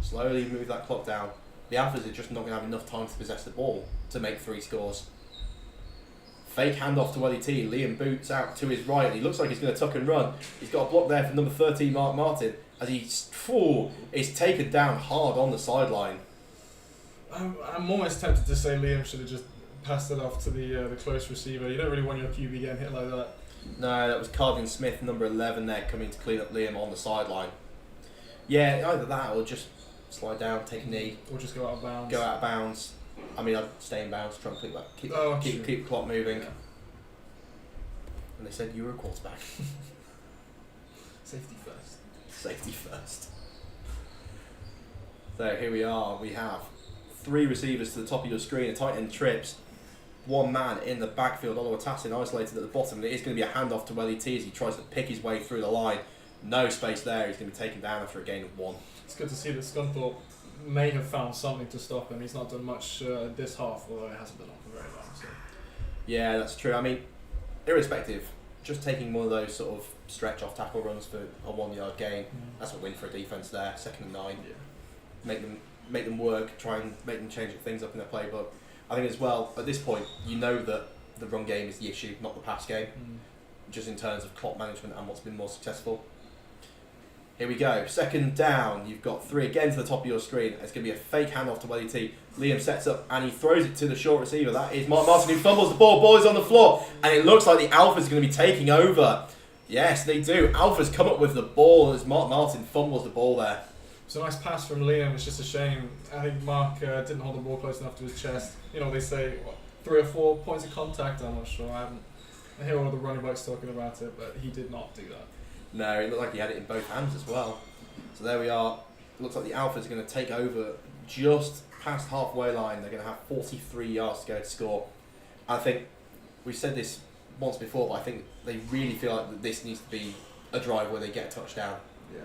[SPEAKER 1] slowly move that clock down, the Alphas are just not going to have enough time to possess the ball to make 3 scores. Fake handoff to LET. Liam boots out to his right. He looks like he's going to tuck and run. He's got a block there for number 13, Mark Martin, as is taken down hard on the sideline.
[SPEAKER 2] I'm almost tempted to say Liam should have just passed it off to the close receiver. You don't really want your QB getting hit like that.
[SPEAKER 1] No, that was Cardigan Smith, number 11 there, coming to clean up Liam on the sideline. Yeah, either that or just slide down, take a knee.
[SPEAKER 2] Or just go out of bounds.
[SPEAKER 1] Go out of bounds. I mean, I'd stay in bounds, try and keep the clock moving. Yeah. And they said you were a quarterback.
[SPEAKER 2] Safety first.
[SPEAKER 1] Safety first. So here we are. We have 3 receivers to the top of your screen. A tight end trips. 1 man in the backfield. Oliver Tassin isolated at the bottom. And it is going to be a handoff to LET as he tries to pick his way through the line. No space there. He's going to be taken down after a gain of 1.
[SPEAKER 2] It's good to see that Scunthorpe may have found something to stop him. He's not done much this half, although it hasn't been on for very long. So.
[SPEAKER 1] Yeah, that's true. I mean, irrespective, just taking one of those sort of stretch off tackle runs for a 1 yard gain, that's a win for a defence there. 2nd and 9.
[SPEAKER 2] Yeah.
[SPEAKER 1] Make them work, try and make them change things up in their playbook. I think as well, at this point, you know that the run game is the issue, not the pass game, just in terms of clock management and what's been more successful. Here we go, 2nd down, you've got 3 again to the top of your screen. It's going to be a fake handoff to Welly T. Liam sets up and he throws it to the short receiver. That is Mark Martin who fumbles the ball. Ball is on the floor and it looks like the Alphas are going to be taking over. Yes, they do. Alphas come up with the ball as Mark Martin fumbles the ball there.
[SPEAKER 2] It's a nice pass from Liam. It's just a shame. I think Mark didn't hold the ball close enough to his chest. You know, they say, 3 or 4 points of contact. I'm not sure. I hear all the running backs talking about it, but he did not do that.
[SPEAKER 1] No, it looked like he had it in both hands as well. So there we are. It looks like the Alphas are going to take over just past halfway line. They're going to have 43 yards to go to score. I think we've said this once before, but I think they really feel like that this needs to be a drive where they get a touchdown.
[SPEAKER 2] Yeah.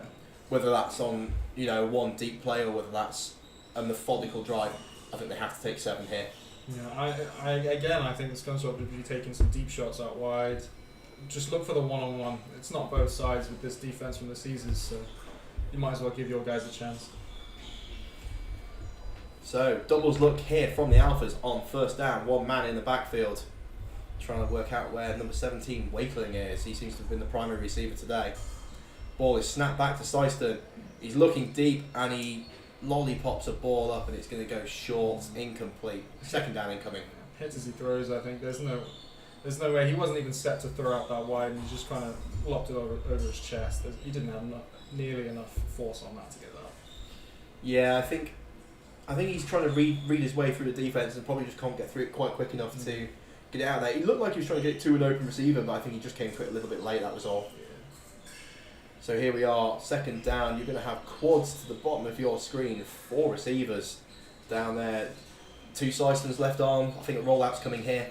[SPEAKER 1] Whether that's on, one deep play or whether that's a methodical drive, I think they have to take 7 here.
[SPEAKER 2] Yeah, I think the Scunthorpe would be taking some deep shots out wide. Just look for the one-on-one. It's not both sides with this defense from the Caesars, so you might as well give your guys a chance.
[SPEAKER 1] So, doubles look here from the Alphas on 1st down. 1 man in the backfield. Trying to work out where number 17, Wakeling, is. He seems to have been the primary receiver today. Ball is snapped back to Syston. He's looking deep and he lollipops a ball up and it's going to go short, incomplete. 2nd down incoming.
[SPEAKER 2] Hits as he throws, I think. There's no way. He wasn't even set to throw out that wide and he just kind of lopped it over his chest. He didn't have nearly enough force on that to get that.
[SPEAKER 1] Yeah, I think he's trying to read his way through the defence and probably just can't get through it quite quick enough to get it out there. He looked like he was trying to get it to an open receiver, but I think he just came to it a little bit late, that was all. Yeah. So here we are, 2nd down. You're going to have quads to the bottom of your screen. 4 receivers down there. 2 Systons left arm. I think a rollout's coming here.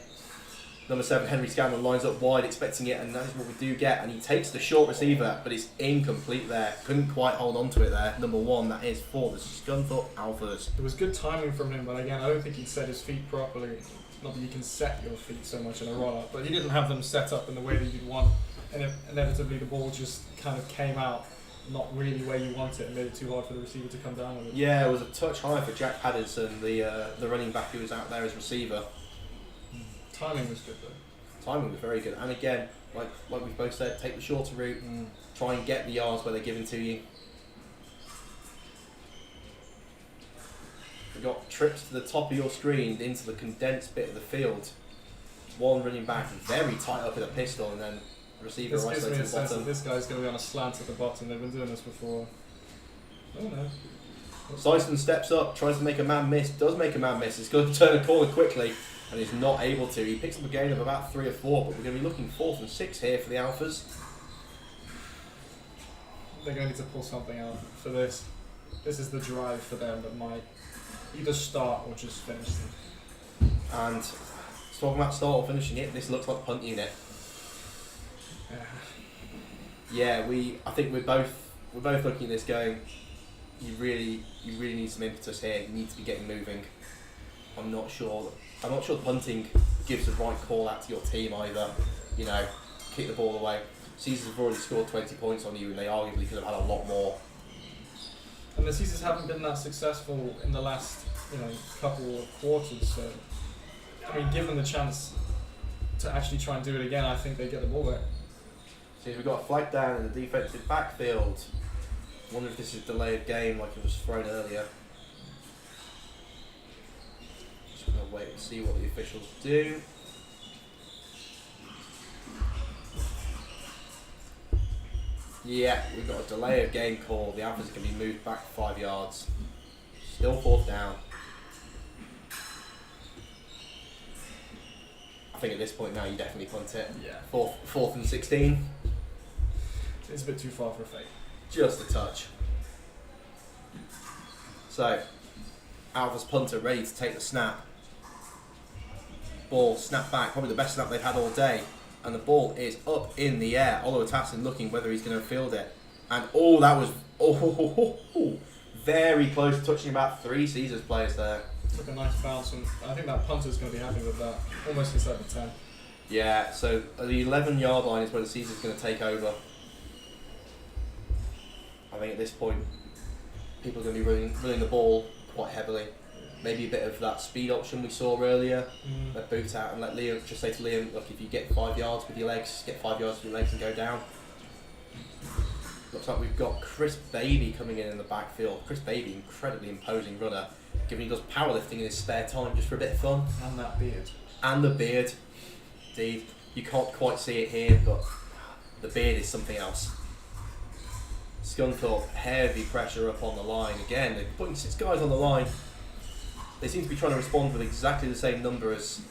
[SPEAKER 1] Number 7, Henry Scanlon lines up wide, expecting it, and that is what we do get. And he takes the short receiver, but it's incomplete there. Couldn't quite hold on to it there. Number 1, that is for the Scunthorpe Alphas.
[SPEAKER 2] There was good timing from him, but again, I don't think he set his feet properly. Not that you can set your feet so much in a rollout, but he didn't have them set up in the way that you'd want. And inevitably, the ball just kind of came out not really where you want it and made it too hard for the receiver to come down with it.
[SPEAKER 1] Yeah, it was a touch high for Jack Paddington, the running back who was out there as receiver.
[SPEAKER 2] Timing was good though.
[SPEAKER 1] Timing was very good, and again, like we've both said, take the shorter route, try and get the yards where they're given to you. We've got trips to the top of your screen into the condensed bit of the field. 1 running back very tight up in a pistol, and then receiver
[SPEAKER 2] this gives me
[SPEAKER 1] to
[SPEAKER 2] a
[SPEAKER 1] the
[SPEAKER 2] sense that
[SPEAKER 1] bottom.
[SPEAKER 2] this guy's going to be on a slant at the bottom. They've been doing this before. Oh no.
[SPEAKER 1] Syston steps up, tries to make a man miss, does make a man miss. He's going to turn a corner quickly, and he's not able to. He picks up a gain of about 3 or 4, but we're going to be looking 4th and 6 here for the Alphas.
[SPEAKER 2] They're going to need to pull something out for this. This is the drive for them that might either start or just finish them.
[SPEAKER 1] And talking about start or finishing it, this looks like punt unit. Yeah, I think we're both looking at this going, you really need some impetus here. You need to be getting moving. I'm not sure punting gives the right call out to your team either. Kick the ball away. Caesars have already scored 20 points on you, and they arguably could have had a lot more.
[SPEAKER 2] And the Caesars haven't been that successful in the last couple of quarters. So, give them the chance to actually try and do it again. I think they get the ball back.
[SPEAKER 1] So we've got a flag down in the defensive backfield. Wonder if this is delay of game like it was thrown earlier. Just gonna wait and see what the officials do. Yeah, we've got a delay of game call. The Alphas can be moved back 5 yards. Still 4th down. I think at this point now you definitely punt it.
[SPEAKER 2] Yeah.
[SPEAKER 1] 4th and 16.
[SPEAKER 2] It's a bit too far for a fake.
[SPEAKER 1] Just a touch. So, Alphas punter ready to take the snap. Ball snapped back, probably the best snap they've had all day. And the ball is up in the air. Oliver Tassin looking whether he's going to field it. And that was very close to touching about 3 Caesars players there.
[SPEAKER 2] Took a nice bounce, and I think that punter's going to be happy with that. Almost inside the 10.
[SPEAKER 1] Yeah, so the 11-yard line is where the Caesars going to take over. I think at this point, people are going to be running the ball quite heavily. Maybe a bit of that speed option we saw earlier. Let boot out and let Liam, just say to Liam, look, if you get 5 yards with your legs, get 5 yards with your legs and go down. Looks like we've got Chris Baby coming in the backfield. Chris Baby, incredibly imposing runner, given he does powerlifting in his spare time just for a bit of fun.
[SPEAKER 2] And that beard.
[SPEAKER 1] And the beard. Indeed, you can't quite see it here, but the beard is something else. Scunthorpe, heavy pressure up on the line. Again, they're putting 6 guys on the line. They seem to be trying to respond with exactly the same number as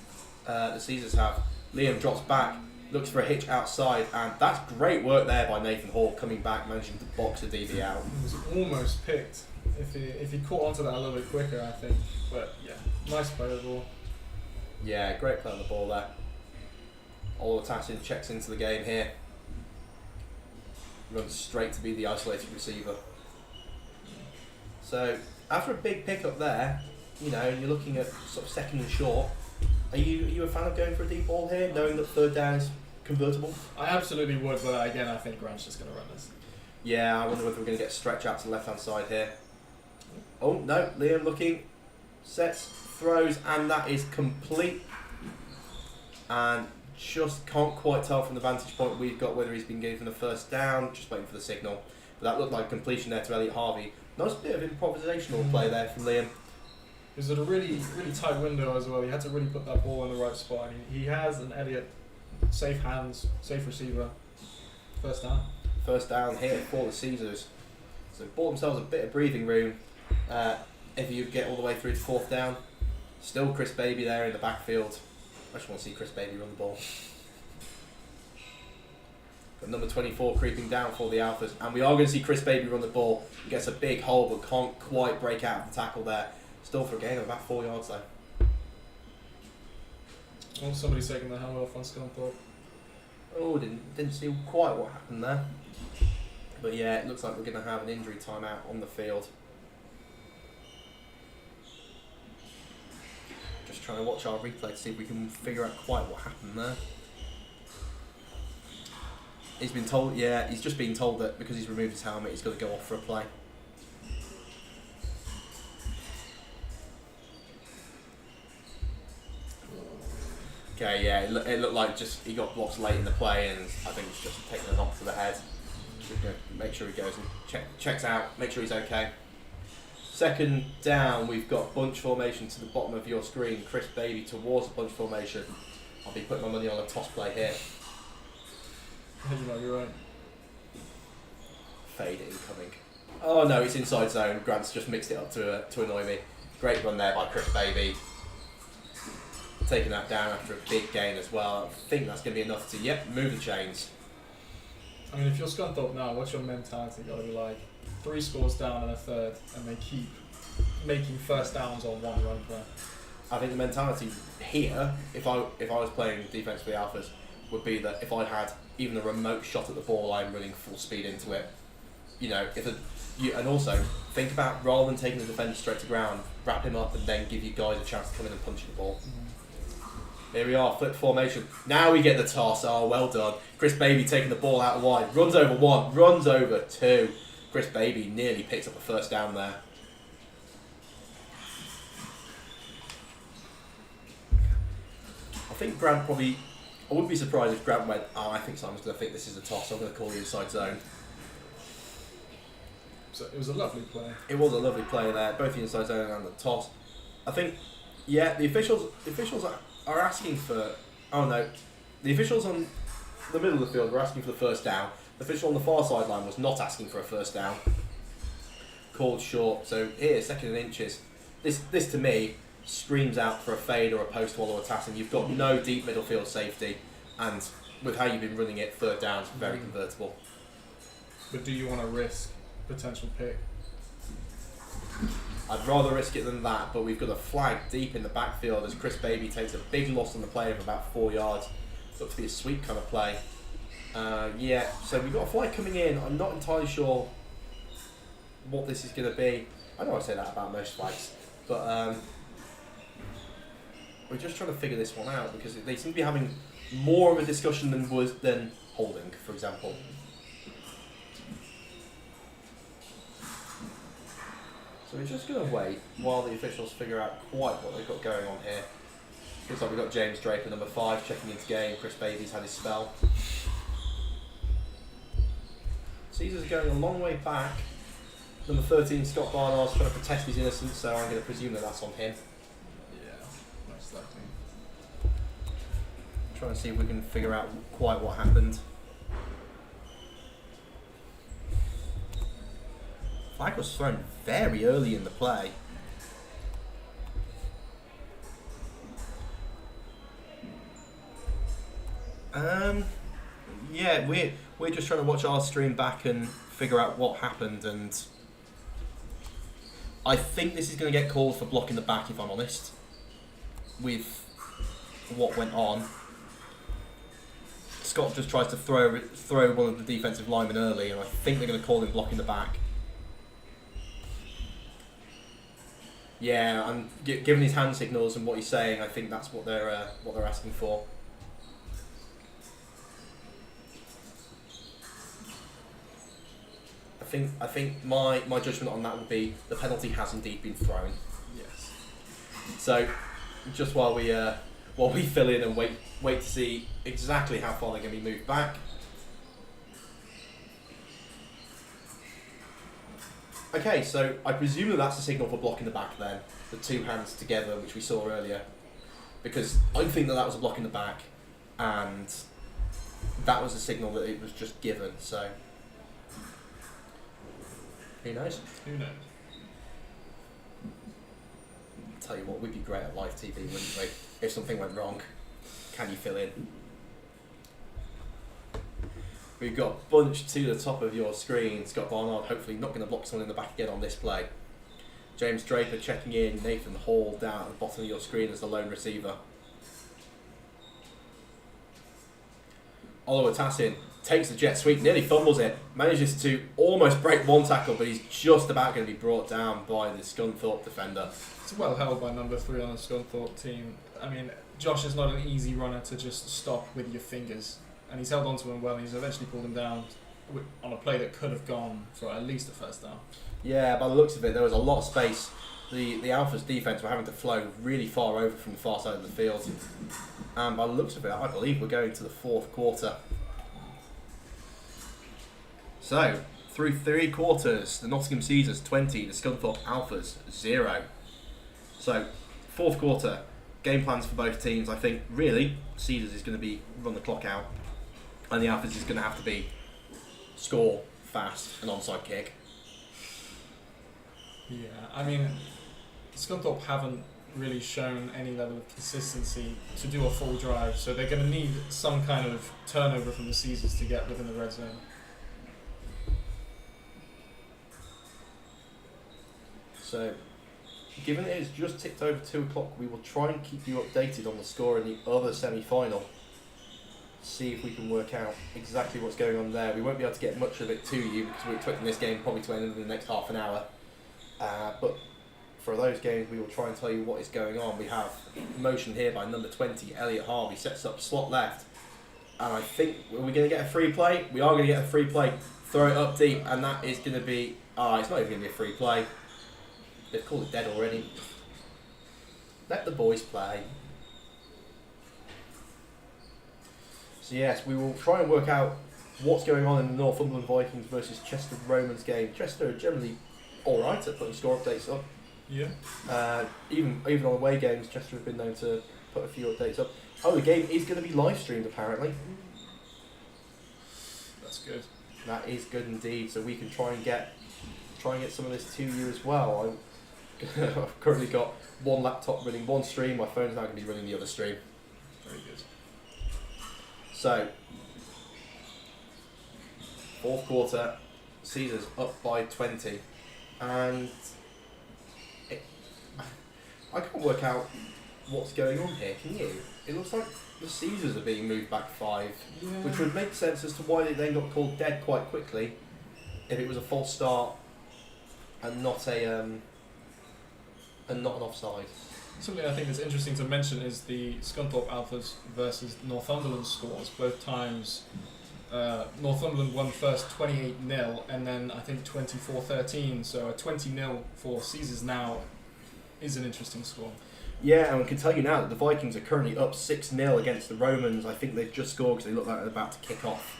[SPEAKER 1] the Caesars have. Liam drops back, looks for a hitch outside, and that's great work there by Nathan Hall, coming back, managing to box a DB out.
[SPEAKER 2] It was almost picked if he caught onto that a little bit quicker, I think. But yeah, nice play of the ball.
[SPEAKER 1] Yeah, great play on the ball there. Oliver Tassin checks into the game here. Runs straight to be the isolated receiver. So, after a big pickup there, you know, you're looking at sort of second and short. Are you a fan of going for a deep ball here, knowing that third down is convertible?
[SPEAKER 2] I absolutely would, but again, I think Grant's just going to run this.
[SPEAKER 1] Yeah, I wonder whether we're going to get stretch out to the left-hand side here. Oh, no, Liam looking, sets, throws, and that is complete. And just can't quite tell from the vantage point we've got whether he's been given a first down, just waiting for the signal. But that looked like completion there to Elliot Harvey. Nice bit of improvisational play there from Liam.
[SPEAKER 2] It was at a really tight window as well. He had to really put that ball in the right spot. And he has an Elliot, safe hands, safe receiver. First down.
[SPEAKER 1] First down here for the Caesars. So bought themselves a bit of breathing room. If you get all the way through to 4th down, still Chris Baby there in the backfield. I just want to see Chris Baby run the ball. Got number 24 creeping down for the Alphas, and we are going to see Chris Baby run the ball. He gets a big hole, but can't quite break out of the tackle there. Still for a gain of about 4 yards though.
[SPEAKER 2] Oh, somebody's taking the helmet off on Scunthorpe.
[SPEAKER 1] Oh, didn't see quite what happened there. But yeah, it looks like we're going to have an injury timeout on the field. Just trying to watch our replay to see if we can figure out quite what happened there. He's been told, yeah, he's just been told that because he's removed his helmet, he's got to go off for a play. Okay, yeah, it looked like just he got blocked late in the play, and I think it's just taking a knock to the head. Just gonna make sure he goes and checks out, make sure he's okay. Second down, we've got bunch formation to the bottom of your screen. Chris Baby towards the bunch formation. I'll be putting my money on a toss play here.
[SPEAKER 2] You might be right.
[SPEAKER 1] Fade incoming. Oh no, it's inside zone. Grant's just mixed it up to annoy me. Great run there by Chris Baby. Taking that down after a big gain as well. I think that's going to be enough to, move the chains.
[SPEAKER 2] I mean, if you're Scunthorpe now, what's your mentality got to be like? 3 scores down and a third, and they keep making first downs on one run play.
[SPEAKER 1] I think the mentality here, if I was playing defense for the Alphas, would be that if I had even a remote shot at the ball, I'm running full speed into it. You know, and also think about, rather than taking the defender straight to ground, wrap him up and then give you guys a chance to come in and punch the ball. Here we are, flipped formation. Now we get the toss. Oh, well done. Chris Baby taking the ball out wide. Runs over 1, runs over 2. Chris Baby nearly picks up a first down there. I think Grant probably... I wouldn't be surprised if Grant went, I think Simon's going to think this is a toss. I'm going to call the inside zone.
[SPEAKER 2] So it was a lovely play.
[SPEAKER 1] It was a lovely play there, both the inside zone and the toss. I think, yeah, the officials are asking for... Oh no, the officials on the middle of the field were asking for the first down. The official on the far sideline was not asking for a first down. Called short. So here, 2nd and inches. This to me screams out for a fade or a post wall or a tass, and you've got no deep middle field safety, and with how you've been running it, third down's very convertible.
[SPEAKER 2] But do you want to risk potential pick?
[SPEAKER 1] I'd rather risk it than that, but we've got a flag deep in the backfield as Chris Baby takes a big loss on the play of about 4 yards. Looks to be a sweep kind of play. Yeah, so we've got a flight coming in. I'm not entirely sure what this is going to be. I know I say that about most flights, but we're just trying to figure this one out because they seem to be having more of a discussion than holding, for example. So we're just going to wait while the officials figure out quite what they've got going on here. Looks like we've got James Draper, number 5, checking into game. Chris Baby's had his spell. Caesar's going a long way back. Number 13, Scott Barnard's trying to protest his innocence, so I'm going to presume that that's on him.
[SPEAKER 2] Yeah, most likely.
[SPEAKER 1] Trying to see if we can figure out quite what happened. Flag was thrown very early in the play. Yeah, we're just trying to watch our stream back and figure out what happened, and I think this is going to get called for blocking the back, if I'm honest, with what went on. Scott just tries to throw one of the defensive linemen early, and I think they're going to call him blocking the back. Yeah, and given his hand signals and what he's saying, I think that's what they're asking for. I think my judgment on that would be the penalty has indeed been thrown.
[SPEAKER 2] Yes.
[SPEAKER 1] So, just while we fill in and wait to see exactly how far they're going to be moved back. Okay, so I presume that that's a signal for blocking the back then, the two hands together, which we saw earlier, because I think that was a block in the back, and that was a signal that it was just given. So. Who knows?
[SPEAKER 2] Who knows?
[SPEAKER 1] Tell you what, we'd be great at live TV, wouldn't we? If something went wrong, can you fill in? We've got Bunch to the top of your screen. Scott Barnard hopefully not going to block someone in the back again on this play. James Draper checking in. Nathan Hall down at the bottom of your screen as the lone receiver. Oliver Tassin takes the jet sweep, nearly fumbles it, manages to almost break one tackle, but he's just about going to be brought down by the Scunthorpe defender.
[SPEAKER 2] It's well held by number 3 on the Scunthorpe team. I mean, Josh is not an easy runner to just stop with your fingers, and he's held onto him well, and he's eventually pulled him down on a play that could have gone for at least a first down. Yeah, by the looks of it, there was a lot of space. The Alpha's defence were having to flow really far over from the far side of the field, and by the looks of it, I believe we're going to the 4th quarter. So, through 3 quarters, the Nottingham Caesars 20, the Scunthorpe Alphas 0. So, 4th quarter, game plans for both teams. I think, really, Caesars is going to be run the clock out, and the Alphas is going to have to be score fast, an onside kick. Yeah, I mean, Scunthorpe haven't really shown any level of consistency to do a full drive, so they're going to need some kind of turnover from the Caesars to get within the red zone.
[SPEAKER 1] So, given it has just ticked over 2 o'clock, we will try and keep you updated on the score in the other semi-final. See if we can work out exactly what's going on there. We won't be able to get much of it to you because we're expecting this game probably to end in the next half an hour. But for those games, we will try and tell you what is going on. We have motion here by number 20, Elliot Harvey, sets up slot left. And I think, are we going to get a free play? We are going to get a free play. Throw it up deep, and that is going to be... it's not even going to be a free play. They've called it dead already. Let the boys play. So yes, we will try and work out what's going on in the Northumberland Vikings versus Chester Romans game. Chester are generally alright at putting score updates up.
[SPEAKER 2] Yeah.
[SPEAKER 1] Even on away games, Chester have been known to put a few updates up. Oh, the game is going to be live streamed apparently.
[SPEAKER 2] That's good.
[SPEAKER 1] That is good indeed. So we can try and get some of this to you as well. I've currently got one laptop running one stream. My phone's now going to be running the other stream.
[SPEAKER 2] Very good.
[SPEAKER 1] So, 4th quarter, Caesars up by 20, and I can't work out what's going on here, can you? It looks like the Caesars are being moved back 5,
[SPEAKER 2] Yeah.
[SPEAKER 1] which would make sense as to why they then got called dead quite quickly if it was a false start and not an offside.
[SPEAKER 2] Something I think is interesting to mention is the Scunthorpe Alphas versus Northumberland scores. Both times Northumberland won first 28-0 and then I think 24-13, so a 20-0 for Caesars now is an interesting score.
[SPEAKER 1] Yeah, and I can tell you now that the Vikings are currently up 6-0 against the Romans. I think they've just scored because they look like they're about to kick off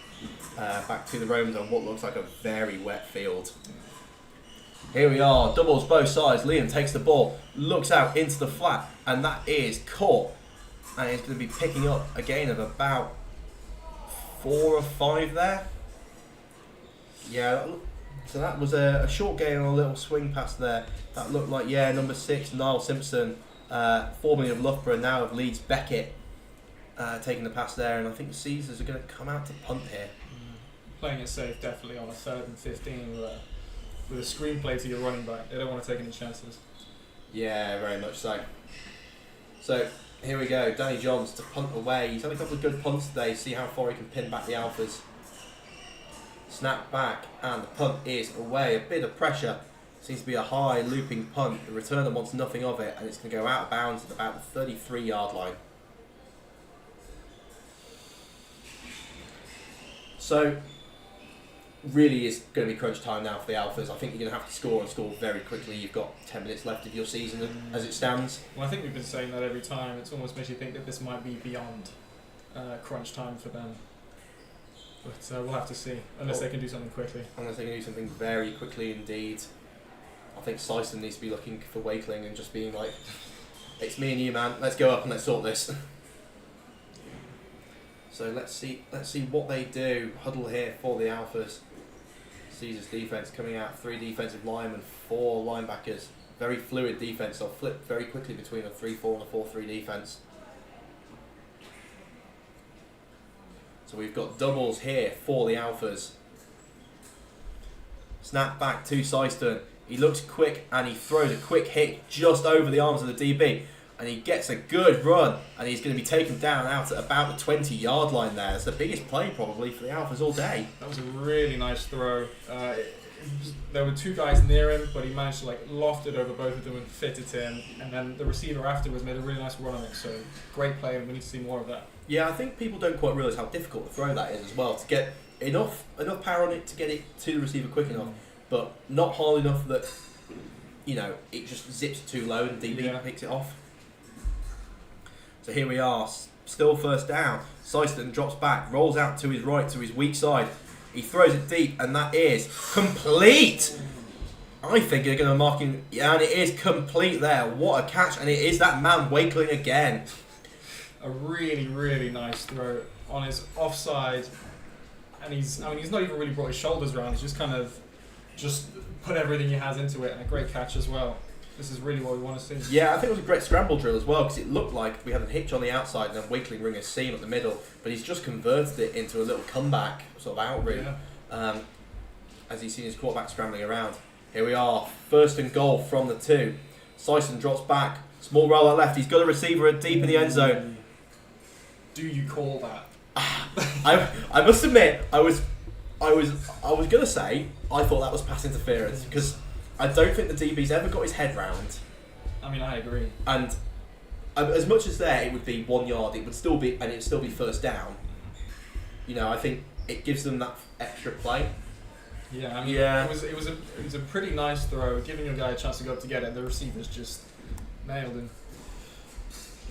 [SPEAKER 1] back to the Romans on what looks like a very wet field. Here we are, doubles both sides. Liam takes the ball, looks out into the flat, and that is caught. And he's going to be picking up a gain of about 4 or 5 there. Yeah, so that was a short gain on a little swing pass there. That looked like, number 6, Niall Simpson, formerly of Loughborough, now of Leeds, Beckett, taking the pass there. And I think the Caesars are going to come out to punt here.
[SPEAKER 2] Playing it safe, definitely on a 3rd and 15 with a screenplay to your running back. They don't want to take any chances.
[SPEAKER 1] Yeah, very much so. So here we go, Danny Johns to punt away. He's had a couple of good punts today. See how far he can pin back the Alphas. Snap back, and the punt is away. A bit of pressure. Seems to be a high looping punt. The returner wants nothing of it, and it's going to go out of bounds at about the 33-yard line. So really is going to be crunch time now for the Alphas. I think you're going to have to score and score very quickly. You've got 10 minutes left of your season as it stands.
[SPEAKER 2] Well, I think we've been saying that every time. It's almost makes you think that this might be beyond crunch time for them. But we'll have to see, unless they can do something quickly.
[SPEAKER 1] Unless they can do something very quickly indeed. I think Syston needs to be looking for Wakeling and just being like, it's me and you, man. Let's go up and let's sort this. So let's see what they do. Huddle here for the Alphas. Caesars defence coming out, 3 defensive linemen, 4 linebackers. Very fluid defence. They'll flip very quickly between a 3-4 and a 4-3 defence. So we've got doubles here for the Alphas. Snap back to Syston. He looks quick and he throws a quick hit just over the arms of the DB. And he gets a good run, and he's going to be taken down out at about the 20-yard line there. That's the biggest play probably for the Alphas all day.
[SPEAKER 2] That was a really nice throw. There were 2 guys near him, but he managed to loft it over both of them and fit it in. And then the receiver afterwards made a really nice run on it. So great play, and we need to see more of that.
[SPEAKER 1] Yeah, I think people don't quite realise how difficult the throw that is as well. To get enough power on it to get it to the receiver quick enough, but not hard enough that it just zips too low and DB picks it off. So here we are, still first down. Syston drops back, rolls out to his right, to his weak side. He throws it deep, and that is complete. I think they're going to mark him, and it is complete there. What a catch, and it is that man Wakeling again.
[SPEAKER 2] A really, really nice throw on his offside, and he's not even really brought his shoulders around. He's just kind of put everything he has into it, and a great catch as well. This is really what we want to see. Yeah,
[SPEAKER 1] I think it was a great scramble drill as well, because it looked like we had a hitch on the outside and then Wakeling ring a seam at the middle, but he's just converted it into a little comeback sort of out route as he's seen his quarterback scrambling around. Here we are, 1st and goal from the 2. Syston drops back, small roll out left. He's got a receiver deep in the end zone.
[SPEAKER 2] Do you call that?
[SPEAKER 1] I must admit, I was gonna say I thought that was pass interference because I don't think the DB's ever got his head round.
[SPEAKER 2] I mean, I agree.
[SPEAKER 1] And as much as there it would be 1 yard, it'd still be first down. I think it gives them that extra play.
[SPEAKER 2] Yeah, I mean, it was a pretty nice throw, giving your guy a chance to go up to get it. The receivers just nailed him.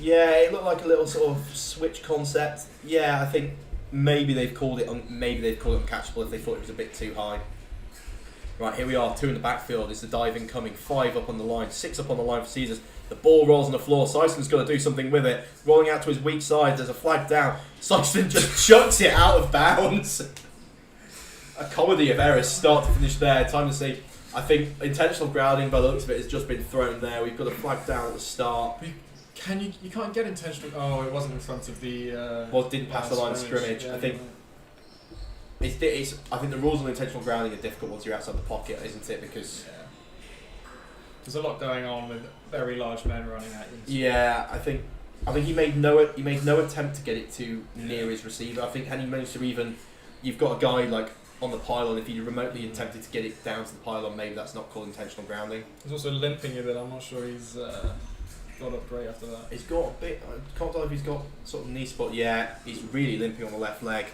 [SPEAKER 1] Yeah, it looked like a little sort of switch concept. Yeah, I think maybe they've called it uncatchable if they thought it was a bit too high. Right, here we are, 2 in the backfield. It's the dive incoming, 5 up on the line, 6 up on the line for Caesars. The ball rolls on the floor. Syston's got to do something with it. Rolling out to his weak side, there's a flag down. Syston just chucks it out of bounds. A comedy of errors, start to finish there. Time to see. I think intentional grounding, by the looks of it, has just been thrown there. We've got a flag down at the start.
[SPEAKER 2] You can't get intentional. Oh, it wasn't in front of the.
[SPEAKER 1] Didn't pass the line of scrimmage.
[SPEAKER 2] Yeah,
[SPEAKER 1] I think. I think the rules on intentional grounding are difficult once you're outside the pocket, isn't it? Because
[SPEAKER 2] There's a lot going on with very large men running at you.
[SPEAKER 1] Yeah, I think he made no attempt to get it to near his receiver. I think had he managed to even, you've got a guy like on the pylon. If he remotely attempted to get it down to the pylon, maybe that's not called intentional grounding.
[SPEAKER 2] He's also limping a bit. I'm not sure he's got up great after that.
[SPEAKER 1] He's got a bit. I can't tell if he's got sort of knee spot. Yeah, he's really limping on the left leg.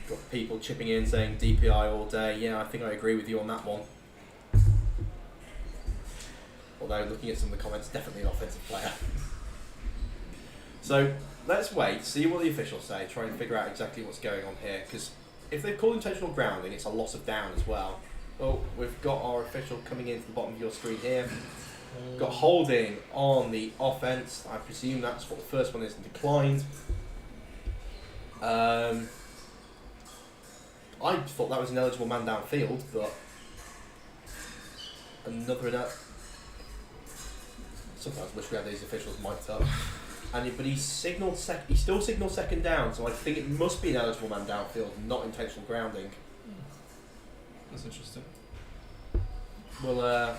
[SPEAKER 1] Got people chipping in saying DPI all day. Yeah, I think I agree with you on that one. Although looking at some of the comments, definitely an offensive player. So let's wait, see what the officials say, try and figure out exactly what's going on here. Because if they've called intentional grounding, it's a loss of down as well. Oh, we've got our official coming into the bottom of your screen here. Got holding on the offence. I presume that's what the first one is, declined. I thought that was an eligible man downfield, but another. Sometimes wish we had these officials mic'd up. But he signalled he still signalled second down, so I think it must be an eligible man downfield, not intentional grounding.
[SPEAKER 2] That's interesting.
[SPEAKER 1] Well,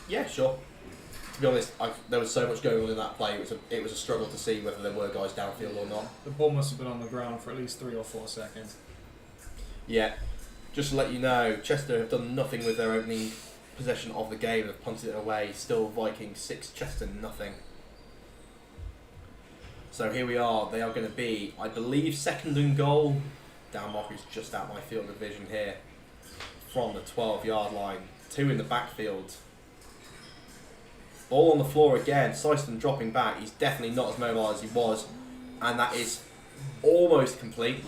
[SPEAKER 1] yeah, sure. To be honest, there was so much going on in that play. It was a struggle to see whether there were guys downfield or not.
[SPEAKER 2] The ball must have been on the ground for at least 3 or 4 seconds.
[SPEAKER 1] Yeah. Just to let you know, Chester have done nothing with their opening possession of the game and have punted it away. Still Vikings 6, Chester nothing. So here we are. They are going to be, I believe, second and goal. Down marker is just out my field of vision here. From the 12-yard line. 2 in the backfield. Ball on the floor again. Syston dropping back. He's definitely not as mobile as he was. And that is almost complete.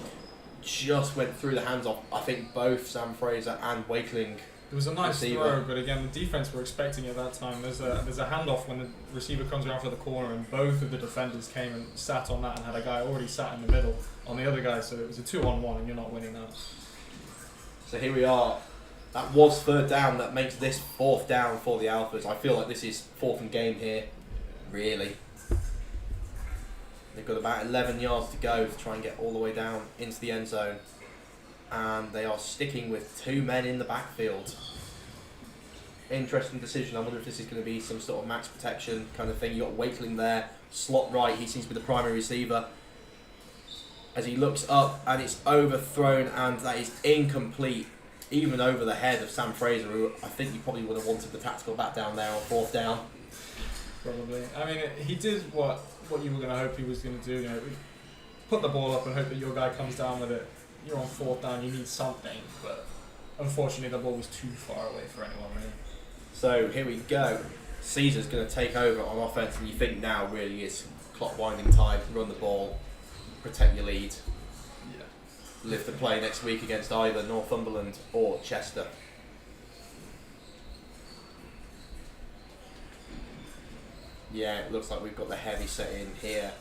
[SPEAKER 1] Just went through the hands of, I think, both Sam Fraser and Wakeling.
[SPEAKER 2] It was a nice throw, but again, the defence were expecting it at that time. There's a handoff when the receiver comes around for the corner, and both of the defenders came and sat on that and had a guy already sat in the middle on the other guy, so it was a 2-on-1, and you're not winning that.
[SPEAKER 1] So here we are. That was third down. That makes this fourth down for the Alphas. I feel like this is fourth and game here, really. They've got about 11 yards to go to try and get all the way down into the end zone. And they are sticking with 2 men in the backfield. Interesting decision. I wonder if this is going to be some sort of max protection kind of thing. You've got Wakeling there, slot right. He seems to be the primary receiver. As he looks up and it's overthrown and that is incomplete. Even over the head of Sam Fraser, who I think you probably would have wanted the tactical back down there on fourth down.
[SPEAKER 2] Probably. I mean, he did what you were going to hope he was going to do. You know, put the ball up and hope that your guy comes down with it. You're on fourth down, you need something, but unfortunately the ball was too far away for anyone really.
[SPEAKER 1] So here we go. Caesar's going to take over on offense, and you think now really is clock winding time. Run the ball, protect your lead.
[SPEAKER 2] Yeah.
[SPEAKER 1] Live to play next week against either Northumberland or Chester. Yeah, it looks like we've got the heavy set in here.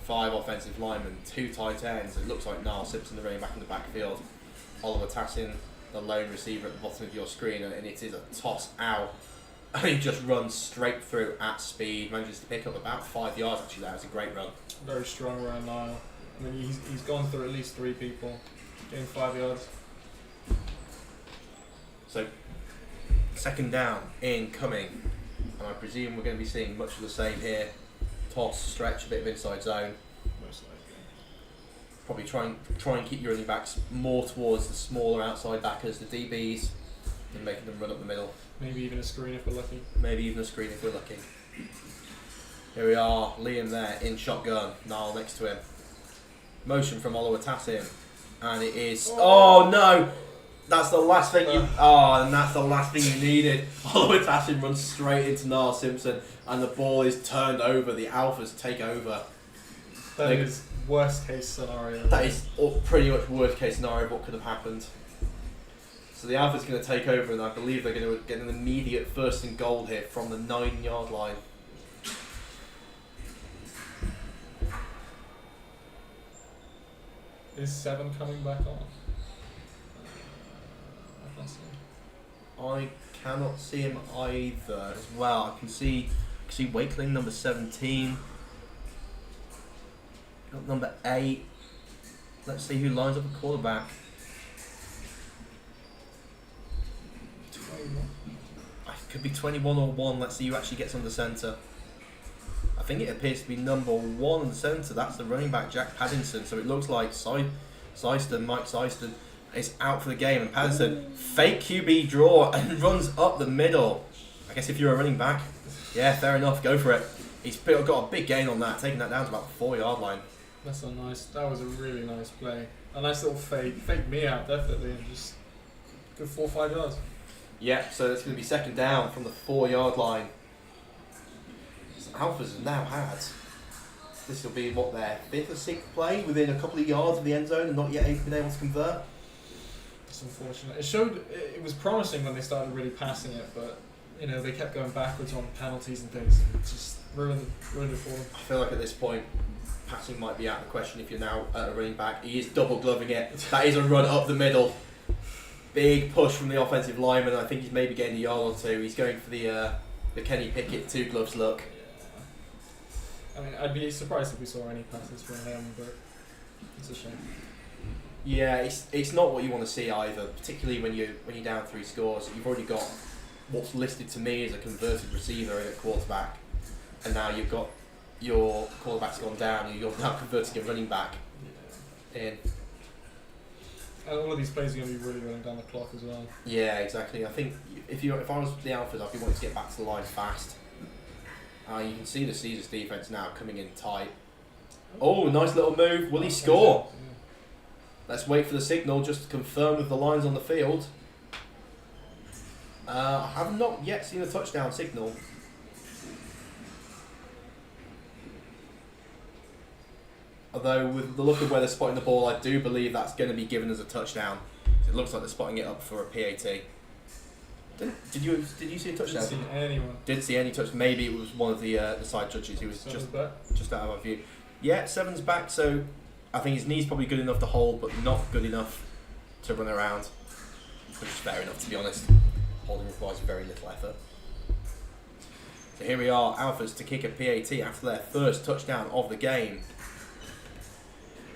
[SPEAKER 1] 5 offensive linemen, 2 tight ends. It looks like Niall Simpson, the running back in the backfield. Oliver Tassin, the lone receiver at the bottom of your screen, and it is a toss out. And he just runs straight through at speed, manages to pick up about 5 yards. Actually, that was a great run.
[SPEAKER 2] Very strong run, Niall. I mean, he's gone through at least 3 people, gained 5 yards.
[SPEAKER 1] So, second down, incoming. And I presume we're going to be seeing much of the same here. Toss, stretch, a bit of inside zone.
[SPEAKER 2] Most likely.
[SPEAKER 1] Probably try and keep your running backs more towards the smaller outside backers, the DBs, and making them run up the middle.
[SPEAKER 2] Maybe even a screen if we're lucky.
[SPEAKER 1] Maybe even a screen if we're lucky. Here we are, Liam there in shotgun, Niall next to him. Motion from Oliver Tassin, and it is. Oh no! That's the last thing that's the last thing you needed. Oliver Tassin runs straight into Niall Simpson, and the ball is turned over. The Alphas take over.
[SPEAKER 2] That is worst case scenario.
[SPEAKER 1] That is pretty much worst case scenario of what could have happened. So the Alpha's going to take over, and I believe they're going to get an immediate first and goal here from the 9-yard line.
[SPEAKER 2] Is 7 coming back on? I can't see him.
[SPEAKER 1] I cannot see him either as well. I can see Wakeling, number 17. Got number 8. Let's see who lines up a quarterback. Could be 21 or 1. Let's see who actually gets under centre. I think it appears to be number 1 in the centre. That's the running back, Jack Paddington. So it looks like Mike Syston is out for the game. And Paddington, fake QB draw and runs up the middle. I guess if you're a running back, yeah, fair enough, go for it. He's got a big gain on that, taking that down to about the 4-yard line.
[SPEAKER 2] That was a really nice play. A nice little fake me out, definitely, and just good 4 or 5 yards.
[SPEAKER 1] Yeah, so it's going to be second down from the 4-yard line. So Alphas have now had, this will be what, their 5th or 6th play within a couple of yards of the end zone and not yet been able to convert.
[SPEAKER 2] It's unfortunate. It was promising when they started really passing it, but you know, they kept going backwards on penalties and things. It just ruined it for them.
[SPEAKER 1] I feel like at this point, passing might be out of the question if you're now at a running back. He is double gloving it. That is a run up the middle. Big push from the offensive lineman. I think he's maybe getting a yard or two. He's going for the Kenny Pickett 2 gloves look.
[SPEAKER 2] Yeah. I mean, I'd be surprised if we saw any passes from him, but it's a shame.
[SPEAKER 1] Yeah, it's not what you want to see either, particularly when you're down 3 scores. You've already got what's listed to me as a converted receiver at quarterback, and now you've got your quarterback's gone down and you're now converting a running back in.
[SPEAKER 2] And all of these plays are going to be really running down the clock as well.
[SPEAKER 1] Yeah, exactly. I think if I was the Alphas, I'd be wanting to get back to the line fast. You can see the Caesars defense now coming in tight. Oh, nice little move. Will he score?
[SPEAKER 2] Yeah.
[SPEAKER 1] Let's wait for the signal just to confirm with the lines on the field. I have not yet seen a touchdown signal. Although with the look of where they're spotting the ball, I do believe that's going to be given as a touchdown. It looks like they're spotting it up for a PAT. Did you see a touchdown?
[SPEAKER 2] Didn't see anyone.
[SPEAKER 1] Didn't see any touch. Maybe it was one of the side judges who was just out of our view. Yeah, Seven's back, so I think his knee's probably good enough to hold, but not good enough to run around. Which is fair enough, to be honest. Holding requires very little effort. So here we are, Alphas to kick a PAT after their first touchdown of the game.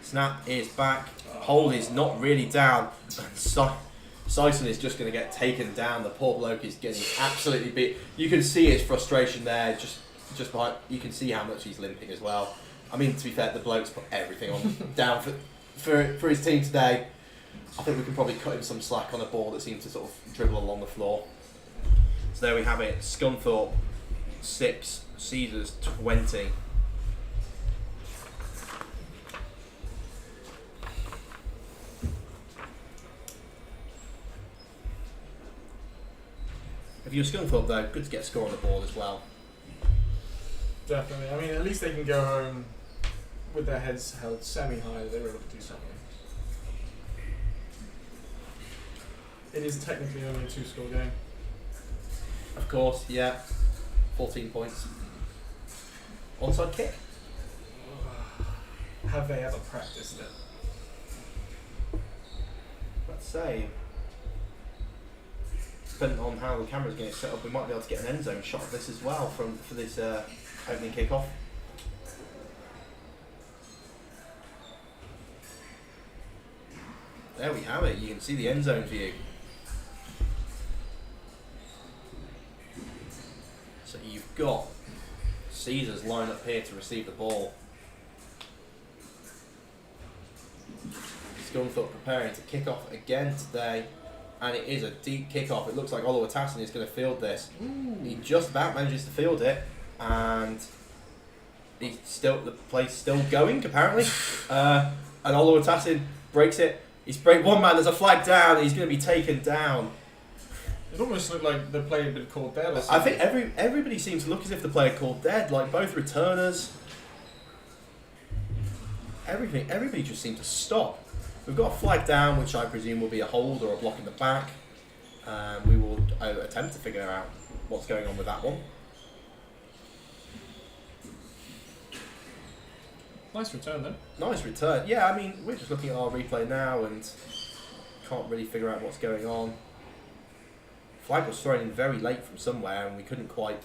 [SPEAKER 1] Snap is back. Hold is not really down. Syson is just going to get taken down. The poor bloke is getting absolutely beat. You can see his frustration there. Just behind. You can see how much he's limping as well. I mean, to be fair, the bloke's put everything on down for his team today. I think we can probably cut him some slack on a ball that seems to sort of dribble along the floor. So there we have it. Scunthorpe 6, Caesars 20. If you're Scunthorpe though, good to get a score on the board as well.
[SPEAKER 2] Definitely. I mean, at least they can go home with their heads held semi-high. They were able to do something. It is technically only a 2-score game.
[SPEAKER 1] Of course, yeah. 14 points. Onside kick.
[SPEAKER 2] Have they ever practiced it?
[SPEAKER 1] Let's say, depending on how the camera's going to set up, we might be able to get an end zone shot of this as well for this opening kick-off. There we have it. You can see the end zone view. So you've got Caesars line up here to receive the ball. Scunthorpe preparing to kick off again today, and it is a deep kick-off. It looks like Oluwatassin is going to field this. Ooh. He just about manages to field it, and the play's still going apparently. And Oluwatassin breaks it. He's break one man. There's a flag down. And he's going to be taken down.
[SPEAKER 2] It almost looked like the play had been called dead. Or
[SPEAKER 1] I think everybody seems to look as if the play had called dead. Like both returners, everybody just seemed to stop. We've got a flag down, which I presume will be a hold or a block in the back. We will attempt to figure out what's going on with that one.
[SPEAKER 2] Nice return then.
[SPEAKER 1] Nice return. Yeah, I mean, we're just looking at our replay now and can't really figure out what's going on. Flag was thrown in very late from somewhere, and we couldn't quite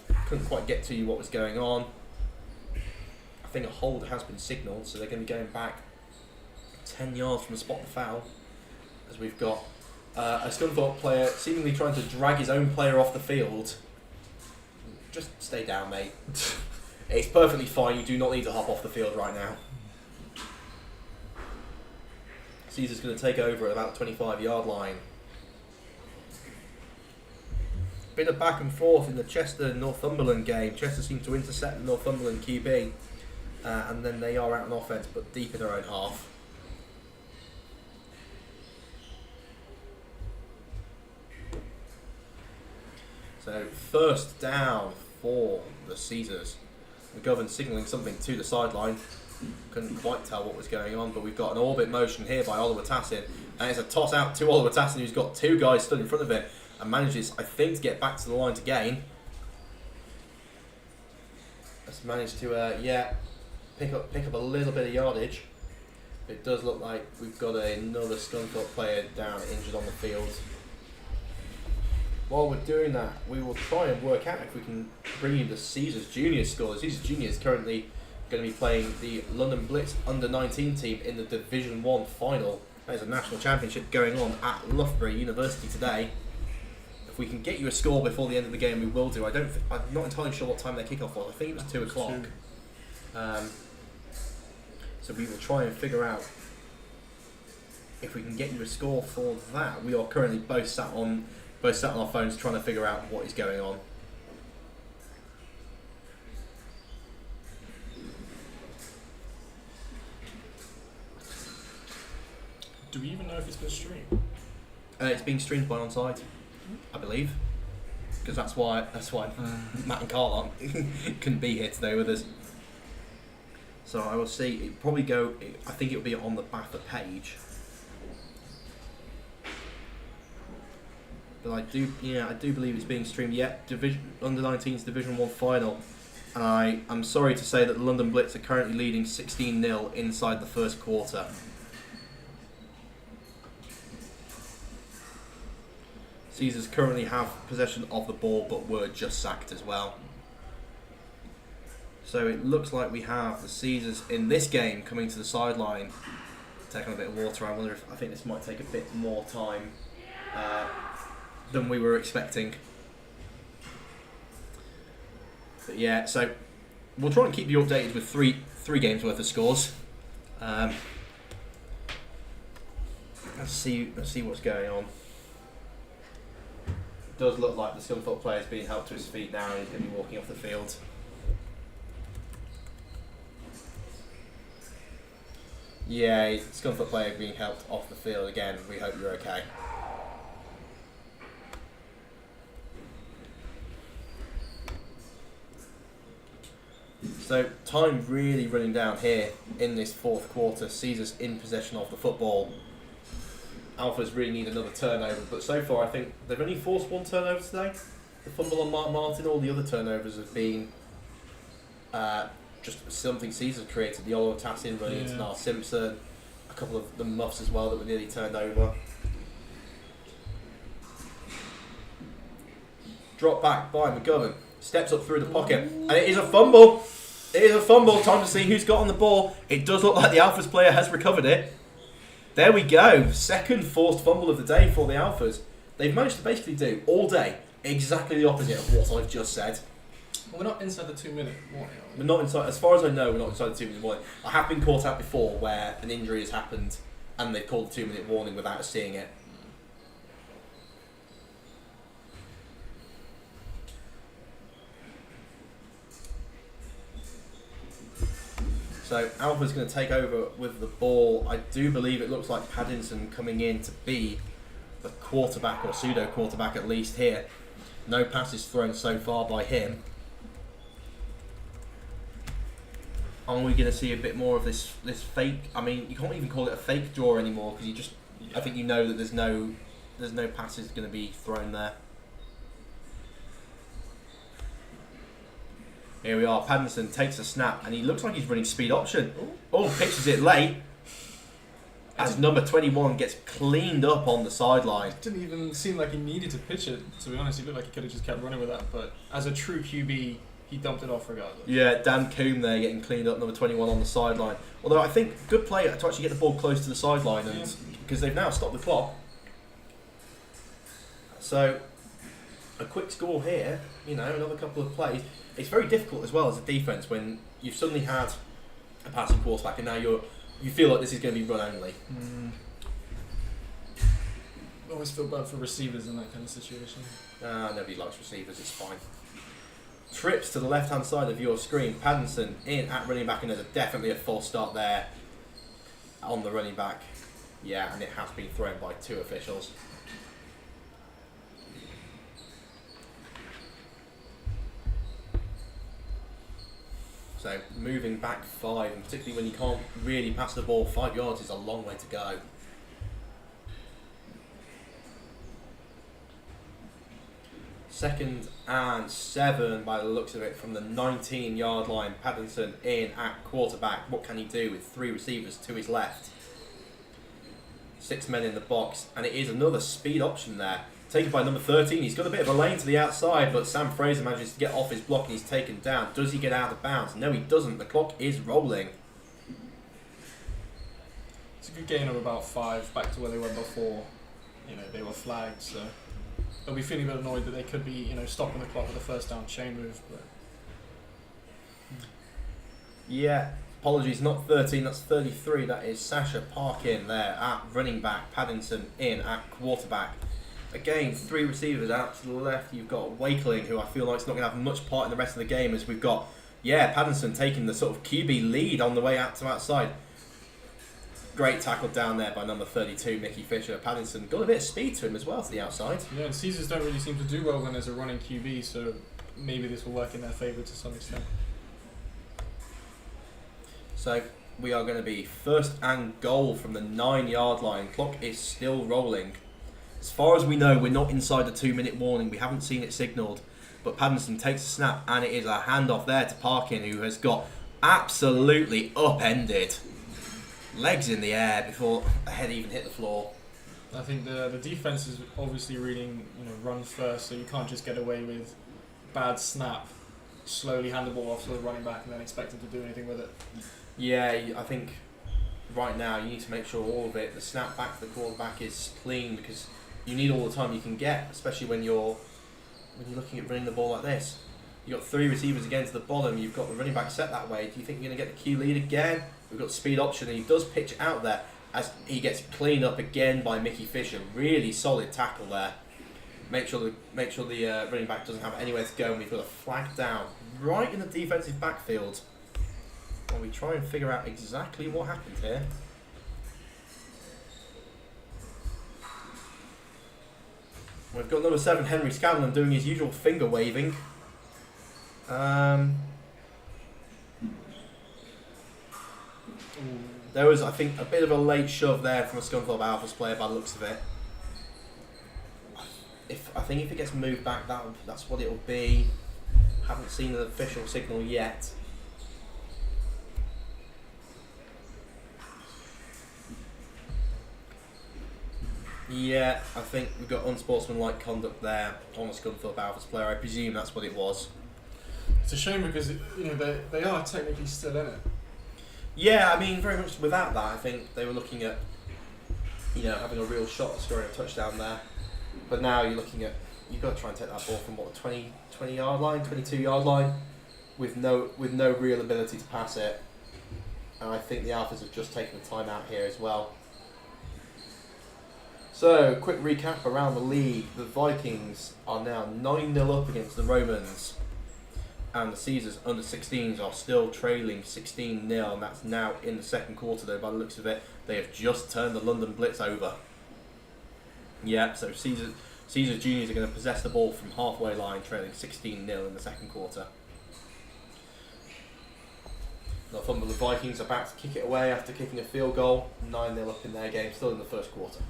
[SPEAKER 1] get to what was going on. I think a hold has been signalled, so they're going to be going back 10 yards from the spot the foul, as we've got a Scunthorpe player seemingly trying to drag his own player off the field. just stay down, mate. It's perfectly fine. You do not need to hop off the field right now. Caesar's going to take over at about the 25-yard line. Bit of back and forth in the Chester-Northumberland game. Chester seems to intercept the Northumberland QB. And then they are out on offence, but deep in their own half. So first down for the Caesars. McGovern signalling something to the sideline. Couldn't quite tell what was going on, but we've got an orbit motion here by Oliver Tassin. And it's a toss out to Oliver Tassin, who's got two guys stood in front of it and manages, I think, to get back to the line to gain. Has managed to, pick up a little bit of yardage. It does look like we've got another Scunthorpe player down injured on the field. While we're doing that, we will try and work out if we can bring in the Caesars Juniors score. The Caesars Juniors currently going to be playing the London Blitz under-19 team in the Division 1 final. There's a national championship going on at Loughborough University today. If we can get you a score before the end of the game, we will do. I'm not entirely sure what time their kickoff was. I think it was 2 o'clock. So we will try and figure out if we can get you a score for that. We are currently both sat on our phones trying to figure out what is going on.
[SPEAKER 2] Do we even know if it's been streamed?
[SPEAKER 1] It's being streamed by Onside, I believe, because that's why Matt and Carl couldn't be here today with us. So I will see. It probably go. I think it will be on the BAFA page. But I do believe it's being streamed. Yeah, under-19's Division 1 final. And I'm sorry to say that the London Blitz are currently leading 16-0 inside the first quarter. Caesars currently have possession of the ball, but were just sacked as well. So it looks like we have the Caesars in this game coming to the sideline, taking a bit of water. I think this might take a bit more time than we were expecting. But yeah, so we'll try and keep you updated with three games worth of scores. Let's see what's going on. It does look like the Scunthorpe player is being helped to his feet now, and he's going to be walking off the field. Yeah, Scunthorpe player being helped off the field again. We hope you're okay. So time really running down here in this fourth quarter. Caesars in possession of the football. Alphas really need another turnover, but so far I think they've only forced one turnover today. The fumble on Mark Martin, all the other turnovers have been just something Caesars created. The Oliver Tassin running into Niall Simpson, a couple of the muffs as well that were nearly turned over. Drop back by McGovern, steps up through the pocket, and it is a fumble. It is a fumble. Time to see who's got on the ball. It does look like the Alphas player has recovered it. There we go. Second forced fumble of the day for the Alphas. They've managed to basically do all day exactly the opposite of what I've just said.
[SPEAKER 2] Well, we're not inside the 2 minute warning.
[SPEAKER 1] We're not inside, as far as I know, we're not inside the 2 minute warning. I have been caught out before where an injury has happened and they've called the 2 minute warning without us seeing it. So Alpha's going to take over with the ball. I do believe it looks like Paddington coming in to be the quarterback, or pseudo quarterback at least here. No passes thrown so far by him. Are we going to see a bit more of this fake? I mean, you can't even call it a fake draw anymore because you just. I think you know that there's no passes going to be thrown there. Here we are. Paddington takes a snap and he looks like he's running speed option. Oh, pitches it late. As number 21 gets cleaned up on the sideline.
[SPEAKER 2] It didn't even seem like he needed to pitch it, to be honest. He looked like he could have just kept running with that, but as a true QB, he dumped it off regardless.
[SPEAKER 1] Yeah, Dan Coombe there getting cleaned up, number 21 on the sideline. Although I think good play to actually get the ball close to the sideline, and because they've now stopped the clock. So a quick score here, another couple of plays. It's very difficult as well as a defence when you've suddenly had a passing quarterback and now you feel like this is going to be run only.
[SPEAKER 2] Always feel bad for receivers in that kind of situation.
[SPEAKER 1] Nobody likes receivers, it's fine. Trips to the left-hand side of your screen. Pattinson in at running back, and there's definitely a false start there on the running back. Yeah, and it has been thrown by 2 officials. So moving back 5, and particularly when you can't really pass the ball, 5 yards is a long way to go. Second and 7 by the looks of it from the 19-yard line. Pattinson in at quarterback. What can he do with 3 receivers to his left? 6 men in the box, and it is another speed option there. Taken by number 13. He's got a bit of a lane to the outside, but Sam Fraser manages to get off his block and he's taken down. Does he get out of bounds? No, he doesn't. The clock is rolling.
[SPEAKER 2] It's a good gain of about 5 back to where they were before. They were flagged, so they'll be feeling a bit annoyed that they could be, stopping the clock with a first down chain move. But
[SPEAKER 1] yeah, apologies, not 13, that's 33. That is Sasha Parkin there at running back. Paddington in at quarterback. Again, 3 receivers out to the left. You've got Wakeling, who I feel like is not going to have much part in the rest of the game, as we've got, Paddington taking the sort of QB lead on the way out to outside. Great tackle down there by number 32, Mickey Fisher. Paddington got a bit of speed to him as well to the outside.
[SPEAKER 2] Yeah, and Caesars don't really seem to do well when there's a running QB, so maybe this will work in their favour to some extent.
[SPEAKER 1] So we are going to be first and goal from the 9-yard line. Clock is still rolling. As far as we know, we're not inside the 2-minute warning. We haven't seen it signalled. But Paddington takes a snap, and it is a handoff there to Parkin, who has got absolutely upended. Legs in the air before the head even hit the floor.
[SPEAKER 2] I think the defense is obviously reading, run first, so you can't just get away with bad snap, slowly hand the ball off to the running back and then expect him to do anything with it.
[SPEAKER 1] Yeah, I think right now you need to make sure all of it, the snap back to the quarterback is clean, because you need all the time you can get, especially when you're looking at running the ball like this. You've got 3 receivers against the bottom, you've got the running back set that way. Do you think you're going to get the Q lead again? We've got speed option, and he does pitch out there as he gets cleaned up again by Mickey Fisher. Really solid tackle there. Make sure the running back doesn't have anywhere to go, and we've got a flag down right in the defensive backfield. While we try and figure out exactly what happened here. We've got number 7, Henry Scanlon, doing his usual finger waving. There was, I think, a bit of a late shove there from a Scunthorpe Alphas player by the looks of it. I think if it gets moved back, that's what it'll be. Haven't seen an official signal yet. Yeah, I think we've got unsportsmanlike conduct there on a Scunthorpe Alphas player. I presume that's what it was.
[SPEAKER 2] It's a shame because they are technically still in it.
[SPEAKER 1] Yeah, I mean, very much without that, I think they were looking at, having a real shot at scoring a touchdown there. But now you're looking at, you've got to try and take that ball from what, 20-yard line, 22-yard line, with no real ability to pass it. And I think the Alphas have just taken the time out here as well. So, quick recap around the league. The Vikings are now 9-0 up against the Romans. And the Caesars under 16s are still trailing 16-0, and that's now in the second quarter though by the looks of it. They have just turned the London Blitz over. Yeah, so Caesars Juniors are going to possess the ball from halfway line, trailing 16-0 in the second quarter. Northumberland Vikings are about to kick it away after kicking a field goal. 9-0 up in their game, still in the first quarter.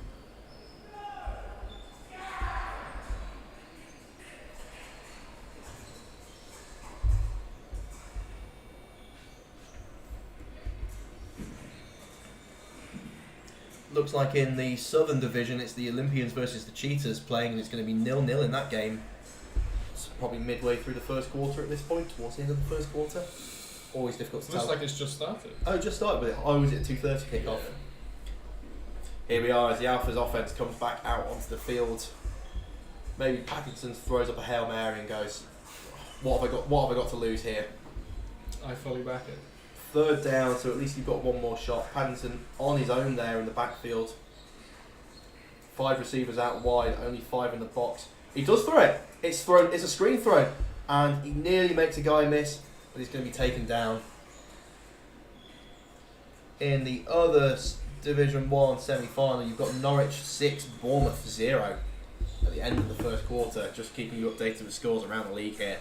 [SPEAKER 1] Looks like in the Southern Division it's the Olympians versus the Cheetahs playing, and it's going to be 0-0 in that game. It's probably midway through the first quarter at this point, towards the end of the first quarter. Always difficult to tell.
[SPEAKER 2] Looks like it's just started.
[SPEAKER 1] Oh, just started with it. Oh, was it 2:30 kick-off? Yeah. Here we are as the Alphas offense comes back out onto the field. Maybe Pattinson throws up a Hail Mary and goes, what have I got to lose here?
[SPEAKER 2] I fully back it.
[SPEAKER 1] Third down, so at least you've got one more shot. Pattinson on his own there in the backfield. 5 receivers out wide, only 5 in the box. He does throw it. It's a screen throw, and he nearly makes a guy miss, but he's going to be taken down. In the other Division 1 semi-final, you've got Norwich 6, Bournemouth 0 at the end of the first quarter. Just keeping you updated with scores around the league here.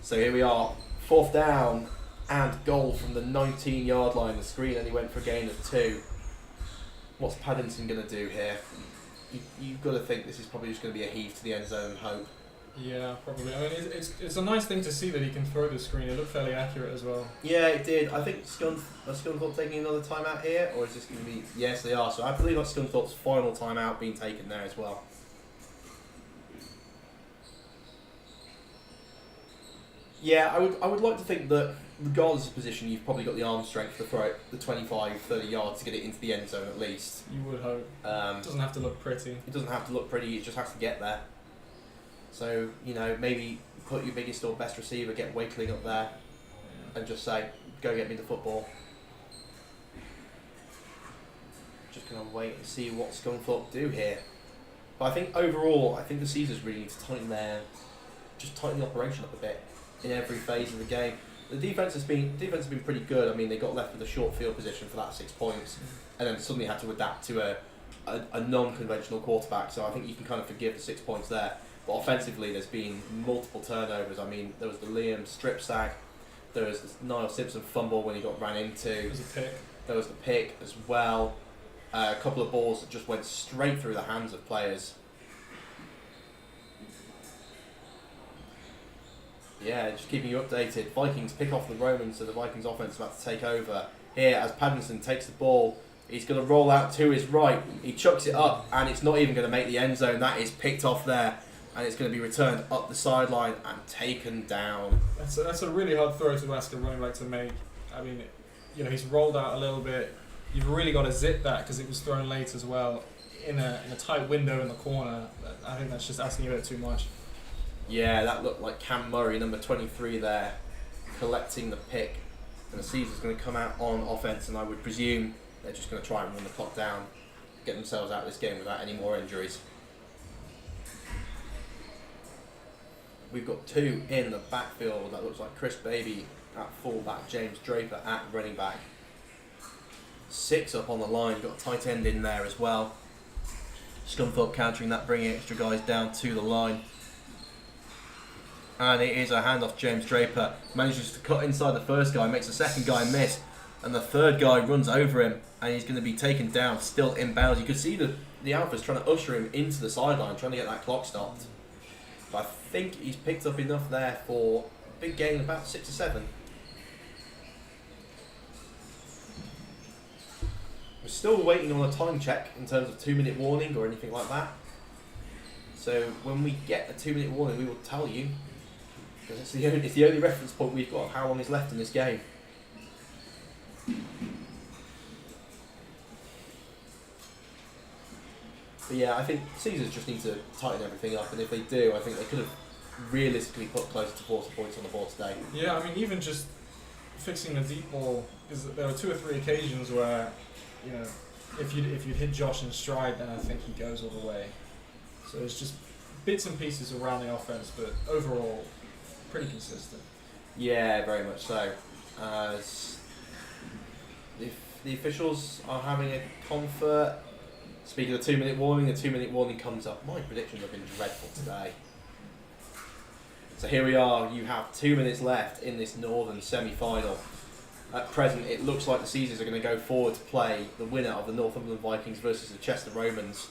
[SPEAKER 1] So here we are, 4th down and goal from the 19-yard line. The screen only went for a gain of 2. What's Paddington going to do here? You've got to think this is probably just going to be a heave to the end zone and hope.
[SPEAKER 2] Yeah, probably. I mean, it's a nice thing to see that he can throw the screen. It looked fairly accurate as well.
[SPEAKER 1] Yeah, it did. I think Scunthorpe taking another timeout here, or is this going to be? Yes, they are. So I believe that's Scunthorpe's final timeout being taken there as well. Yeah, I would like to think that regardless of position, you've probably got the arm strength to throw it the 25, 30 yards to get it into the end zone at least.
[SPEAKER 2] You would hope. It doesn't have to look pretty.
[SPEAKER 1] It doesn't have to look pretty, it just has to get there. So, maybe put your biggest or best receiver, get Wakeling up there, and just say, go get me the football. Just going to wait and see what Scunthorpe do here. But I think overall, the Caesars really need to tighten the operation up a bit in every phase of the game. The defense has been pretty good. I mean, they got left with a short field position for that 6 points, and then suddenly had to adapt to a non-conventional quarterback. So I think you can kind of forgive the 6 points there. But offensively, there's been multiple turnovers. I mean, there was the Liam strip sack, there was the Niall Simpson fumble when he got ran into.
[SPEAKER 2] There was a pick.
[SPEAKER 1] There was the pick as well. A couple of balls that just went straight through the hands of players. Yeah, just keeping you updated. Vikings pick off the Romans, so the Vikings offense is about to take over. Here, as Paddington takes the ball, he's going to roll out to his right. He chucks it up, and it's not even going to make the end zone. That is picked off there, and it's going to be returned up the sideline and taken down.
[SPEAKER 2] That's a really hard throw to ask a running back to make. I mean, he's rolled out a little bit. You've really got to zip that because it was thrown late as well in a tight window in the corner. I think that's just asking a bit too much.
[SPEAKER 1] Yeah, that looked like Cam Murray, number 23 there, collecting the pick. And the Caesars going to come out on offense, and I would presume they're just going to try and run the clock down, get themselves out of this game without any more injuries. We've got 2 in the backfield. That looks like Chris Baby at fullback, James Draper at running back. 6 up on the line, got a tight end in there as well. Scunthorpe countering that, bringing extra guys down to the line. And it is a handoff. James Draper manages to cut inside the first guy, makes the second guy miss, and the third guy runs over him, and he's going to be taken down, still inbounds. You could see the Alpha's trying to usher him into the sideline, trying to get that clock stopped. But I think he's picked up enough there for a big gain, about 6 or 7. We're still waiting on a time check in terms of 2-minute warning or anything like that. So when we get a 2-minute warning, we will tell you. Because it's the only reference point we've got of how long is left in this game. But yeah, I think Caesars just need to tighten everything up, and if they do, I think they could have realistically put closer to 40 points on the board today.
[SPEAKER 2] Yeah, I mean, even just fixing the deep ball, because there were 2 or 3 occasions where, if you'd hit Josh in stride, then I think he goes all the way. So it's just bits and pieces around the offense, but overall, pretty consistent.
[SPEAKER 1] Yeah, very much so. As if the officials are having a comfort. Speaking of the 2-minute warning, the 2-minute warning comes up. My predictions have been dreadful today. So here we are. You have 2 minutes left in this Northern semi-final. At present, it looks like the Caesars are going to go forward to play the winner of the Northumberland Vikings versus the Chester Romans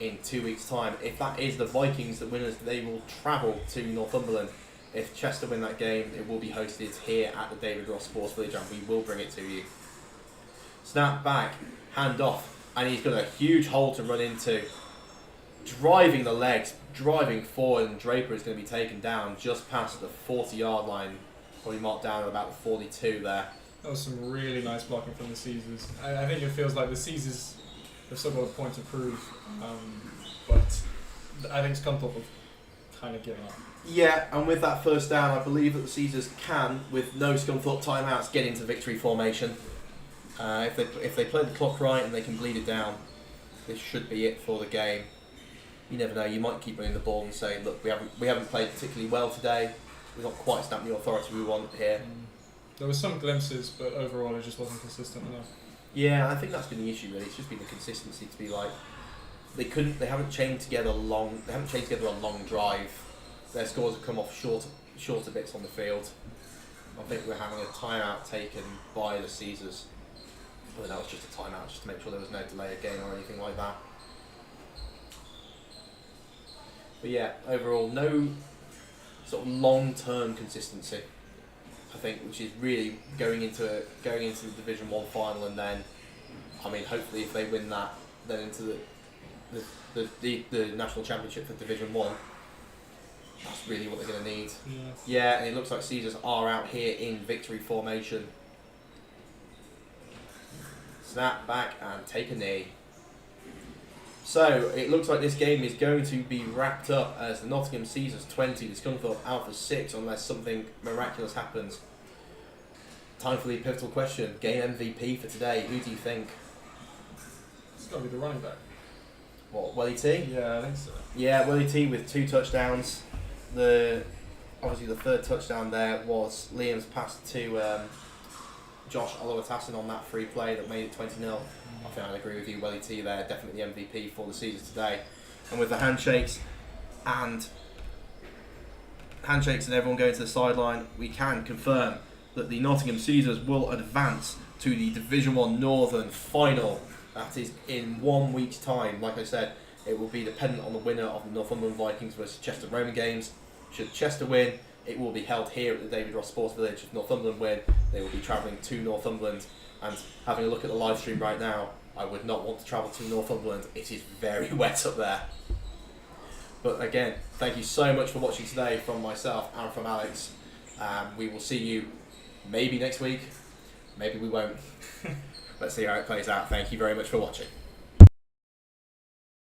[SPEAKER 1] in 2 weeks' time. If that is the Vikings that win, they will travel to Northumberland. If Chester win that game, it will be hosted here at the David Ross Sports Village, and we will bring it to you. Snap back, hand off, and he's got a huge hole to run into. Driving the legs, driving forward, and Draper is going to be taken down just past the 40-yard line. Probably marked down at about the 42 there.
[SPEAKER 2] That was some really nice blocking from the Caesars. I think it feels like the Caesars they've still got a point to prove. But I think Scunthorpe have kind of given up.
[SPEAKER 1] Yeah, and with that first down, I believe that the Caesars can, with no Scunthorpe timeouts, get into victory formation. If they play the clock right and they can bleed it down, this should be it for the game. You never know. You might keep running the ball and say, look, we haven't played particularly well today. We've not quite stamped the authority we want here.
[SPEAKER 2] There was some glimpses, but overall it just wasn't consistent enough.
[SPEAKER 1] Yeah, I think that's been the issue really. It's just been the consistency to be like they haven't chained together a long drive. Their scores have come off shorter bits on the field. I think we're having a timeout taken by the Caesars. Well, that was just a timeout, just to make sure there was no delay of game or anything like that. But yeah, overall, no sort of long-term consistency. I think, which is really going into the Division 1 final, and then, I mean, hopefully if they win that, then into the National Championship for Division 1. That's really what they're going to need. Yeah, and it looks like Caesars are out here in victory formation. Snap back and take a knee. So, it looks like this game is going to be wrapped up as the Nottingham Caesars 20, the Scunthorpe Alpha 6, unless something miraculous happens. Time for the pivotal question. Game MVP for today. Who do you think?
[SPEAKER 2] It's got to be the running back.
[SPEAKER 1] What, Welly T?
[SPEAKER 2] Yeah, I think so.
[SPEAKER 1] Yeah, Welly T with 2 touchdowns. Obviously the third touchdown there was Liam's pass to Josh Olowatassin on that free play that made it 20-0. I think I'd agree with you, Welly T there, definitely the MVP for the Caesars today. And with the handshakes and everyone going to the sideline, we can confirm that the Nottingham Caesars will advance to the Division 1 Northern final. That is in 1 week's time. Like I said, it will be dependent on the winner of the Northumberland Vikings versus Chester Roman games. Should Chester win, it will be held here at the David Ross Sports Village. If Northumberland win, they will be travelling to Northumberland. And having a look at the live stream right now, I would not want to travel to Northumberland. It is very wet up there. But again, thank you so much for watching today from myself and from Alex. We will see you maybe next week. Maybe we won't. Let's see how it plays out. Thank you very much for watching.